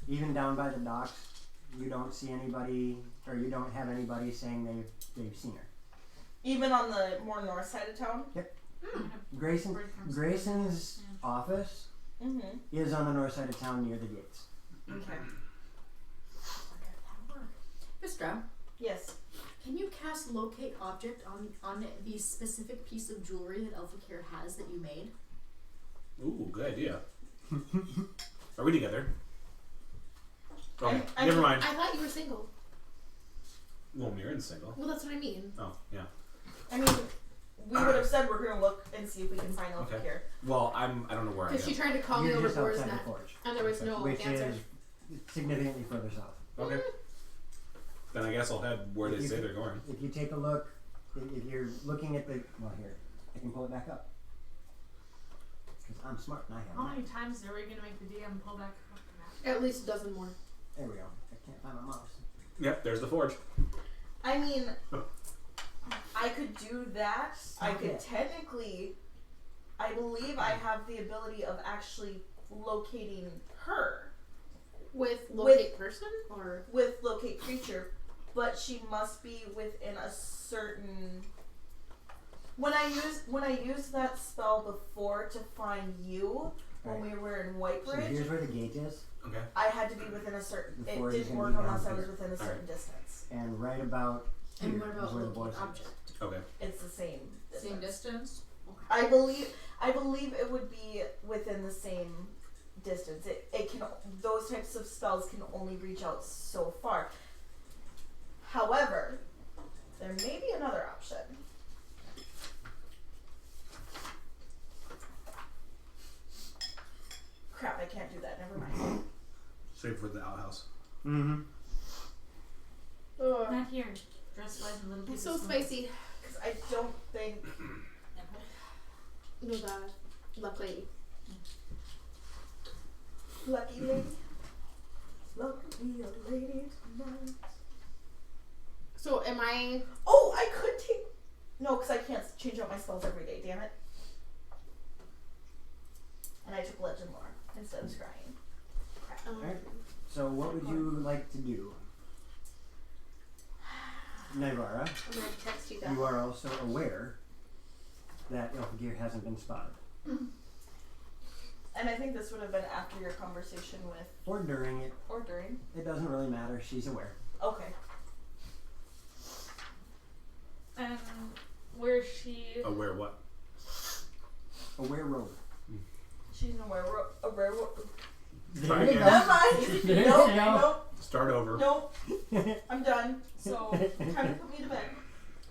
even down by the docks, you don't see anybody, or you don't have anybody saying they've seen her. Even on the more north side of town? Grayson's office Mm-hmm. is on the north side of town near the gates. Okay. Vistra, Yes. can you cast locate object on the specific piece of jewelry that Elfakir has that you made? Ooh, good idea. Are we together? Okay, I never mean, mind. I thought you were single. Well, Mirren's single. Well, that's what I mean. Oh, yeah. I mean, we would have said we're going to look and see if we can find Elfakir. Okay. Well, I don't know where I Because am. she tried to call me You're over just Boar's outside neck, the forge, and there was no which answer. is significantly further south. Okay. Then I guess I'll head where they say they're going. If you take a look, if you're looking at the, well here, I can pull it back up. Because I'm smart and I have How mine. many times are we gonna make the DM pull back up the map? At least a dozen more. There we go. I can't find my mouse. Yep, there's the forge. I mean, I could do that. I could Okay. technically, I believe I have the ability of actually locating her With locate person? Or with locate creature, but she must be within a certain. When I used that spell before to find you when we were in So Whitebridge, here's where the gate is, Okay. I had to be within a certain. The It forge is didn't gonna work be unless down I was here. within a certain distance. and right about here And what is about where the locate boss object? Okay. It's the same distance. Same distance? I believe it would be within the same distance. It can, those types of spells can only reach out so far. However, there may be another option. Crap, I can't do that. Never mind. Save for the outhouse. Mm-hmm. Not here. Dress wise and little it's pieces. so spicy. Because I don't think. No, the luck lady. Lucky lady. Lucky lady tonight. So am I? Oh, I could take. No, because I can't change out my spells every day, damn it. And I took Legend Lore instead of Scrying. Crap. Alright. So what would you like to do? Naivara, I'm gonna text you that. you are also aware that Ilfagir hasn't been spotted. And I think this would have been after your conversation with. Or during it. Or during. It doesn't really matter. She's aware. Okay. And where is she? Aware what? Aware rogue. She's an aware. Try again. Never mind. There you Nope. go. Nope. Start over. Nope. I'm done. So Time to put me to bed.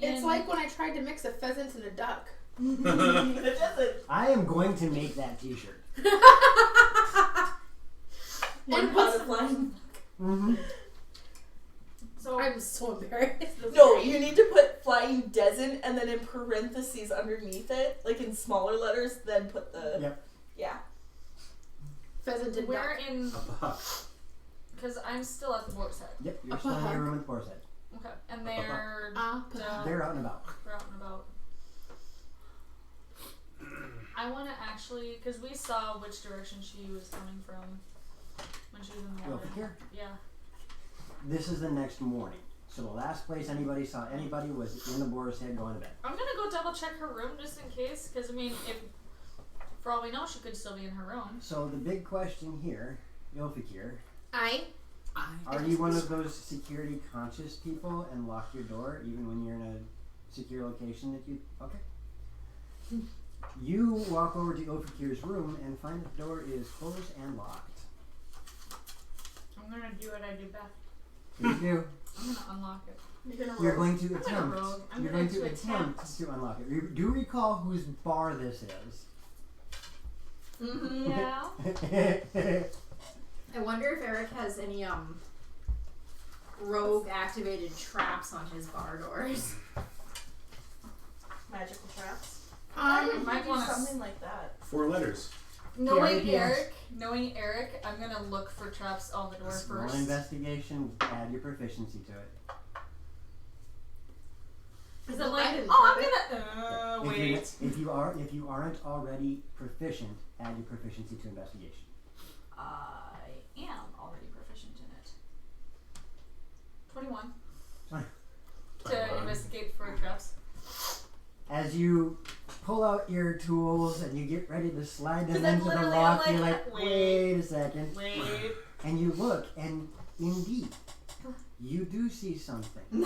It's in- like when I tried to mix a pheasant and a duck. It doesn't. I am going to make that t-shirt. One And pound what's- of flying. Mm-hmm. So I'm so embarrassed. That's No, great. you need to put flying doesn't and then in parentheses underneath it, like in smaller letters, then put the. Yep. Yeah. Pheasant and where duck. in? Up the hut. Because I'm still at the boat side. Yep, you're Up still a in your hug. room at the force head. Okay, and they're They're out and about. out and about. I want to actually, because we saw which direction she was coming from when she was in the water. Ilfagir? Yeah. This is the next morning. So the last place anybody saw anybody was in the boar's head going to bed. I'm gonna go double check her room just in case, because I mean, if for all we know, she could still be in her room. So the big question here, Ilfakir, I are you one of those security conscious people and lock your door even when you're in a secure location that you... Okay. You walk over to Ilfakir's room and find the door is closed and locked. I'm gonna do what I do best. Please do. I'm gonna unlock it. You're going to I'm gonna attempt. rogue. I'm You're going going to to attempt to unlock it. Do recall whose bar this is. Mm-hmm. Yeah. I wonder if Eric has any rogue activated traps on his bar doors. Magical traps. You Might might do want something like that. 4 letters. Knowing Yes. Eric, I'm gonna look for traps on the door Roll first. investigation. Add your proficiency to it. Because I'm I like, didn't oh, trip I'm gonna. If Wait. you aren't already proficient, add your proficiency to investigation. I am already proficient in it. 21. To 21. investigate for traps. As you pull out your tools and you get ready to slide them 'Cause I'm into the literally, lock, I'm you're like, like, wait a second. Wait. And you look, and indeed, you do see something.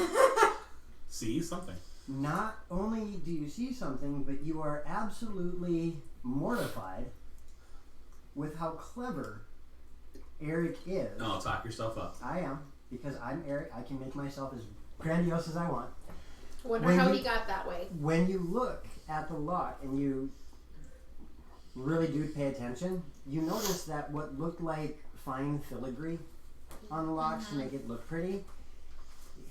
See something. Not only do you see something, but you are absolutely mortified with how clever Eric is. No, talk yourself up. I am, because I'm Eric. I can make myself as grandiose as I want. Wonder When how you- he got that way. When you look at the lock and you really do pay attention, you notice that what looked like fine filigree on the locks to make it look pretty,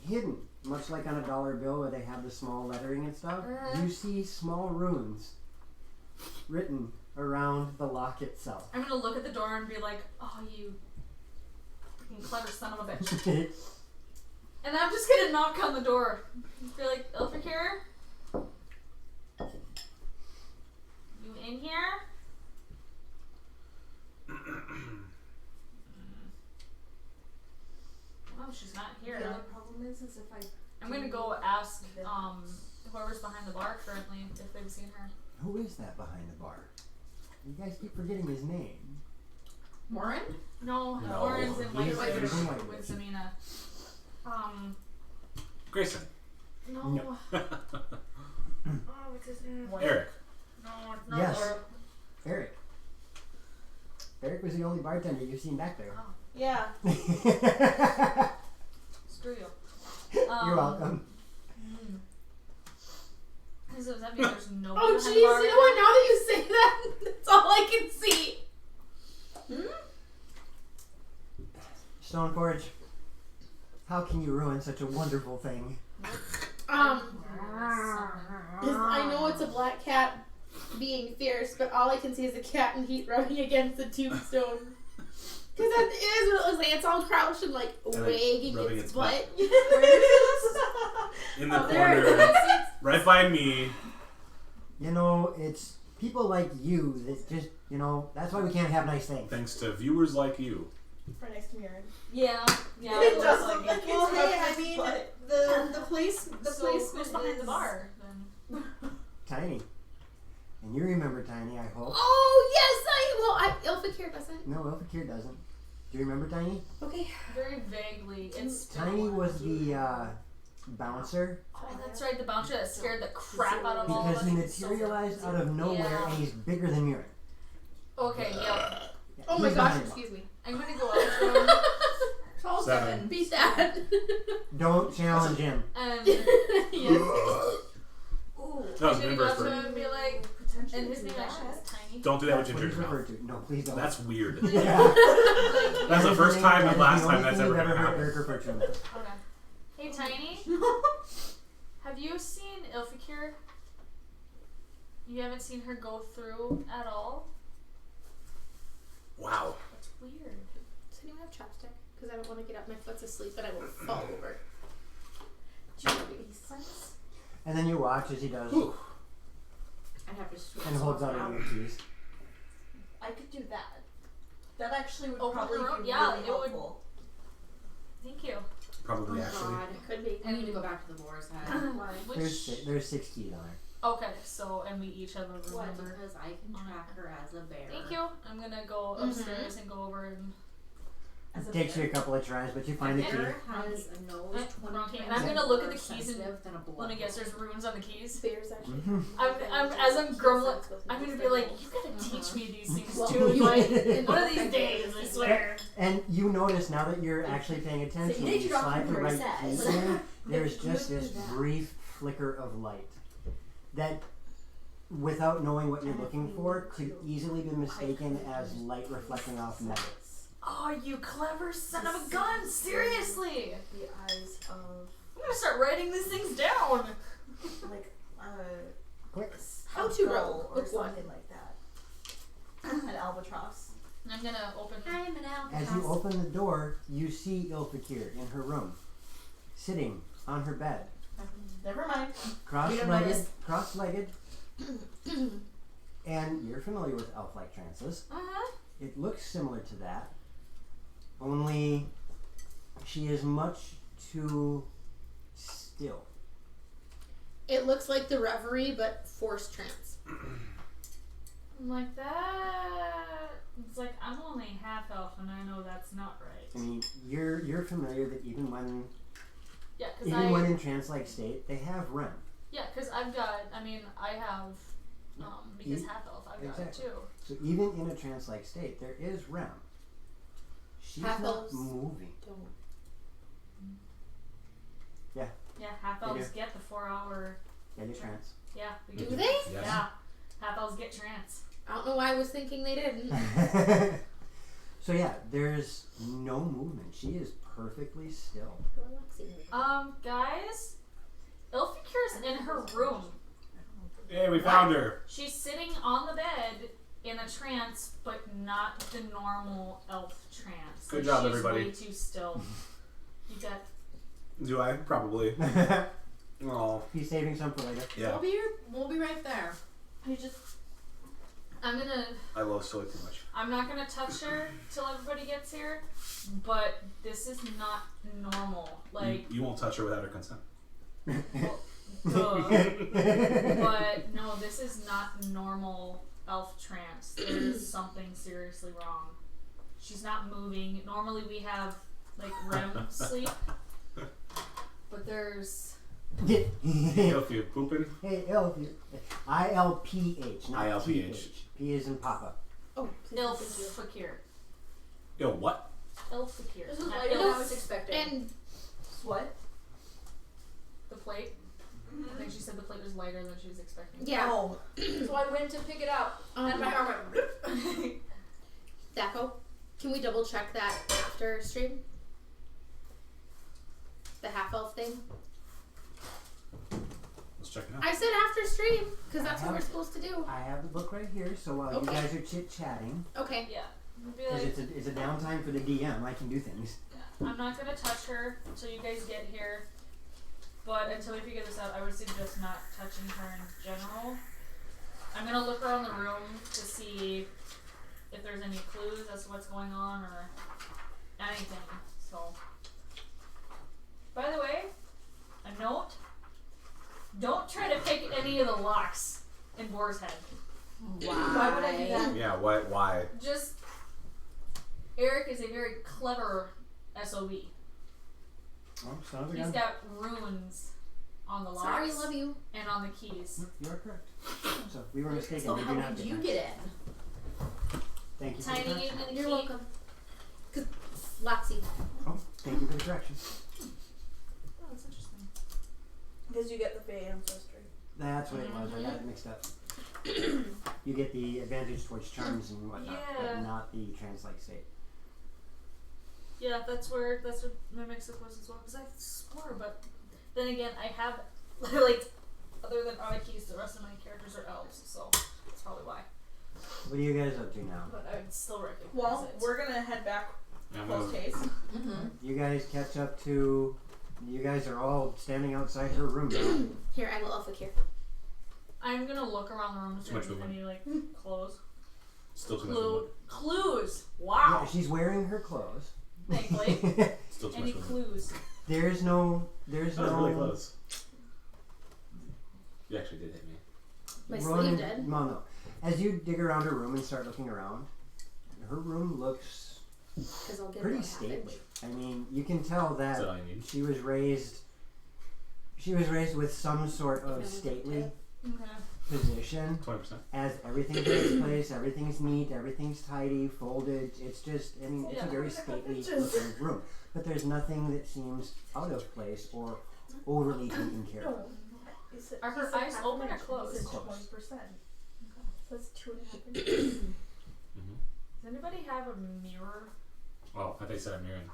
hidden, much like on a dollar bill where they have the small lettering and stuff, you see small runes written around the lock itself. I'm gonna look at the door and be like, oh, you freaking clever son of a bitch. And I'm just gonna knock on the door. Be like, Ilfikir? You in here? Oh, she's not here. The other problem is if I. I'm gonna go ask whoever's behind the bar currently if they've seen her. Who is that behind the bar? You guys keep forgetting his name. Warren? No, No, Lauren's in he's- White he's in Ridge White with Ridge. Zamina. Grayson. No. No. Oh, what's his name? Eric. No, it's not Yes. Laura. Eric. Eric was the only bartender you've seen back there. Yeah. Screw you. You're welcome. So does that mean there's no Oh behind jeez, the bar? you know what? Now that you say that, that's all I can see. Stoneforge, how can you ruin such a wonderful thing? I know it's a black cat being fierce, but all I can see is a cat in heat rubbing against the tombstone. Because that is what it looks like. It's all crouched and like like, wagging rubbing its its butt. In the there it corner. Right by me. You know, it's people like you that just, you know, that's why we can't have nice things. Thanks to viewers like you. For next to Mirren. Yeah. Yeah. It looks does like look it. like it's Well, hey, rubbing I his mean, butt. the place So who's behind the bar then? Tiny. And you remember Tiny, I hope. Oh yes, Ilfikir doesn't. No, Elfikir doesn't. Do you remember Tiny? Okay. Very vaguely. It's still Tiny was the bouncer Oh, that's right. The bouncer that scared the crap out of all of because us. he materialized out of nowhere Yeah. and he's bigger than Mirren. Okay. Yeah. Yeah, Oh my he's gosh, behind the excuse me. I'm gonna go out Tall 7. Beat that. bar. Don't challenge him. and yes. ooh, That was I'm gonna go up Minver's to him and be like, Potentially and his do name that. actually is Tiny. Don't do that with That's what Ginger's he's mouth. referred to. No, please don't. That's weird. yeah. That's the first time That and is last the time only that's thing ever you've gonna heard happen. Eric refer to him. Okay. Hey, Tiny. Have you seen Ilfikir? You haven't seen her go through at all? Wow. That's weird. Does anyone have chapstick? Because I don't want to get up. My foot's asleep and I will fall over. Do you have any sense? And then you watch as he does Whew. I'd have to switch and holds out out. your keys. I could do that. That actually would Open probably the room? be Yeah, really it would. helpful. Thank you. Probably Oh actually. God. Could be. I need to go back to the boar's head. Why? There's 6 keys on there. Okay, so, and we each have a room What? number. Because I can track her as a bear. Thank you. I'm gonna go upstairs and go over and. As a It takes you bear. a couple of tries, but you find the key. Bear has a nose Eh, 20 wrong times key. And I'm gonna look at more the keys and sensitive than a blood let me guess, there's runes on the keys. Bears actually. Mhm. As I'm grumbling, I'm gonna be like, you gotta teach me these things Well, too. you Like, might. one of these days, I swear. And you notice now that you're actually paying attention, when you slide the right keys in, there's just this brief flicker of light that, without knowing what you're looking for, could easily be mistaken as light reflecting off metal. Oh, you clever son of a gun! Seriously! The start writing these things down. Like Quick. How to skull row, or book one. something like that. An albatross. I'm gonna open. I'm an As you open the door, you see Ilfakir in her room, sitting on her bed, Never mind. cross-legged, notice. cross-legged, and you're familiar with elf-like trances. It looks similar to that, only she is much too still. It looks like the Reverie, but forced trance. I'm like that. It's like I'm only half elf, and I know that's not right. I mean, you're familiar that even when Yeah, when in trance-like state, they have REM. because I've got. I mean, I have. Because You- half elf, I've got exactly. it too. So even in a trance-like state, there is REM. She's Half not elves moving. Don't. Yeah, half They elves do. get the 4-hour. Yeah, you're trance. Yeah, we Do get. they? Yes. Yeah, half elves get trance. I don't know why I was thinking they didn't. So yeah, there's no movement. She is perfectly still. Guys, Ilfikir's in her room. Hey, we found her. She's sitting on the bed in a trance, but not the normal elf trance. Good job, she's everybody. Way too still. You got. Do I? Probably. Oh, He's saving some for later. yeah. We'll be right there. You just. I'm I love soy too much. not gonna touch her till everybody gets here, but this is not normal. Like, You won't touch her without her consent. duh. But no, this is not normal elf trance. There's something seriously wrong. She's not moving. Normally we have like REM sleep, but there's Hey, if you're pooping. Hey, Elf. ILPH, not ILPH. TH. P is in Papa. Oh, Ilf Fakir. Yo, what? Ilf Fakir. This is Not lighter than I Ilf- was expecting. and What? the plate. I think she said the plate was lighter than she was expecting. yeah, Oh. So I went to pick it up, and my arm went bloop. Thaco, can we double check that after stream? The half elf thing. Let's check it out. I said after stream because that's what I we're have- supposed to do. I have the book right here, so while Okay. you guys are chit-chatting, Okay. Yeah. It'd be because like, it's a downtime for the DM, I can do things. I'm not gonna touch her until you guys get here. But until we figure this out, I would suggest not touching her in general. I'm gonna look around the room to see if there's any clues as to what's going on or anything. So, by the way, a note: don't try to pick any of the locks in Boar's head. Why would I do that? Yeah, what? Why? Just Eric is a very clever SOB. Oh, son of a He's gun. got runes on the locks Sorry, love you. and on the keys. You are correct. So we were mistaken. So we how do not did you that. get in? Thank you for the Tiny correction. and the You're key. welcome. Cause Loxy. Oh, thank you for the correction. Oh, that's interesting. Because you get the Fey ancestry. That's what it was. I got it mixed up. You get the advantage towards charms and whatnot, Yeah. but not the trance-like state. Yeah, that's what my mix-up was as well. Because I swore, but then again, I have like other than our keys, the rest of my characters are elves, so that's probably why. What are you guys up to now? But I would still recognize Well, it. we're gonna head back Yeah, I'm post gonna- haste. Mm-hmm. You guys catch up to. You guys are all standing outside her room now. Here, I will alpha here. I'm gonna look around the room to Too see much if there's any like clothes. Still too much movement. Clues. Yeah, Wow. she's wearing her clothes. Thankfully. Still too Any much movement. clues? There's no. That was really close. You actually did hit me. My Ronan- sleeve did. Well, no. As you dig around her room and start looking around, her room looks Because I'll get pretty more stately. half-inch. I mean, you can tell Is that that all you need? she was raised. She was raised with some sort of stately Okay. position. 20%. As everything in its place, everything's neat, everything's tidy, folded. It's just, I mean, it's a Yeah. very stately looking room. But there's nothing that seems out of place or overly taken care of. No. He said- Are he her said eyes half open an or inch. He closed? said Closed. 20%. So that's 2.5 inches. Mm-hmm. Does anybody have a mirror? Oh, I thought you said I'm mirroring.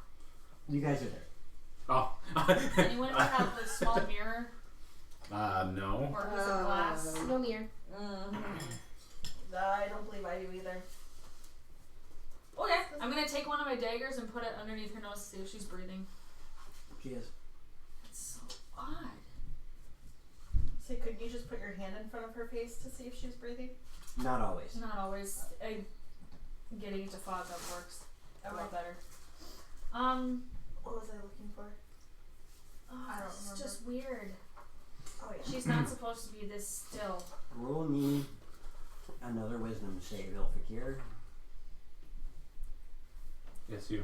You guys are there. Oh, I Anyone ever have a small mirror No. or a piece of glass? No mirror. I don't believe I do either. Okay, I'm gonna take one of my daggers and put it underneath her nose to see if she's breathing. She is. It's so odd. So could you just put your hand in front of her face to see if she's breathing? Not always. Not always. Getting it to fog up works a lot better. What was I looking for? Oh, I don't it's remember. just weird. Oh yeah. She's not supposed to be this still. Roll me another wisdom save, Ilfakir. Yes, you.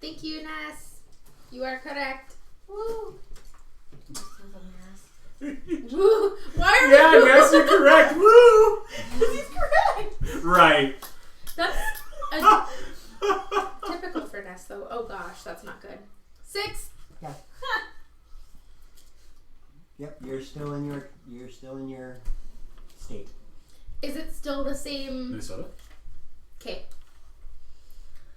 Thank you, Ness. You are correct. Woo. Woo. Why are Yeah, you? Ness, you're correct. Woo! He's correct! Right. That's typical for Ness, though. Oh gosh, that's not good. 6. Yep, you're still in your state. Is it still the same? Minnesota? Okay.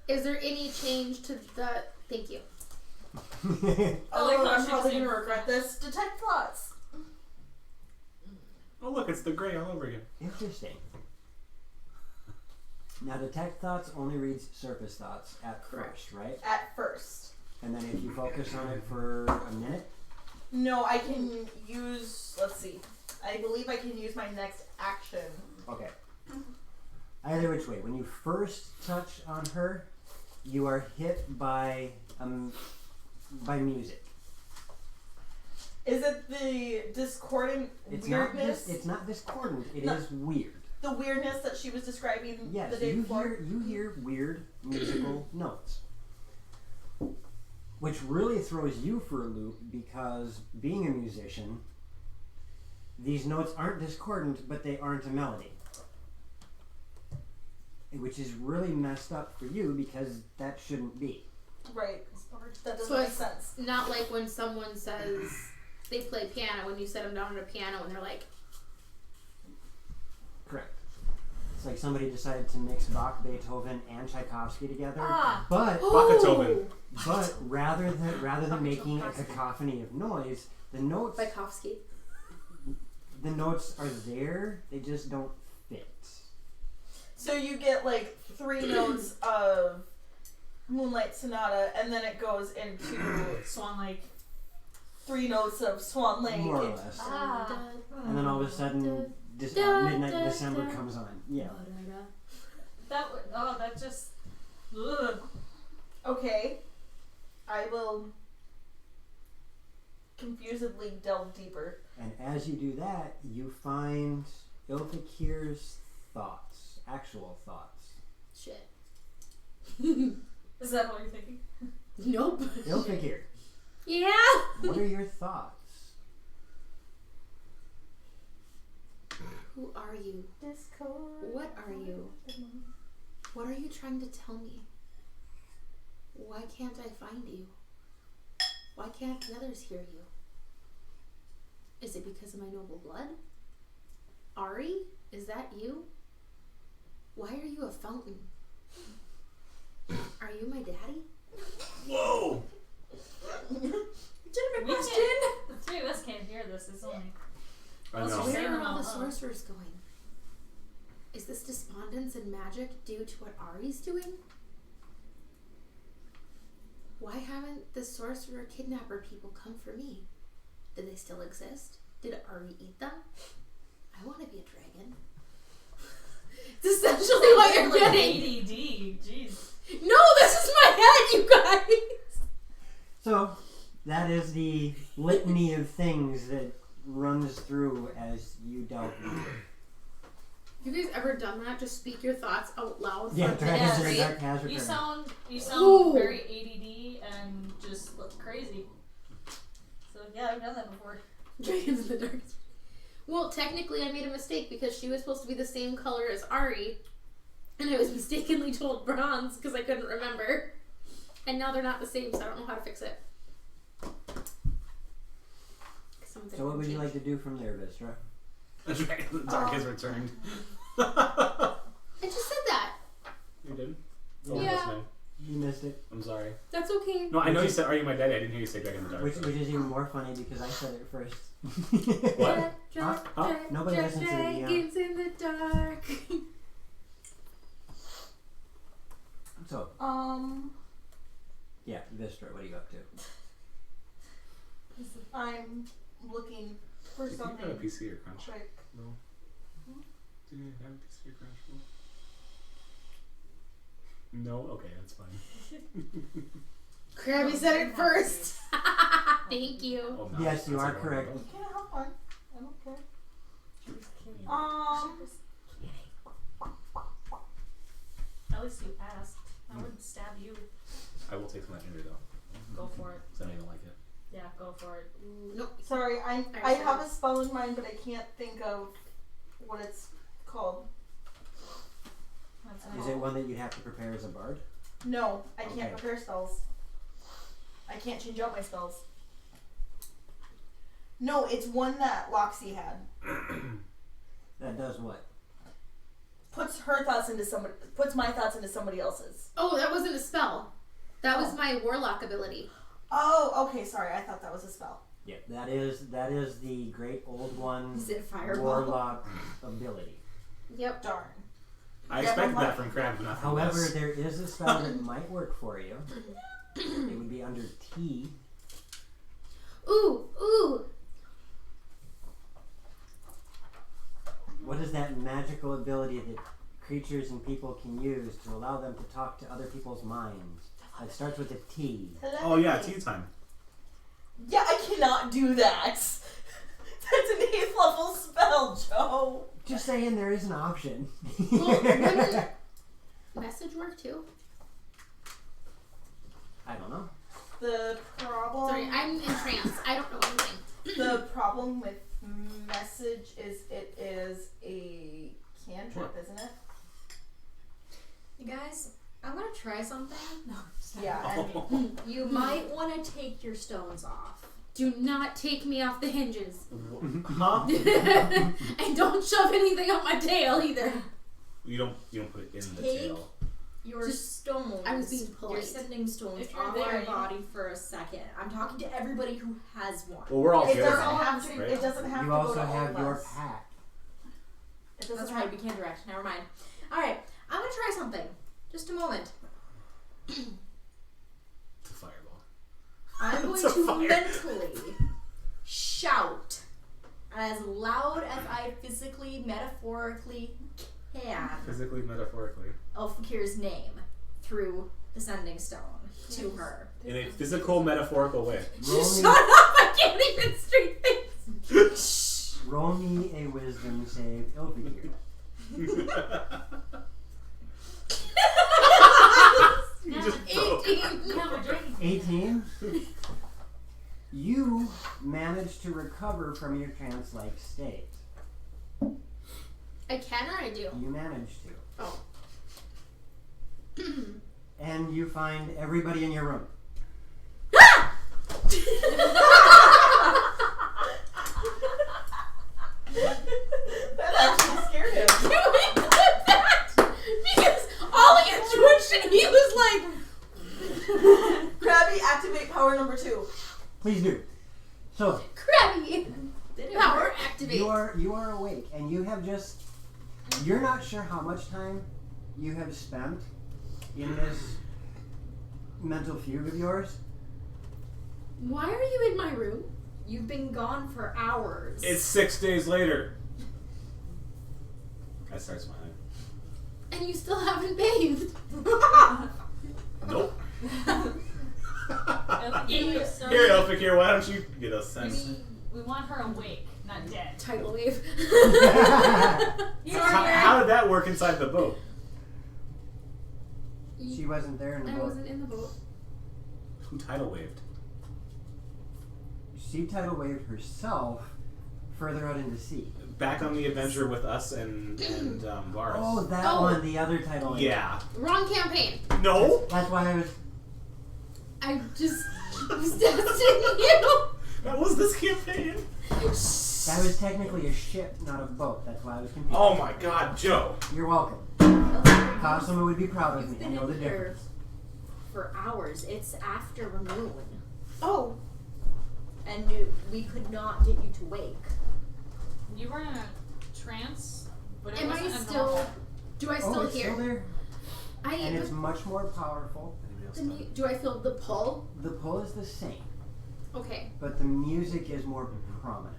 Is there any change to the? Thank you. Oh, I'm she probably just- gonna regret this. Detect thoughts. Oh, look, it's the gray all over again. Interesting. Now, detect thoughts only reads surface thoughts at Correct. first, right? At first. And then if you focus on it for a minute, No, I can use. Let's see. I believe I can use my next action. okay. Either which way, when you first touch on her, you are hit by music. Is it the discordant It's weirdness? it's not discordant. It No. is weird. The weirdness that she was describing Yes, the day before. you hear weird musical notes, which really throws you for a loop because being a musician, these notes aren't discordant, but they aren't a melody, which is really messed up for you because that shouldn't be. Right. That doesn't So make it's sense. not like when someone says they play piano when you set them down at a piano and they're like, Correct. It's like somebody decided to mix Bach, Beethoven, and Tchaikovsky together, Ah. but Bakatoven. rather than making a cacophony of noise, the notes Tchaikovsky. are there. They just don't fit. So you get like 3 notes of Moonlight Sonata, and then it goes into Swan Lake. 3 notes of Swan Lake. More or less. Ah. And then all of a sudden, Midnight December comes on. Yeah. That just. Ugh. Okay. I will confusedly delve deeper. And as you do that, you find Ilfakir's thoughts, actual thoughts. Shit. Is that what you're thinking? Nope. Ilfakir, Yeah. what are your thoughts? Who are you? Discord. What are you? What are you trying to tell me? Why can't I find you? Why can't the others hear you? Is it because of my noble blood? Ari, is that you? Why are you a fountain? Are you my daddy? Whoa! Legitimate We question. can't- The 3 of us can't hear this. It's only. I Also, know. Sarah- Where are all the Huh? sorcerers going? Is this despondence and magic due to what Ari's doing? Why haven't the sorcerer kidnapper people come for me? Do they still exist? Did Ari eat them? I want to be a dragon. It's essentially what you're Like getting. ADD. Jeez. No, this is my head, you guys. So, that is the litany of things that runs through as you delve deeper. You guys ever done that? Just speak your thoughts out loud for Yeah, a Dragons minute in the straight? Dark Hazard. You sound Ooh. very ADD and just look crazy. So yeah, I've done that before. Dragons in the Dark. Well, technically I made a mistake because she was supposed to be the same color as Ari. And I was mistakenly told bronze because I couldn't remember. And now they're not the same, so I don't know how to fix it. Something So what would you changed. like to do from there, Vistra? The Dragon of the Dark has returned. I just said that. You did? Yeah. Oh, Yeah. that's nice. You missed it. I'm sorry. That's okay. No, I know you said, "Are you my daddy?" I didn't hear you say Dragon in the Dark. Which is even more funny because I said it first. What? Huh? Nobody listens to the Dragons in the dark. So, yeah, Vistra, what are you up to? I'm looking for Do you think you have a something PC or Crunch? quick. No. Do you have a PC or Crunch? No? Okay, that's fine. Krabby said it first. Thank you. Oh, no, Yes, you that's are okay. correct. You can't have one. I don't care. At least you asked. I wouldn't stab you. I will take some legendary though. Go for it. Because I know you don't like it. Yeah, go for it. Nope. Sorry, I have a spell in mind, but I can't think of what it's called. That's Is it one that you'd have to prepare as a bard? No, I can't Okay. prepare spells. I can't change out my spells. No, it's one that Loxy had. That does what? Puts her thoughts into somebody. Puts my thoughts into somebody else's. Oh, that wasn't a spell. That was my warlock ability. Oh, okay. Sorry, I thought that was a spell. Yeah, that is the great old one Is it fireball? warlock ability. Yep. Darn. I Yeah, expected but that from Crab, but not from However, us. there is a spell that might work for you. It would be under T. Ooh. What is that magical ability that creatures and people can use to allow them to talk to other people's minds? It starts with a T. Oh yeah, tea time. Yeah, I cannot do that. That's an 8th level spell, Joe. Just saying there is an option. Well, wouldn't message work too? I don't know. The problem. Sorry, I'm in trance. I don't know anything. The problem with message is it is a cantrip, isn't it? You guys, I'm gonna try something. No, stop. Yeah. And You might want to take your stones off. Do not take me off the hinges. Huh? And don't shove anything up my tail either. You don't put it in the Take- tail. Your Just- stones. I was being You're polite. sending stones If you're off there, your you- body for a second. I'm talking to everybody who has one. Well, we're all it together doesn't now, have to. right? It doesn't have You to go also to all have of your us. pack. It doesn't That's have. right, we can't direct. Never mind. Alright, I'm gonna try something. Just a moment. It's a fireball. I'm going It's a to fire. mentally shout as loud as I physically, metaphorically can Physically, metaphorically. Elfakir's name through the sending stone to her. In a physical, metaphorical way. Roll Shut me, up! I can't even straight face. roll me a wisdom save, Ilfakir. You just broke. 18. Now we're drinking. 18. You manage to recover from your trance-like state. I can or I do? You manage to. Oh. And you find everybody in your room. That actually scared him. Can we clip that? Because Ollie had twitched and he was like, Krabby, activate power number 2. Please do. So, Krabby. Power activate. you are awake, and you have just... You're not sure how much time you have spent in this mental fugue of yours. Why are you in my room? You've been gone for hours. It's 6 days later. I start smiling. And you still haven't bathed. Nope. Here, Here, Elfakir, why don't you get a sense? we want her awake, not dead. Tidal wave. How did that work inside the boat? She wasn't there in the I boat. wasn't in the boat. Who tidal waved? She tidal waved herself further out into sea. Back on the adventure with us and Varus. Oh, that Oh. one, the other tidal wave. Yeah. Wrong campaign. No? That's why I was... I just was testing you. That was this campaign. That was technically a ship, not a boat. That's why I was confused. Oh my god, Joe. You're welcome. Cosima would be proud of me. I know the difference. for hours. It's after noon. Oh, And we could not get you to wake. You were in a trance, but it Am I wasn't a still? normal. Do I Oh, still it's hear? still there, and I it's much more powerful. do I feel the pull? The pull is the same, Okay. but the music is more prominent.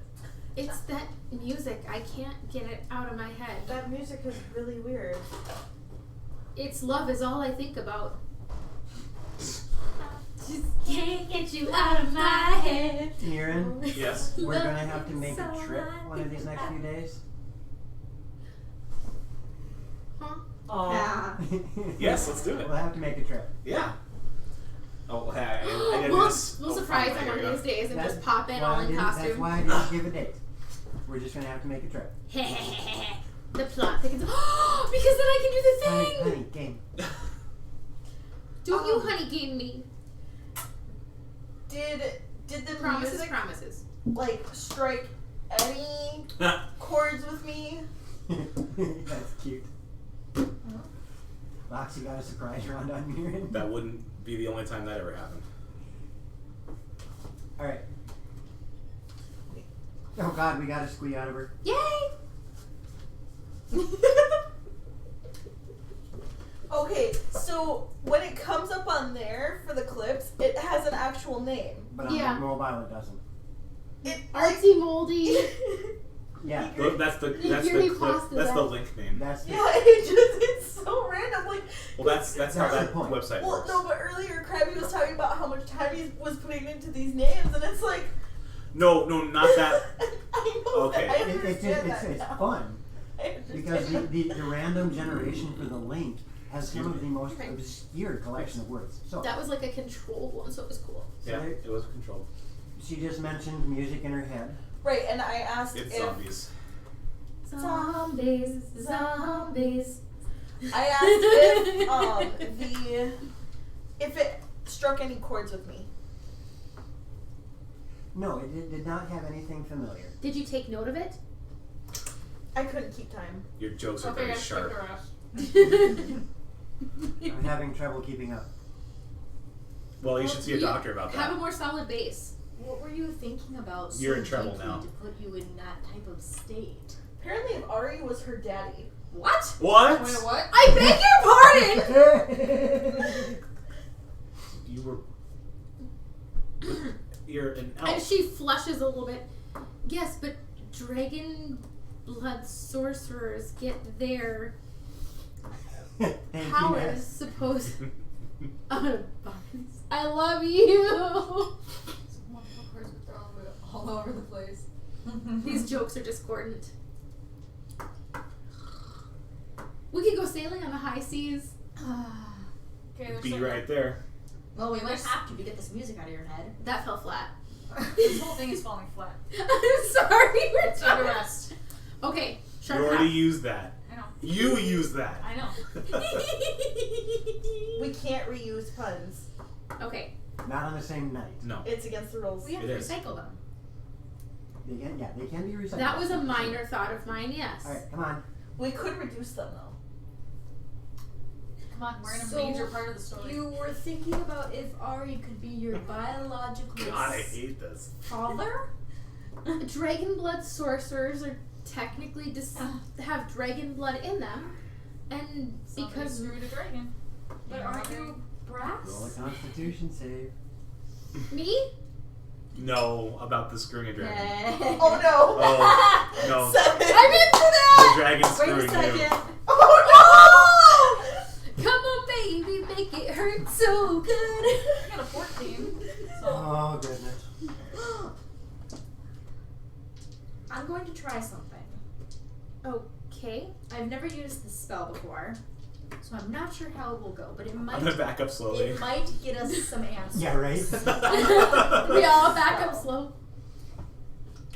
It's that music. I can't get it out of my head. that music is really weird. It's love is all I think about. Just can't get you out of my head. Mirren, Yes. we're gonna have to make a trip one of these next few days. Yeah. Yes, let's do it. We'll have to make a trip. Yeah. Oh, hey, I gotta do We'll this. we'll Oh, surprise fine, him there one you of go. these days and That's just pop in why all I in didn't- costume. That's why I didn't give a date. We're just gonna have to make a trip. The plot thickens. Because then I can do the Honey, thing. honey, game. Don't you honey game me. Did the Promises, music promises. like strike any chords with me? That's cute. Roxy got a surprise round on Mirren. That wouldn't be the only time that ever happened. Alright. Oh god, we gotta squeeze out of her. Yay! Okay, so when it comes up on there for the clips, it has an actual name. But on Yeah. mobile it doesn't. It Artsy moldy. Yeah. That's the Yuri clip. Pasta, That's the that- link name. That's the yeah, it's so random. Like, Well, that's how That's that the point. website well, works. no, but earlier Krabby was talking about how much time he was putting into these names, and it's like, No, not that. I know Okay. that. I it's understand that it's now. fun. I understand Because that. the random generation for the link has some Excuse of the most Right. obscure collection of words. So, That was like a controlled one, so it was cool. Yeah, there- it was controlled. she just mentioned music in her head. Right, and I asked It's if zombies. Zombies, zombies. I asked if it struck any chords with me. No, it did not have anything familiar. Did you take note of it? I couldn't keep time. Your jokes are Okay, very guys, take sharp. the rest. I'm having trouble keeping up. Well, you should see a doctor about Have a that. more solid base. What were you thinking about You're so in trouble deeply now. to put you in that type of state? Apparently, if Ari was her daddy. What? What? Wait, what? I beg your pardon! You were. You're an elf. And she flushes a little bit. Yes, but dragon blood sorcerers get their Thank you, powers Ness. supposed out of buttons. I love you! All over the place. These jokes are discordant. We could go sailing on the high seas. Okay, there's Be like- right there. Well, we might have to get this music out of your head. That fell flat. This whole thing is falling flat. I'm sorry, we're Take a talking. rest. Okay, You sharp already up. used that. I know. You used that. I know. We can't reuse puns. Okay, Not on the same night. No. It's against the rules. We have It to is. recycle them. They can, yeah, they can be recycled. that was a minor thought of mine, yes. Alright, come on. We could reduce them though. Come on, we're in a So, major part of the story. You were thinking about if Ari could be your biological God, I hate this. father? Dragon blood sorcerers are technically have dragon blood in them, and Somebody because screwed a dragon. But know aren't how they- you Roll a brass? constitution save. me, No, about the screwing a dragon. Oh no! Oh, no. 7. I'm in for The that. dragon Wait a screwing you. second. Oh Come on, baby, make it hurt so good. I got a 14. So Oh, goodness. I'm going to try something. Okay. I've never used this spell before, so I'm not sure how it will go, but it I'm might gonna back up slowly. it might get us some answers. Yeah, right? We all back up slow.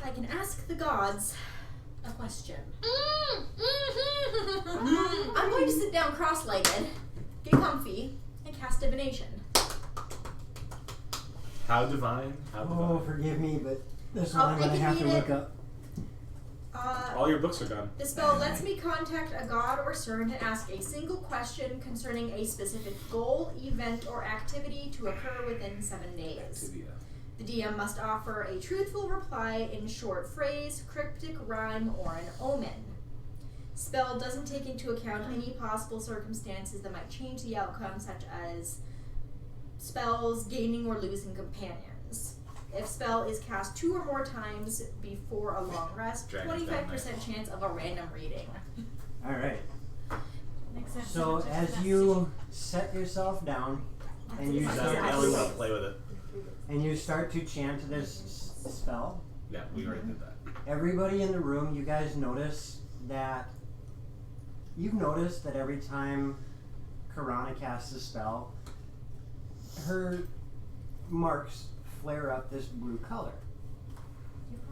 I can ask the gods a question. I'm going to sit down cross-legged, get comfy, and cast divination. How divine? How divine? Oh, forgive me, but this Oh, one I'm I gonna can have to read look it. up. All your books are gone. The spell lets me contact a god or servant and ask a single question concerning a specific goal, event, or activity to occur within 7 days. The DM must offer a truthful reply in short phrase, cryptic rhyme, or an omen. Spell doesn't take into account any possible circumstances that might change the outcome, such as spells gaining or losing companions. If spell is cast 2 or more times before a long rest, 25% chance of a random reading. All right. Makes sense. So as you set yourself down and you Play with it. start to chant this spell, Yeah, we already did that. everybody in the room, you guys notice that you've noticed that every time Karana casts a spell, her marks flare up this blue color.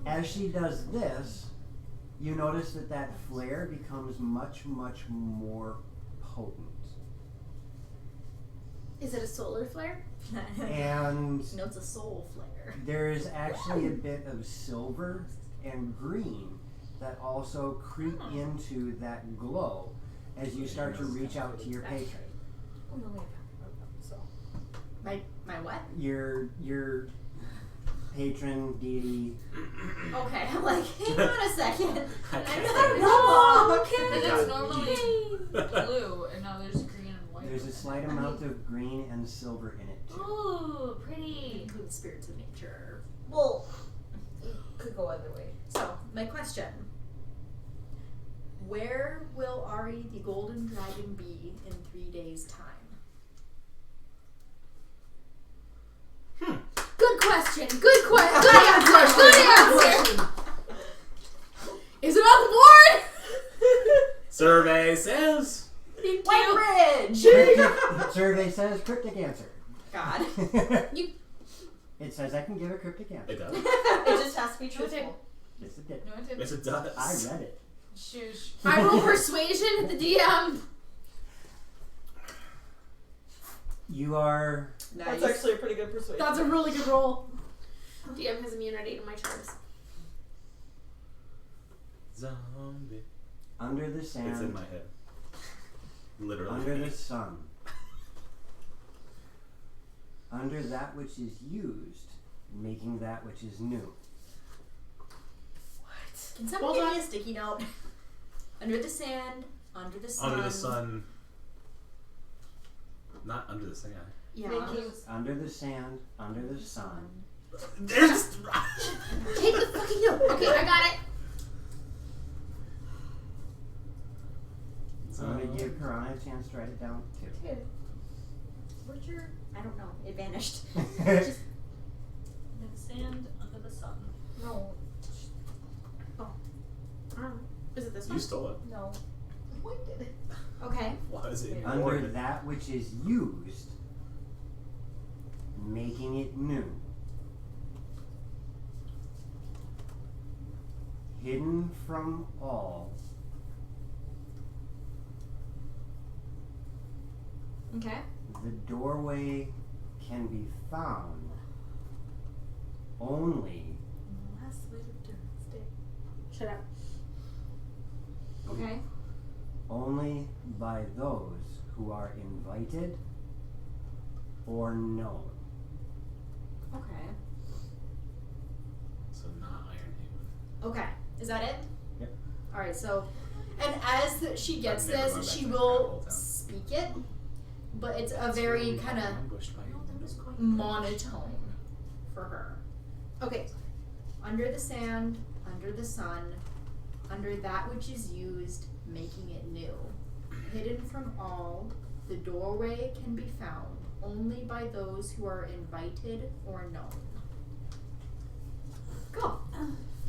As she does this, you notice that that flare becomes much, much more potent. Is it a solar flare? And No, it's a soul flare. there is actually a bit of silver and green that also creep into that glow as you start to reach out to your patron. My what? Your patron deity. Okay, I'm like, hang on a second. I'm Okay. not And okay. it's normally blue, and now there's green and white. There's a slight amount of green and silver in it too. Ooh, pretty. Include spirits of nature. Well, it could go either way. So, my question. Where will Ari the Golden Dragon be in 3 days' time? Good question. Good question. Good answer. Good answer. Is it on the board? Survey says. White Bridge! Cryptic, survey says cryptic answer. God. It says I can give a cryptic answer. It does. It just has to be truthful. Yes, it did. No, it didn't. Yes, it does. I read it. Shush. I roll persuasion at the DM. You are. That's actually a pretty good persuasion. That's a really good roll. DM has immunity to my charms. Zombie. Under the It's in sand, my head. Literally. under the sun, under that which is used, making that which is new. Can someone give me a sticky note? Under the sand, under the sun. Under the sun. Not under the sand. Yeah. Under the sand, under the sun. There's. Take the fucking note. Okay, I got it. I'm going to give Karana a chance to write it down too. Where'd your... I don't know. It vanished. Under the sand, under the sun. No. Is it this one? You stole it. No. What did it? Okay. Why is it in your Under order? that which is used, making it new. Hidden from all, Okay. the doorway can be found only Shut up. Okay. only by those who are invited or known. Okay. So not Ironhaven. Okay. Is that it? Yep. Alright, so... And as she gets I've never gone this, back she to will Travel Town. speak it, but it's a very kind of ambushed by monotone for her. Okay. Under the sand, under the sun, under that which is used, making it new. Hidden from all, the doorway can be found only by those who are invited or known. Cool.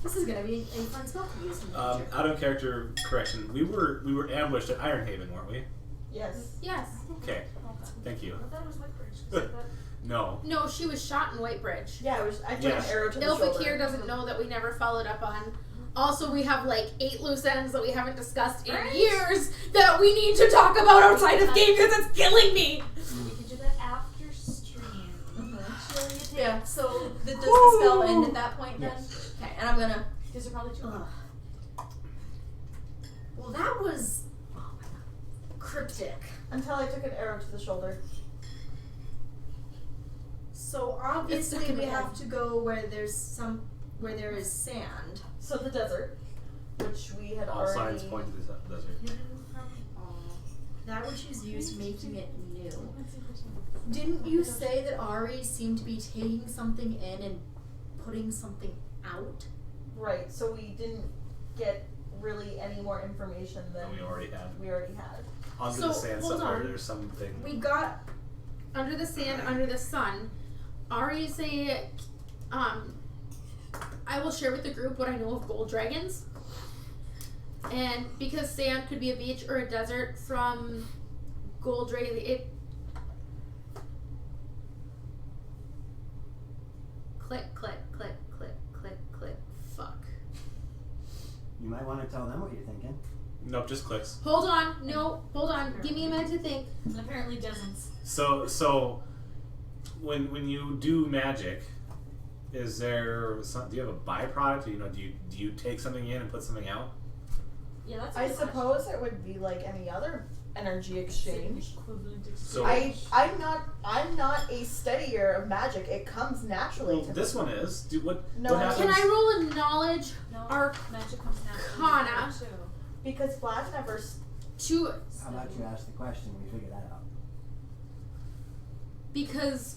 This is gonna be a fun spell to use in the future. Out of character correction. We were ambushed at Ironhaven, weren't we? Yes. Yes. Okay. Thank you. I thought it was White Bridge. Is that No. No, she was shot in White Bridge. Yeah, I took Yes. an arrow to the Ilfakir shoulder. doesn't know that we never followed up on. Also, we have like 8 loose ends that we haven't discussed in Right. years that we need to talk about outside of game because it's killing me. we can do that after stream. Chill your tape. Yeah, so does the spell end at that point then? Yes. Okay, and I'm gonna... These are probably too long. Well, that was cryptic. Until I took an arrow to the shoulder. So It's obviously stuck in we my have head. to go where there is sand. So the desert, which we had All already. signs point to the desert. Hidden from all. That which is used making it new. Didn't you say that Ari seemed to be taking something in and putting something out? Right. So we didn't get really any more information than That we already had. had. Under So, the sand hold somewhere, on. there's something. We got Under the sand, under the sun. Ari is I will share with the group what I know of gold dragons. And because sand could be a beach or a desert, from gold dragon, click, click, click, click, click, click, fuck. You might want to tell them what you're thinking. Nope, just clicks. Hold on, no, hold on, give me a minute to think. And apparently doesn't. So when you do magic, is there do you have a byproduct? Do you take something in and put something out? Yeah, that's a I good suppose it would be like any other energy exchange. equivalent So- I'm not a studier of magic. It comes naturally Well, to this me. one is. What No, happens? Can I roll a knowledge No, Arcana. magic comes naturally too. Because Vlad never. to, How about you ask the question? We figure that out. because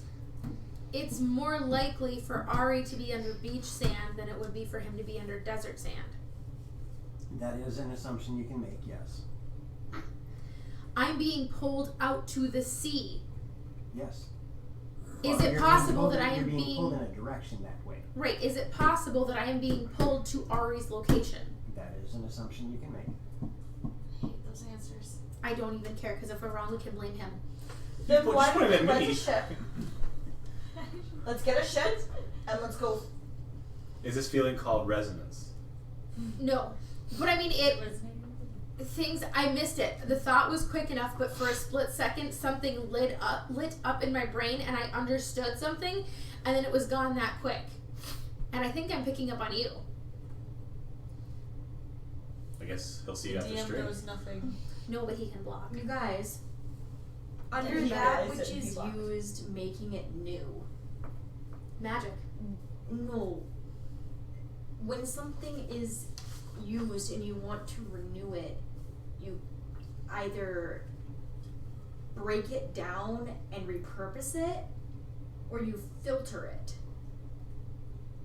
it's more likely for Ari to be under beach sand than it would be for him to be under desert sand. That is an assumption you can make. Yes. I'm being pulled out to the sea. Yes. Is Well, it you're possible being that I pulled- am you're being pulled in being a direction that way? right? Is it possible that I am being pulled to Ari's location? That is an assumption you can make. I hate those answers. I don't even care because if we're wrong, we can blame him. Then Well, why just don't put it we at rent me. a ship? Let's get a ship and let's go. Is this feeling called resonance? No, but I mean things I missed it. The thought was quick enough, but for a split second, something lit up in my brain, and I understood something, and then it was gone that quick. And I think I'm picking up on you. I guess he'll see you after DM stream. knows nothing. No, but he can block. you guys. Under And that yeah, which it's a is block. used making it new. Magic. No. When something is used and you want to renew it, you either break it down and repurpose it, or you filter it.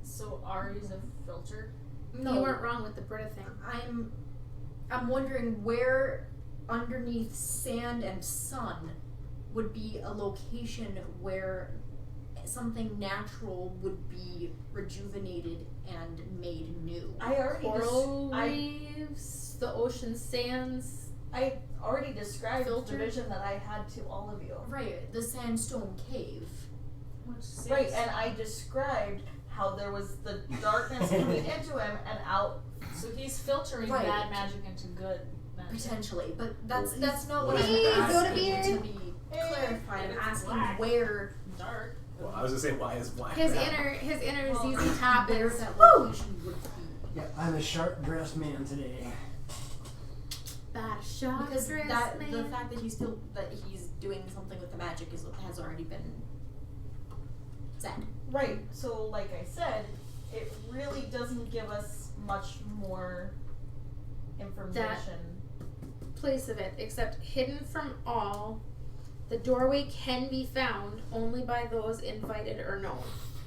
So Ari's a filter. No, You weren't wrong with the Brita thing. I'm wondering where underneath sand and sun would be a location where something natural would be rejuvenated and made new. I already Coral I reefs, the ocean sands. already described Filter? the vision that I had to all of you. Right, the sandstone cave. Which seems Right, and I described how there was the darkness coming into him and out. so he's filtering Right. bad magic into good magic. Potentially, but that's Well, that's not what Please, I'm go to asking beard. to be clarified. I'm It's asking black. where Dark. Well, I was gonna say why is black His bad? inner Well, ZZ top where is that woo! location would be. Yeah, I'm a sharp dressed man today. Bad shot Because dress, that man. the fact that he's doing something with the magic has already been said. Right, so like I said, it really doesn't give us much more information. Place of it, except hidden from all. The doorway can be found only by those invited or known.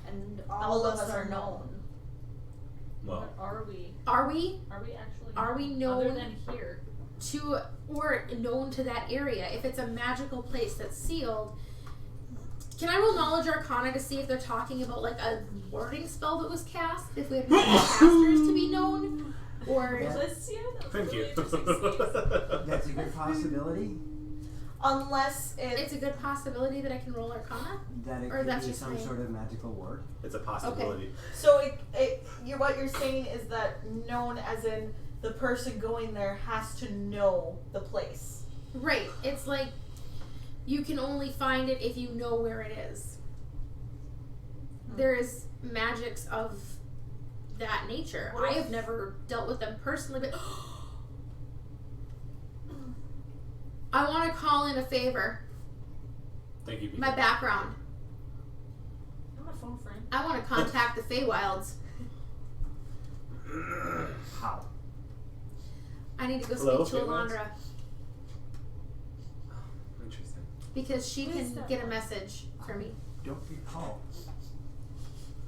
And All of us are known. Well, What are we? Are we? Are we actually? Are we Other known than here? to or known to that area? If it's a magical place that's sealed, can I roll knowledge arcana to see if they're talking about like a warding spell that was cast? If we have any casters to be known, or Yeah. thank you. That's a good possibility. Unless it's a good possibility that I can roll arcana. That it Or could that's be just some me. sort of magical word. It's a possibility. so what you're saying is that known as in the person going there has to know the place. Right. It's like you can only find it if you know where it is. There is magics of that nature. What I if- have never dealt with them personally, but I want to call in a favor. Thank you, Beacon. My background. I'm a phone friend. I want to contact the Feywilds. How? I need to go Hello, speak to Feywilds? Alondra Interesting. because she What is can that get a one? message for me. Don't recall.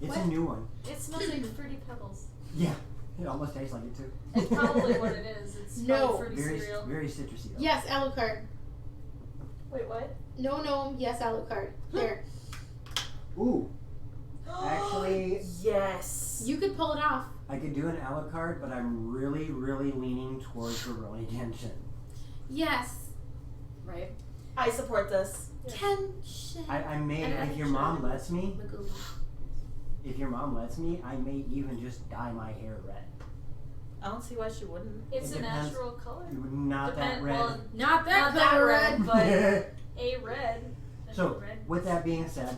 It's What? a new one. It smells like fruity pebbles. Yeah. It almost tastes like it too. It's probably what it is. It's No. probably fruity cereal. Very citrusy though. Yes, Alucard. Wait, what? No, yes, Alucard. There. Ooh. Actually, Yes. You could pull it off. I could do an a la carte, but I'm really, really leaning towards Veroni Genshin. Yes. Right? I support this. Yeah. Kenshin. I may, And if your mom lets me, Magoo. if your mom lets me, I may even just dye my hair red. I don't see why she wouldn't. It's It a depends. natural color. Not that red. Well, Not that not that color red, red. but a red. A So, red. with that being said,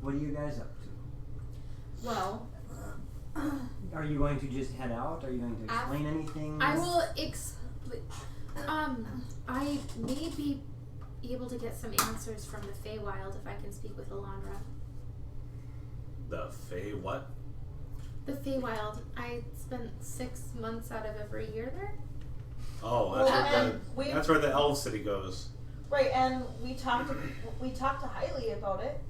what are you guys up to? Well, Are you going to just head out? Are you going to explain anything? I will I may be able to get some answers from the Feywild if I can speak with Alondra. The Fey what? The Feywild. I spent 6 months out of every year there. Oh, Well, that's and where we that's where the Elf City goes. right, and we talked to Hailey about it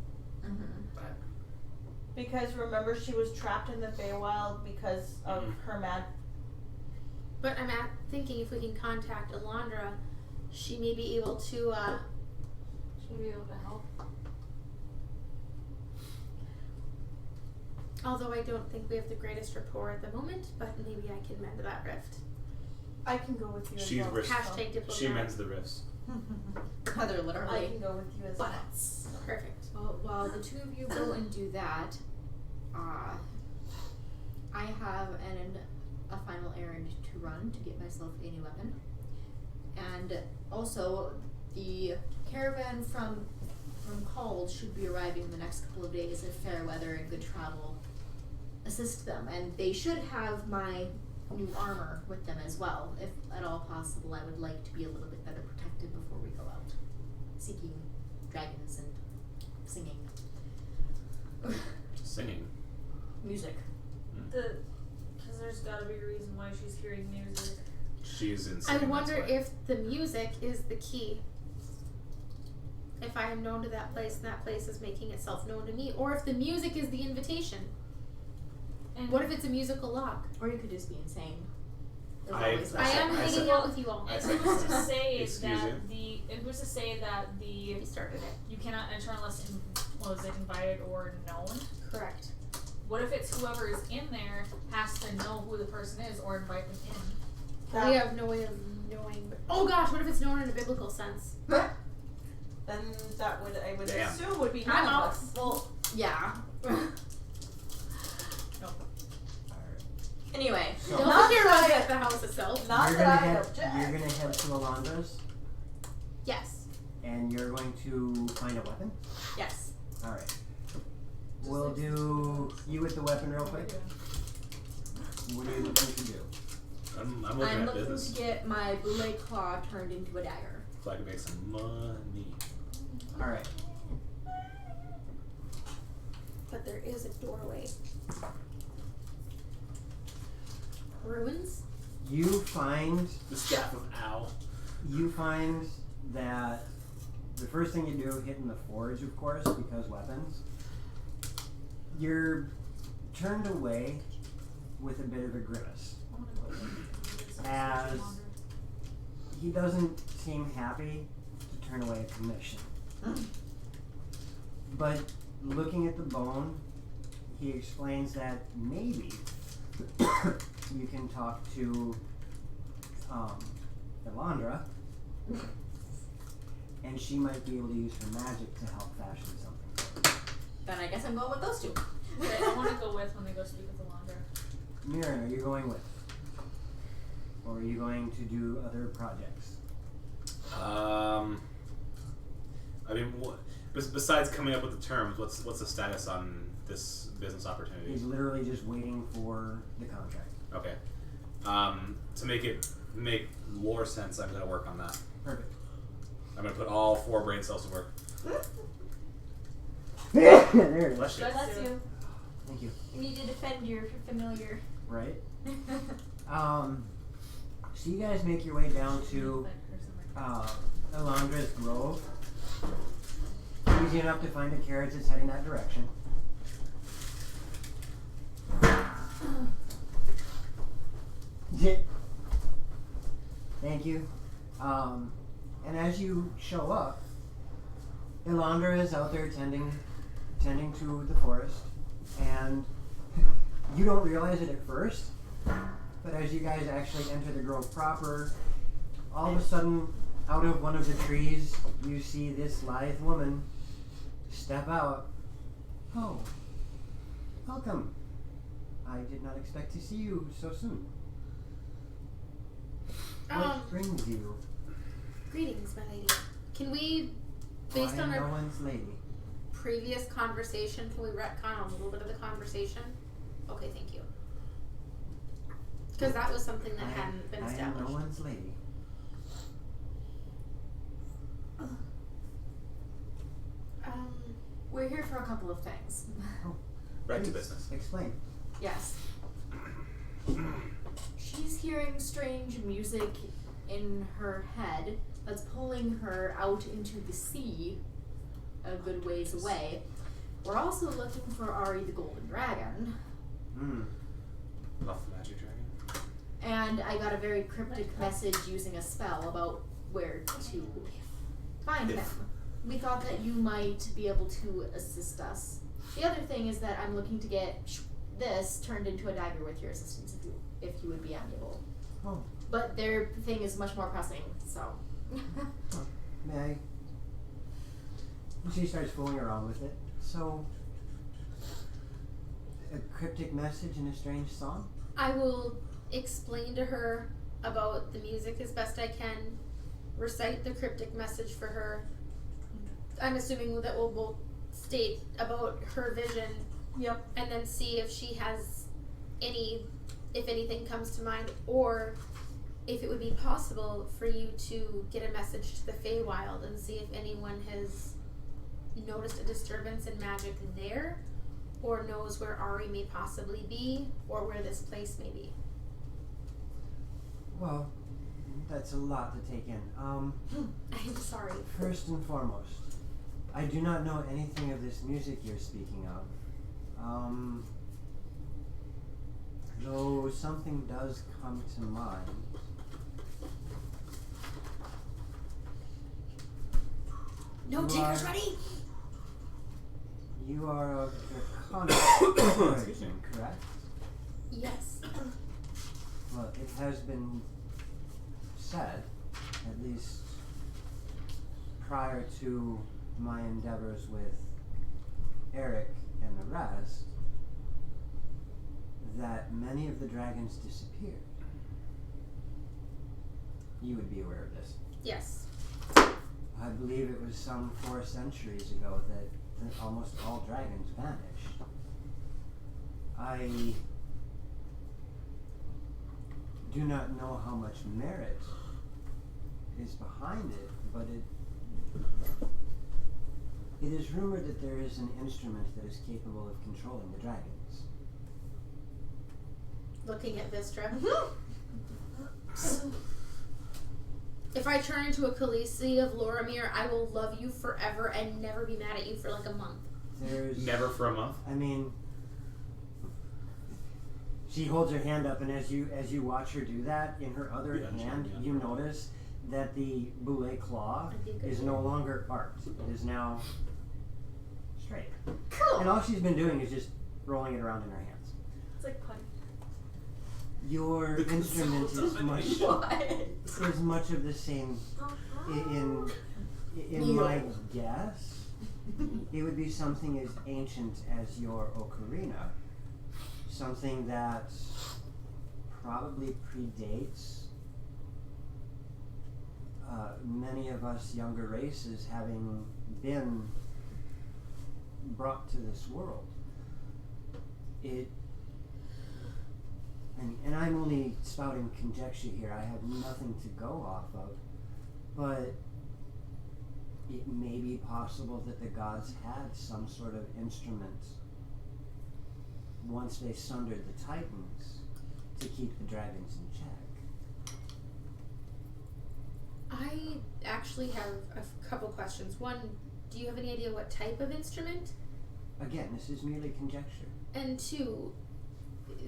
because remember she was trapped in the Feywild because of her mad. But I'm thinking if we can contact Alondra, she may be able to, Should we be able to help? although I don't think we have the greatest rapport at the moment, but maybe I can mend that rift. I can go with you as She's well. risk- Hashtag diplomat. She mends the rifts. Heather, I literally. can go with you as well. Perfect. Well, while the two of you go and do that, I have a final errand to run to get myself a new weapon. And also, the caravan from Called should be arriving in the next couple of days if fair weather and good travel assist them. And they should have my new armor with them as well. If at all possible, I would like to be a little bit better protected before we go out seeking dragons and singing. Singing. Music. Because there's got to be a reason why she's hearing music. She's I insane. wonder that's why. if the music is the key. If I am known to that place and that place is making itself known to me, or if the music is the invitation. And What if it's a musical lock? Or you could just be insane. There's I- always I that. am I hanging said- out with you all. I And said- who's to say Excuse that you? who's to say that You started it. you cannot enter unless invited or known? Correct. What if it's whoever is in there has to know who the person is or invite them in? That- We have no way of knowing. But, oh gosh, what if it's known in a biblical sense? Then that would I would Damn. assume would be none I'm of out. us. Well, yeah. Anyway, So, Don't Not forget that about I- the house itself. Not you're that gonna I head. object. You're gonna head to Alondra's, Yes. and you're going to find a weapon. yes. All right. We'll do you with the weapon real quick. What are you looking to do? I'm looking I'm at looking business. to get my boule claw turned into a dagger. So I can make some money. All right. But there is a doorway. Ruins? You find The staff of Owl. that the first thing you do, hitting the forge, of course, because weapons. You're turned away with a bit of a grimace. I wanna go with this. As he doesn't seem happy to turn away a commission. But looking at the bone, he explains that maybe you can talk to Alondra, and she might be able to use her magic to help fashion something. Then I guess I'm going with those two. But I want to go with when they go speak with Alondra. Mirren, are you going with? Or are you going to do other projects? I mean, besides coming up with the terms, what's the status on this business opportunity? He's literally just waiting for the contract. Okay. To make lore sense, I'm gonna work on that. Perfect. I'm gonna put all 4 brain cells to work. There it is. Bless you. Bless you. Thank you. You need to defend your familiar. Right. So you guys make your way down to Elandra's Grove. Easy enough to find a carriage that's heading that direction. Thank you. And as you show up, Elandra is out there tending to the forest, and you don't realize it at first, but as you guys actually enter the grove proper, all of a sudden, out of one of the trees, you see this lithe woman step out. Oh, welcome. I did not expect to see you so soon. What brings you? Greetings, my lady. Can we, based I am on our no one's lady. previous conversation, can we retcon a little bit of the conversation? Okay, thank you. Because that was something that hadn't been I am established. no one's lady. We're here for a couple of things. Right to Please, business. Explain. Yes. She's hearing strange music in her head that's pulling her out into the sea a good ways away. We're also looking for Ari the Golden Dragon. Love the magic dragon. And I got a very cryptic message using a spell about where to find him. We thought that you might be able to assist us. The other thing is that I'm looking to get this turned into a dagger with your assistance if you would be amiable. Oh, But their thing is much more pressing, so. may I? She starts fooling around with it. So, a cryptic message in a strange song? I will explain to her about the music as best I can, recite the cryptic message for her. I'm assuming that we'll both state about her vision. Yep. And then see if she has if anything comes to mind, or if it would be possible for you to get a message to the Feywild and see if anyone has noticed a disturbance in magic there, or knows where Ari may possibly be, or where this place may be. Well, that's a lot to take in. I'm sorry. First and foremost, I do not know anything of this music you're speaking of. Though something does come to mind. No takers ready? You are of the convent Excuse me. correct? Yes. Well, it has been said, at least prior to my endeavors with Eric and the rest, that many of the dragons disappeared. You would be aware of this. Yes. I believe it was some 4 centuries ago that almost all dragons vanished. I do not know how much merit is behind it, but it is rumored that there is an instrument that is capable of controlling the dragons. Looking at Vistra. If I turn into a Khaleesi of Loromir, I will love you forever and never be mad at you for like a month. There's Never for a month. I mean, she holds her hand up, and as you watch her do that, in her other hand, you notice that the boulet claw is no longer arced. It is now straight. Cool. And all she's been doing is just rolling it around in her hands. It's like pun. Your instrument is much of the same. In my guess, it would be something as ancient as your ocarina. Something that probably predates many of us younger races having been brought to this world. And I'm only spouting conjecture here. I have nothing to go off of. But it may be possible that the gods had some sort of instrument once they sundered the Titans to keep the dragons in check. I actually have a couple questions. One, do you have any idea what type of instrument? Again, this is merely conjecture. And two,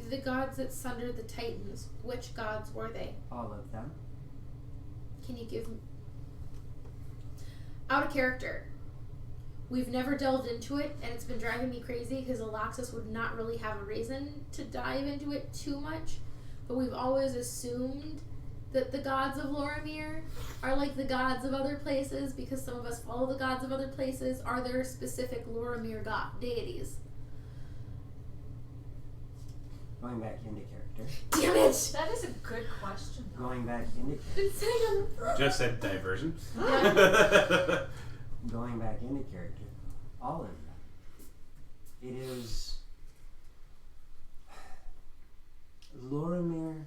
the gods that sundered the Titans, which gods were they? All of them. Can you give me... Out of character. We've never delved into it, and it's been driving me crazy because Aloxus would not really have a reason to dive into it too much. But we've always assumed that the gods of Loromir are like the gods of other places because some of us follow the gods of other places. Are there specific Loromir deities? Going back into character. Damn it! That is a good question. Going back into character. Been sitting on the Just said diversion. Going back into character. All of them. It is... Loromir,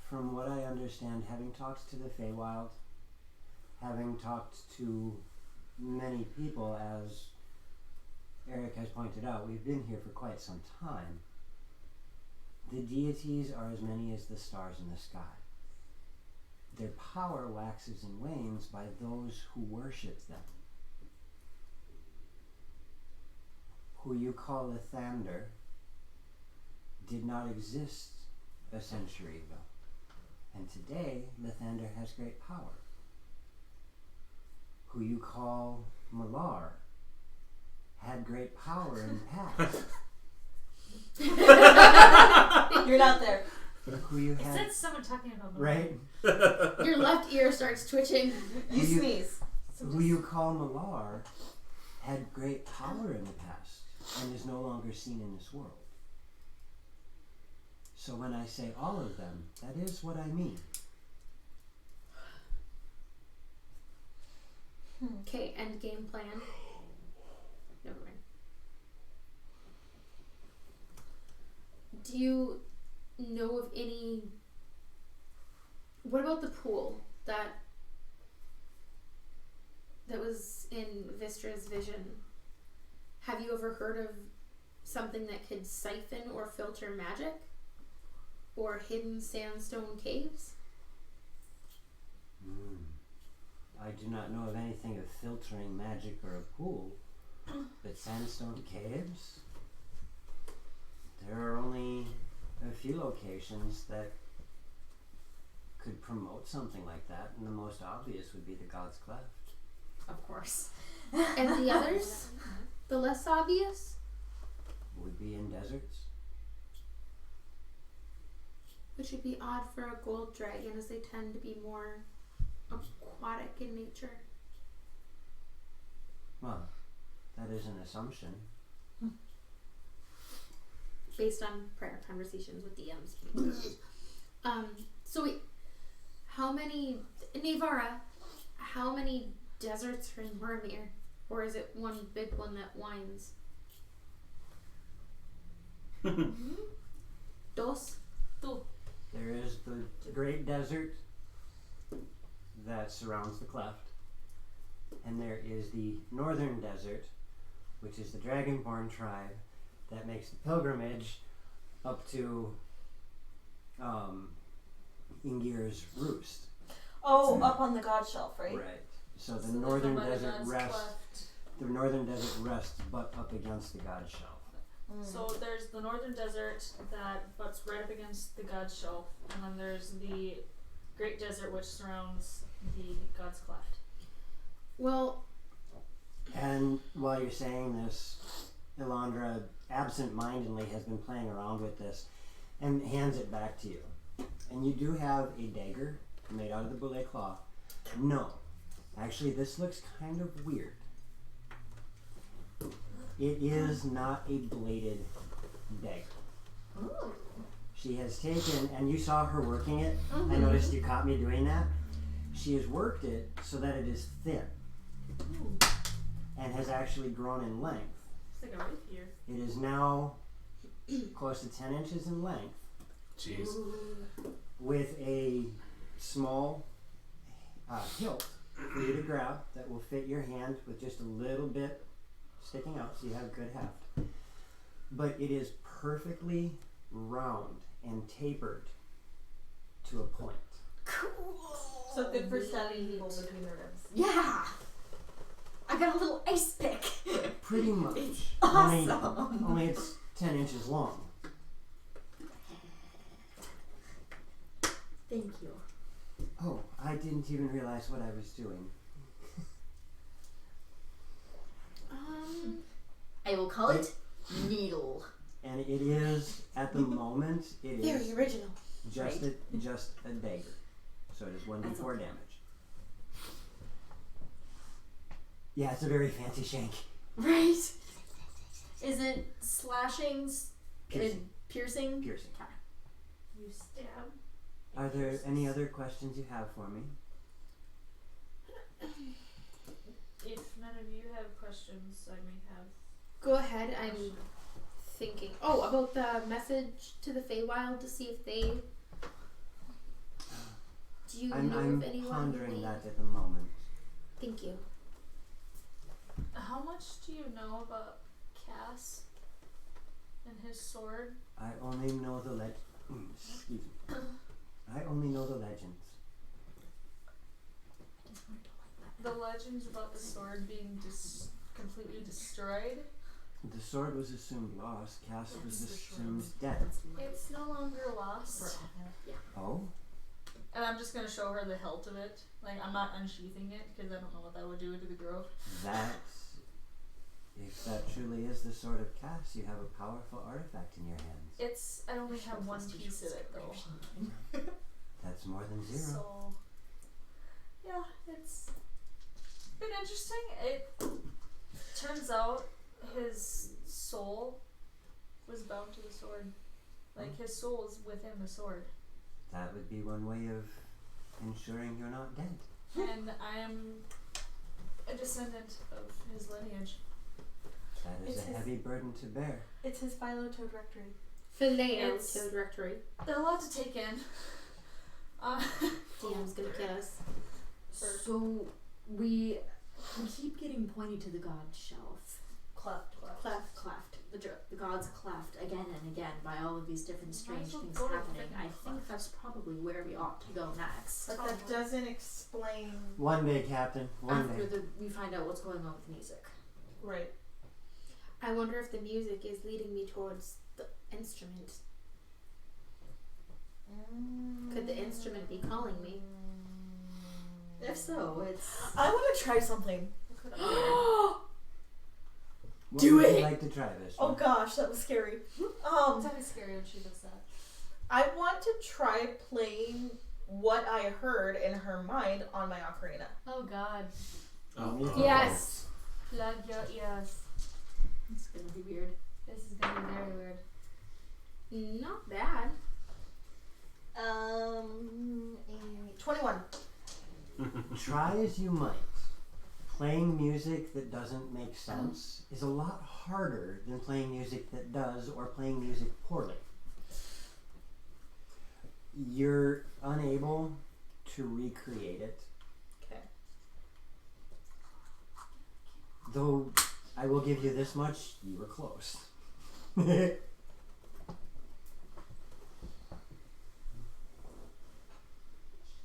from what I understand, having talked to the Feywild, having talked to many people, as Eric has pointed out, we've been here for quite some time. The deities are as many as the stars in the sky. Their power waxes and wanes by those who worship them. Who you call Lathander did not exist a century ago. And today, Lathander has great power. Who you call Malar had great power in the past. You're not there. Who you It had, said someone talking about the right? Your left ear starts twitching. You You- sneeze. Who you call Malar had great power in the past and is no longer seen in this world. So when I say all of them, that is what I mean. Okay, end game plan. Never mind. Do you know of any... What about the pool that was in Vistra's vision? Have you ever heard of something that could siphon or filter magic? Or hidden sandstone caves? I do not know of anything of filtering magic or a pool, but sandstone caves? There are only a few locations that could promote something like that, and the most obvious would be the God's Cleft. Of course. And the others? The less obvious? Would be in deserts. Which would be odd for a gold dragon, as they tend to be more aquatic in nature. Well, that is an assumption. Based on prior conversations with DMs. So wait, how many, Navara, how many deserts are in Loromir? Or is it one big one that winds? Dos? There is the great desert that surrounds the cleft, and there is the northern desert, which is the Dragonborn tribe that makes the pilgrimage up to Ingir's roost. Oh, up on the god shelf, right? Right. So the So they northern come by the desert God's rests. Cleft. The northern desert rests butt up against the god shelf. So there's the northern desert that butts right up against the God's Shelf, and then there's the Great Desert which surrounds the God's Cleft. Well, And while you're saying this, Elandra absent-mindedly has been playing around with this and hands it back to you. And you do have a dagger made out of the boulet cloth. No. Actually, this looks kind of weird. It is not a bladed dagger. Ooh. She has taken, and you saw her working it. I noticed you caught me doing that. She has worked it so that it is thin and has actually grown in length. It's like a rapier. It is now close to 10 inches in length Jeez. with a small hilt for you to grab that will fit your hand with just a little bit sticking out so you have good heft. But it is perfectly round and tapered to a point. Cool. So good for stabbing people between the ribs. Yeah. I got a little ice pick. Pretty much. It's awesome. Only it's 10 inches long. Thank you. Oh, I didn't even realize what I was doing. I will call it needle. And it is, at the moment, it Very is original. just Right. just a dagger. So it is 1d4 okay. damage. Yeah, it's a very fancy shank. Right. Is it slashing? Piercing. Piercing? Piercing. You stab. Are there any other questions you have for me? If none of you have questions, I may have. Go ahead. I'm thinking. Oh, about the message to the Feywild to see if they. Do you know I'm of anyone? pondering who that at the moment. Thank you. How much do you know about Cass and his sword? I only know the excuse me. I only know the legends. The legends about the sword being completely destroyed. The sword was assumed lost. Cass was That's the assumed short. dead. It's no longer lost. Oh? And I'm just gonna show her the hilt of it. Like, I'm not unsheathing it because I don't know what that would do to the girl. If that truly is the sword of Cass, you have a powerful artifact in your hands. I only have one piece of it though. That's more than 0. So, yeah, it's been interesting. It turns out his soul was bound to the sword. Like, his soul is within the sword. That would be one way of ensuring you're not dead. And I am a descendant of his lineage. That is It's a heavy burden to bear. It's his Philo-Toad Rectory. Phileo It's- to directory. There's a lot to take in. DM's gonna kill us. So we keep getting pointed to the god shelf. Cleft. Cleft. The gods cleft again and again by all of these different strange well things go to happening. I freaking think that's probably where we ought to go next. But that doesn't explain. One day, Captain. One After day. we find out what's going on with the music. Right. I wonder if the music is leading me towards the instrument. Could the instrument be calling me? If so, it's I want to try something. What Do would it! you like to try this Oh one? gosh, that was scary. It's always scary when she does that. I want to try playing what I heard in her mind on my ocarina. Oh god. Oh. Yes. Plug your ears. it's gonna be weird. This is gonna be very weird. Not bad. 21. Try as you might, playing music that doesn't make sense is a lot harder than playing music that does or playing music poorly. You're unable to recreate it. Okay. Though I will give you this much, you were close.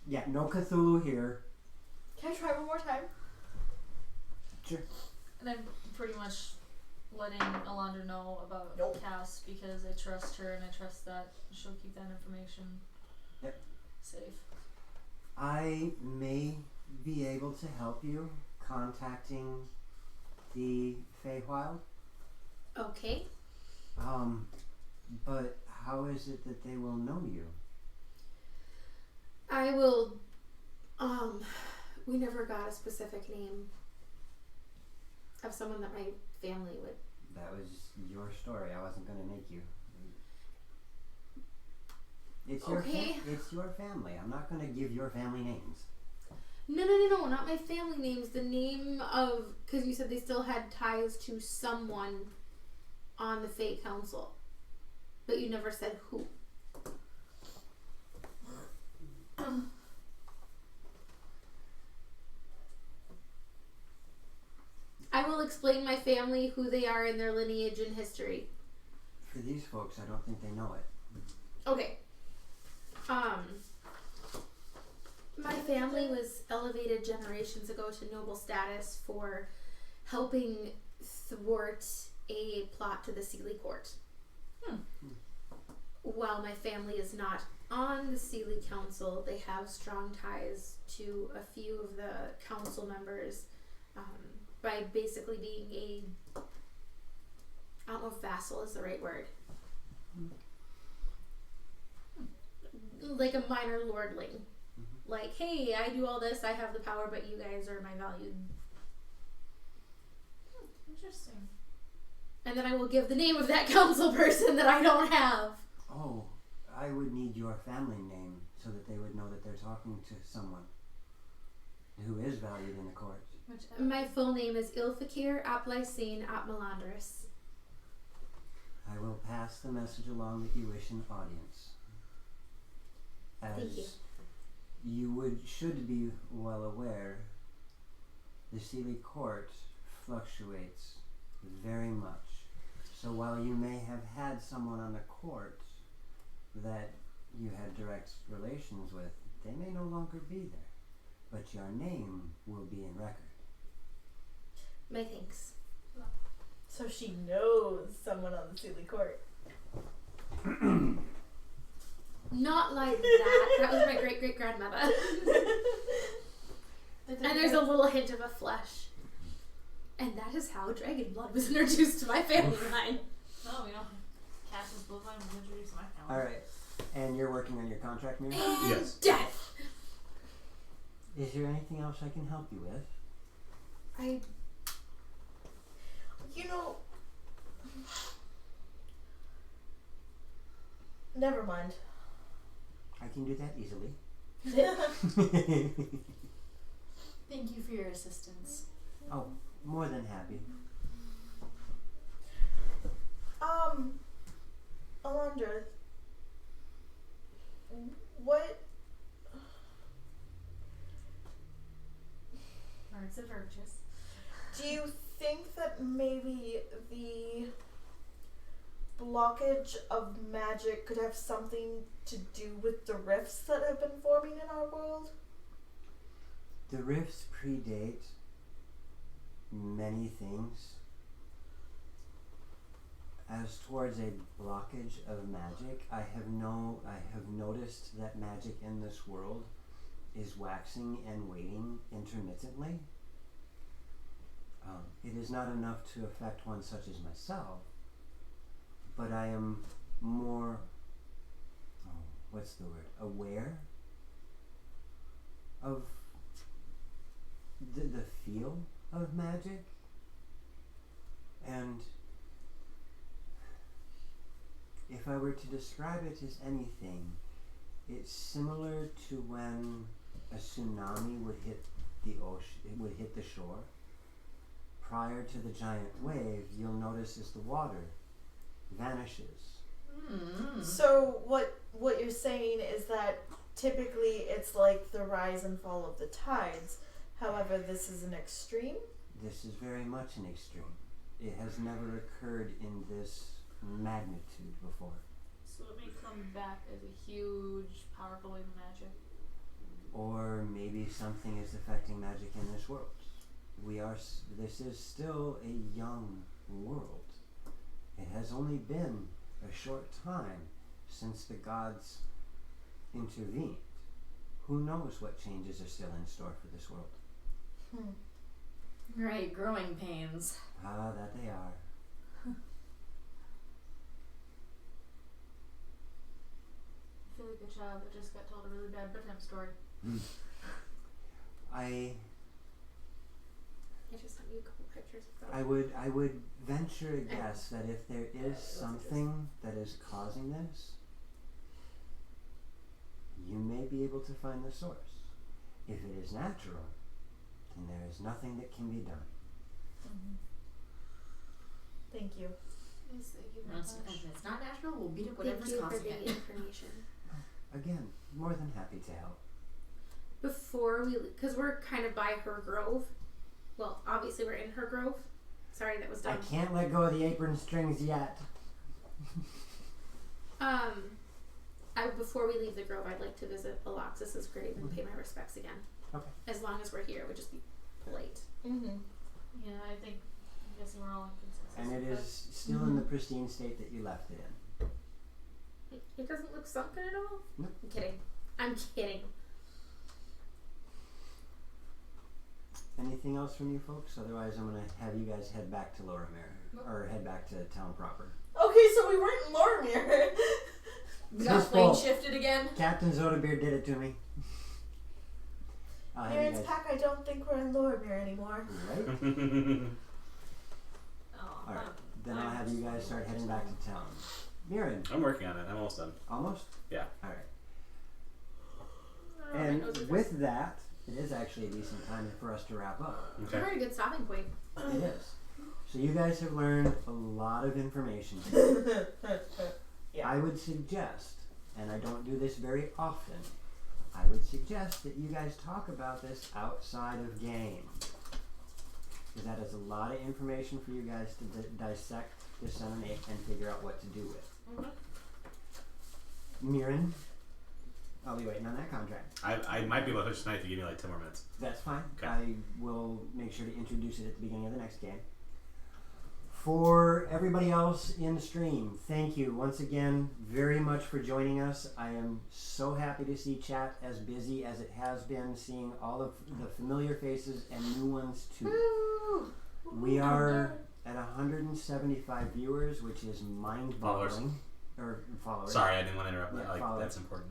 Yeah, no Cthulhu here. Can I try one more time? Sure. And I'm pretty much letting Alondra know about Nope. Cass because I trust her and I trust that she'll keep that information safe. I may be able to help you contacting the Feywild. Okay. But how is it that they will know you? I will. We never got a specific name of someone that my family would. That was your story. I wasn't going to make you. It's your Okay. it's your family. I'm not going to give your family names. No, not my family names. The name of, because you said they still had ties to someone on the Fae Council, but you never said who. explain my family, who they are, and their lineage and history. For these folks, I don't think they know it. Okay. My family was elevated generations ago to noble status for helping thwart a plot to the Sealy court. While my family is not on the Sealy council, they have strong ties to a few of the council members by basically being a, I don't know if vassal is the right word. Like a minor lordling. Like, hey, I do all this, I have the power, but you guys are my valued. Interesting. And then I will give the name of that council person that I don't have. Oh, I would need your family name so that they would know that they're talking to someone who is valued in the court. My full name is Ilfakir ap Lycene ap Melandris. I will pass the message along that you wish an audience. Thank you. You should be well aware, the Sealy court fluctuates very much. So while you may have had someone on the court that you had direct relations with, they may no longer be there. But your name will be in record. My thanks. So she knows someone on the Sealy court. Not like that. That was my great-great-grandmother. And there's a little hint of a flesh. And that is how dragon blood was introduced to my family line. No, we don't. Cass's bloodline was introduced to my family. Alright, and you're working on your contract, Mira? Yes. Death! Is there anything else I can help you with? You know, never mind. I can do that easily. Thank you for your assistance. Oh, more than happy. Alondra, what? Words of Urges. Do you think that maybe the blockage of magic could have something to do with the rifts that have been forming in our world? The rifts predate many things. As towards a blockage of magic, I have noticed that magic in this world is waxing and waning intermittently. It is not enough to affect one such as myself, but I am more, aware of the feel of magic. And if I were to describe it as anything, it's similar to when a tsunami would hit the ocean, it would hit the shore. Prior to the giant wave, you'll notice as the water vanishes. So what you're saying is that typically it's like the rise and fall of the tides. However, this is an extreme? This is very much an extreme. It has never occurred in this magnitude before. So it may come back as a huge, powerful wave of magic. Or maybe something is affecting magic in this world. This is still a young world. It has only been a short time since the gods intervened. Who knows what changes are still in store for this world? Right, growing pains. Ah, that they are. I feel like a child that just got told a really bad bedtime story. I just sent you a couple pictures of I would venture a guess that if there is something that is causing this, you may be able to find the source. If it is natural, then there is nothing that can be done. Thank you. Yes, thank you very If much. it's not natural, we'll beat up Thank whatever's you for causing the it. information. Again, more than happy to help. Before we, because we're kind of by her grove. Well, obviously we're in her grove. Sorry, that was I dumb. can't let go of the apron strings yet. Before we leave the grove, I'd like to visit Alexis's grave and pay my respects again. Okay. As long as we're here, it would just be polite. Mm-hmm. Yeah, I think. I'm guessing we're all in consensus. And it with is still in the pristine state that you left it in. It doesn't look sunken at all? Nope. I'm kidding. I'm kidding. Anything else from you folks? Otherwise, I'm going to have you guys head back to Loromir. Or head back to town proper. Okay, so we weren't in Loromir. We His got plane fault. shifted again. Captain Zodabeer did it to me. I'll have you Aaron's guys... pack, I don't think we're in Loromir anymore. Right? Oh, Alright. Then I'll have you guys start heading back to town. Mirren. I'm working on it. I'm almost done. Almost? Yeah. Alright. Oh, And with that, it is actually a decent time for us to wrap up. It's a very good stopping point. It is. So you guys have learned a lot of information. Yeah. I would suggest, and I don't do this very often, I would suggest that you guys talk about this outside of game. Because that is a lot of information for you guys to dissect, disseminate, and figure out what to do with. Mirren, I'll be waiting on that contract. I might be able to finish tonight if you give me like 10 more minutes. That's fine. Okay. I will make sure to introduce it at the beginning of the next game. For everybody else in the stream, thank you once again very much for joining us. I am so happy to see chat as busy as it has been, seeing all of the familiar faces and new ones too. We are at 175 viewers, which is mind-boggling. Or followers. Sorry, I didn't want to interrupt. Yeah, Like, followers. that's important.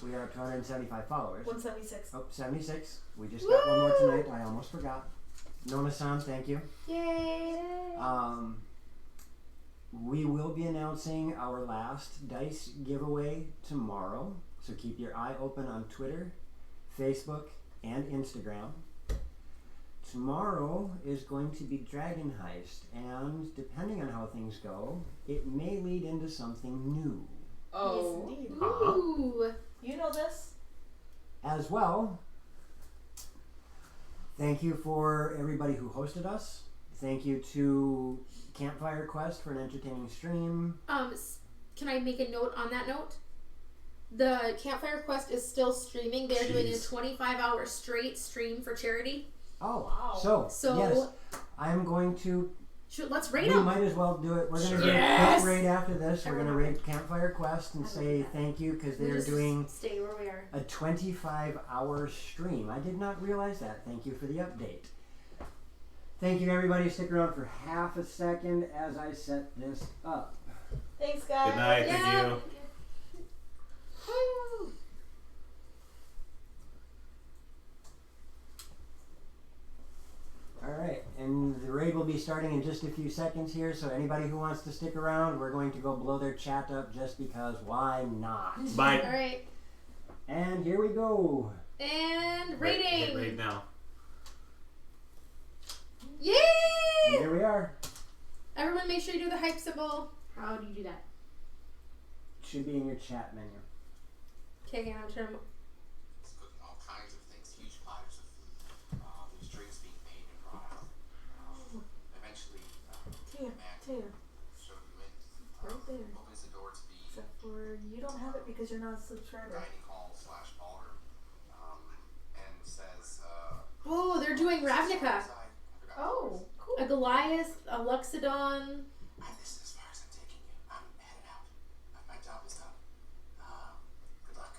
We are at 275 followers. 176. Oh, 76. We just got one more tonight. I almost forgot. Nona-san, thank you. Yay! We will be announcing our last dice giveaway tomorrow. So keep your eye open on Twitter, Facebook, and Instagram. Tomorrow is going to be Dragon Heist, and depending on how things go, it may lead into something new. Oh. Yes, indeed. Ooh! You know this? As well, thank you for everybody who hosted us. Thank you to Campfire Quest for an entertaining stream. Can I make a note on that note? The Campfire Quest is still streaming. They're doing a 25-hour straight stream for charity. Oh, Wow. so yes, I'm going to. Let's rate We them. might as well do it. We're going to do a quick raid after this. We're going to raid Campfire Quest and say thank you because they're doing Stay where we are. a 25-hour stream. I did not realize that. Thank you for the update. Thank you, everybody. Stick around for half a second as I set this up. Thanks, guys. Good night. Yeah. Thank you. Woo! Alright, and the raid will be starting in just a few seconds here, so anybody who wants to stick around, we're going to go blow their chat up just because why not? Bye. All right. And here we go. And Hit rating. raid now. Yay! And here we are. Everyone, make sure you do the hype symbol. How do you do that? Should be in your chat menu. Okay, I'm turn. It's cooking all kinds of things, huge platters of food. There's drinks being made and brought out. Eventually, Tia, Matt Tia, showed you in. right there. Opens the door to the Except for you don't have it because you're not a subscriber. dining hall / ballroom, and says, Oh, they're doing Ravnica. outside. I forgot Oh, cool. A Goliath, a Luxodon. This is as far as I'm taking you. I'm headed out. My job is done. Good luck.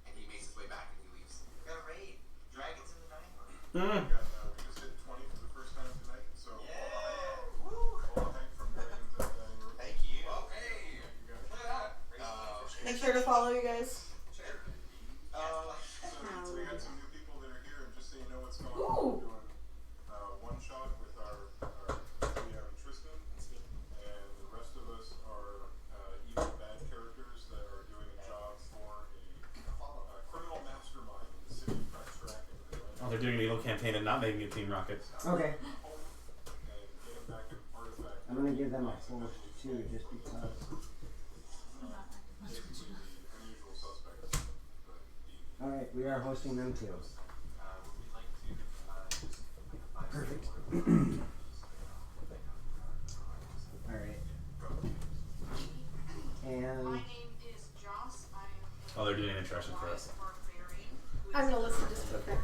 And he makes his way back and he leaves. Got a raid. Dragons in the dining room. We just hit 20 for the first time tonight, so all thank from going into the dining room. Thank you. Okay. You got it. Make sure to follow you guys. So we got some new people that are here, and just so you know what's going on, Ooh. we're doing one shot with our Leon and Tristan, and the rest of us are evil bad characters that are doing a job for a criminal mastermind in the city of Crackstrack and the Oh, they're doing an evil campaign and not making a Team Rocket. Okay. and getting back an artifact. I'm going to give them a host too, just because. Basically the unusual suspects. Alright, we are hosting them too. Perfect. Oh, they're doing an introduction for us. I'm gonna listen just for a bit.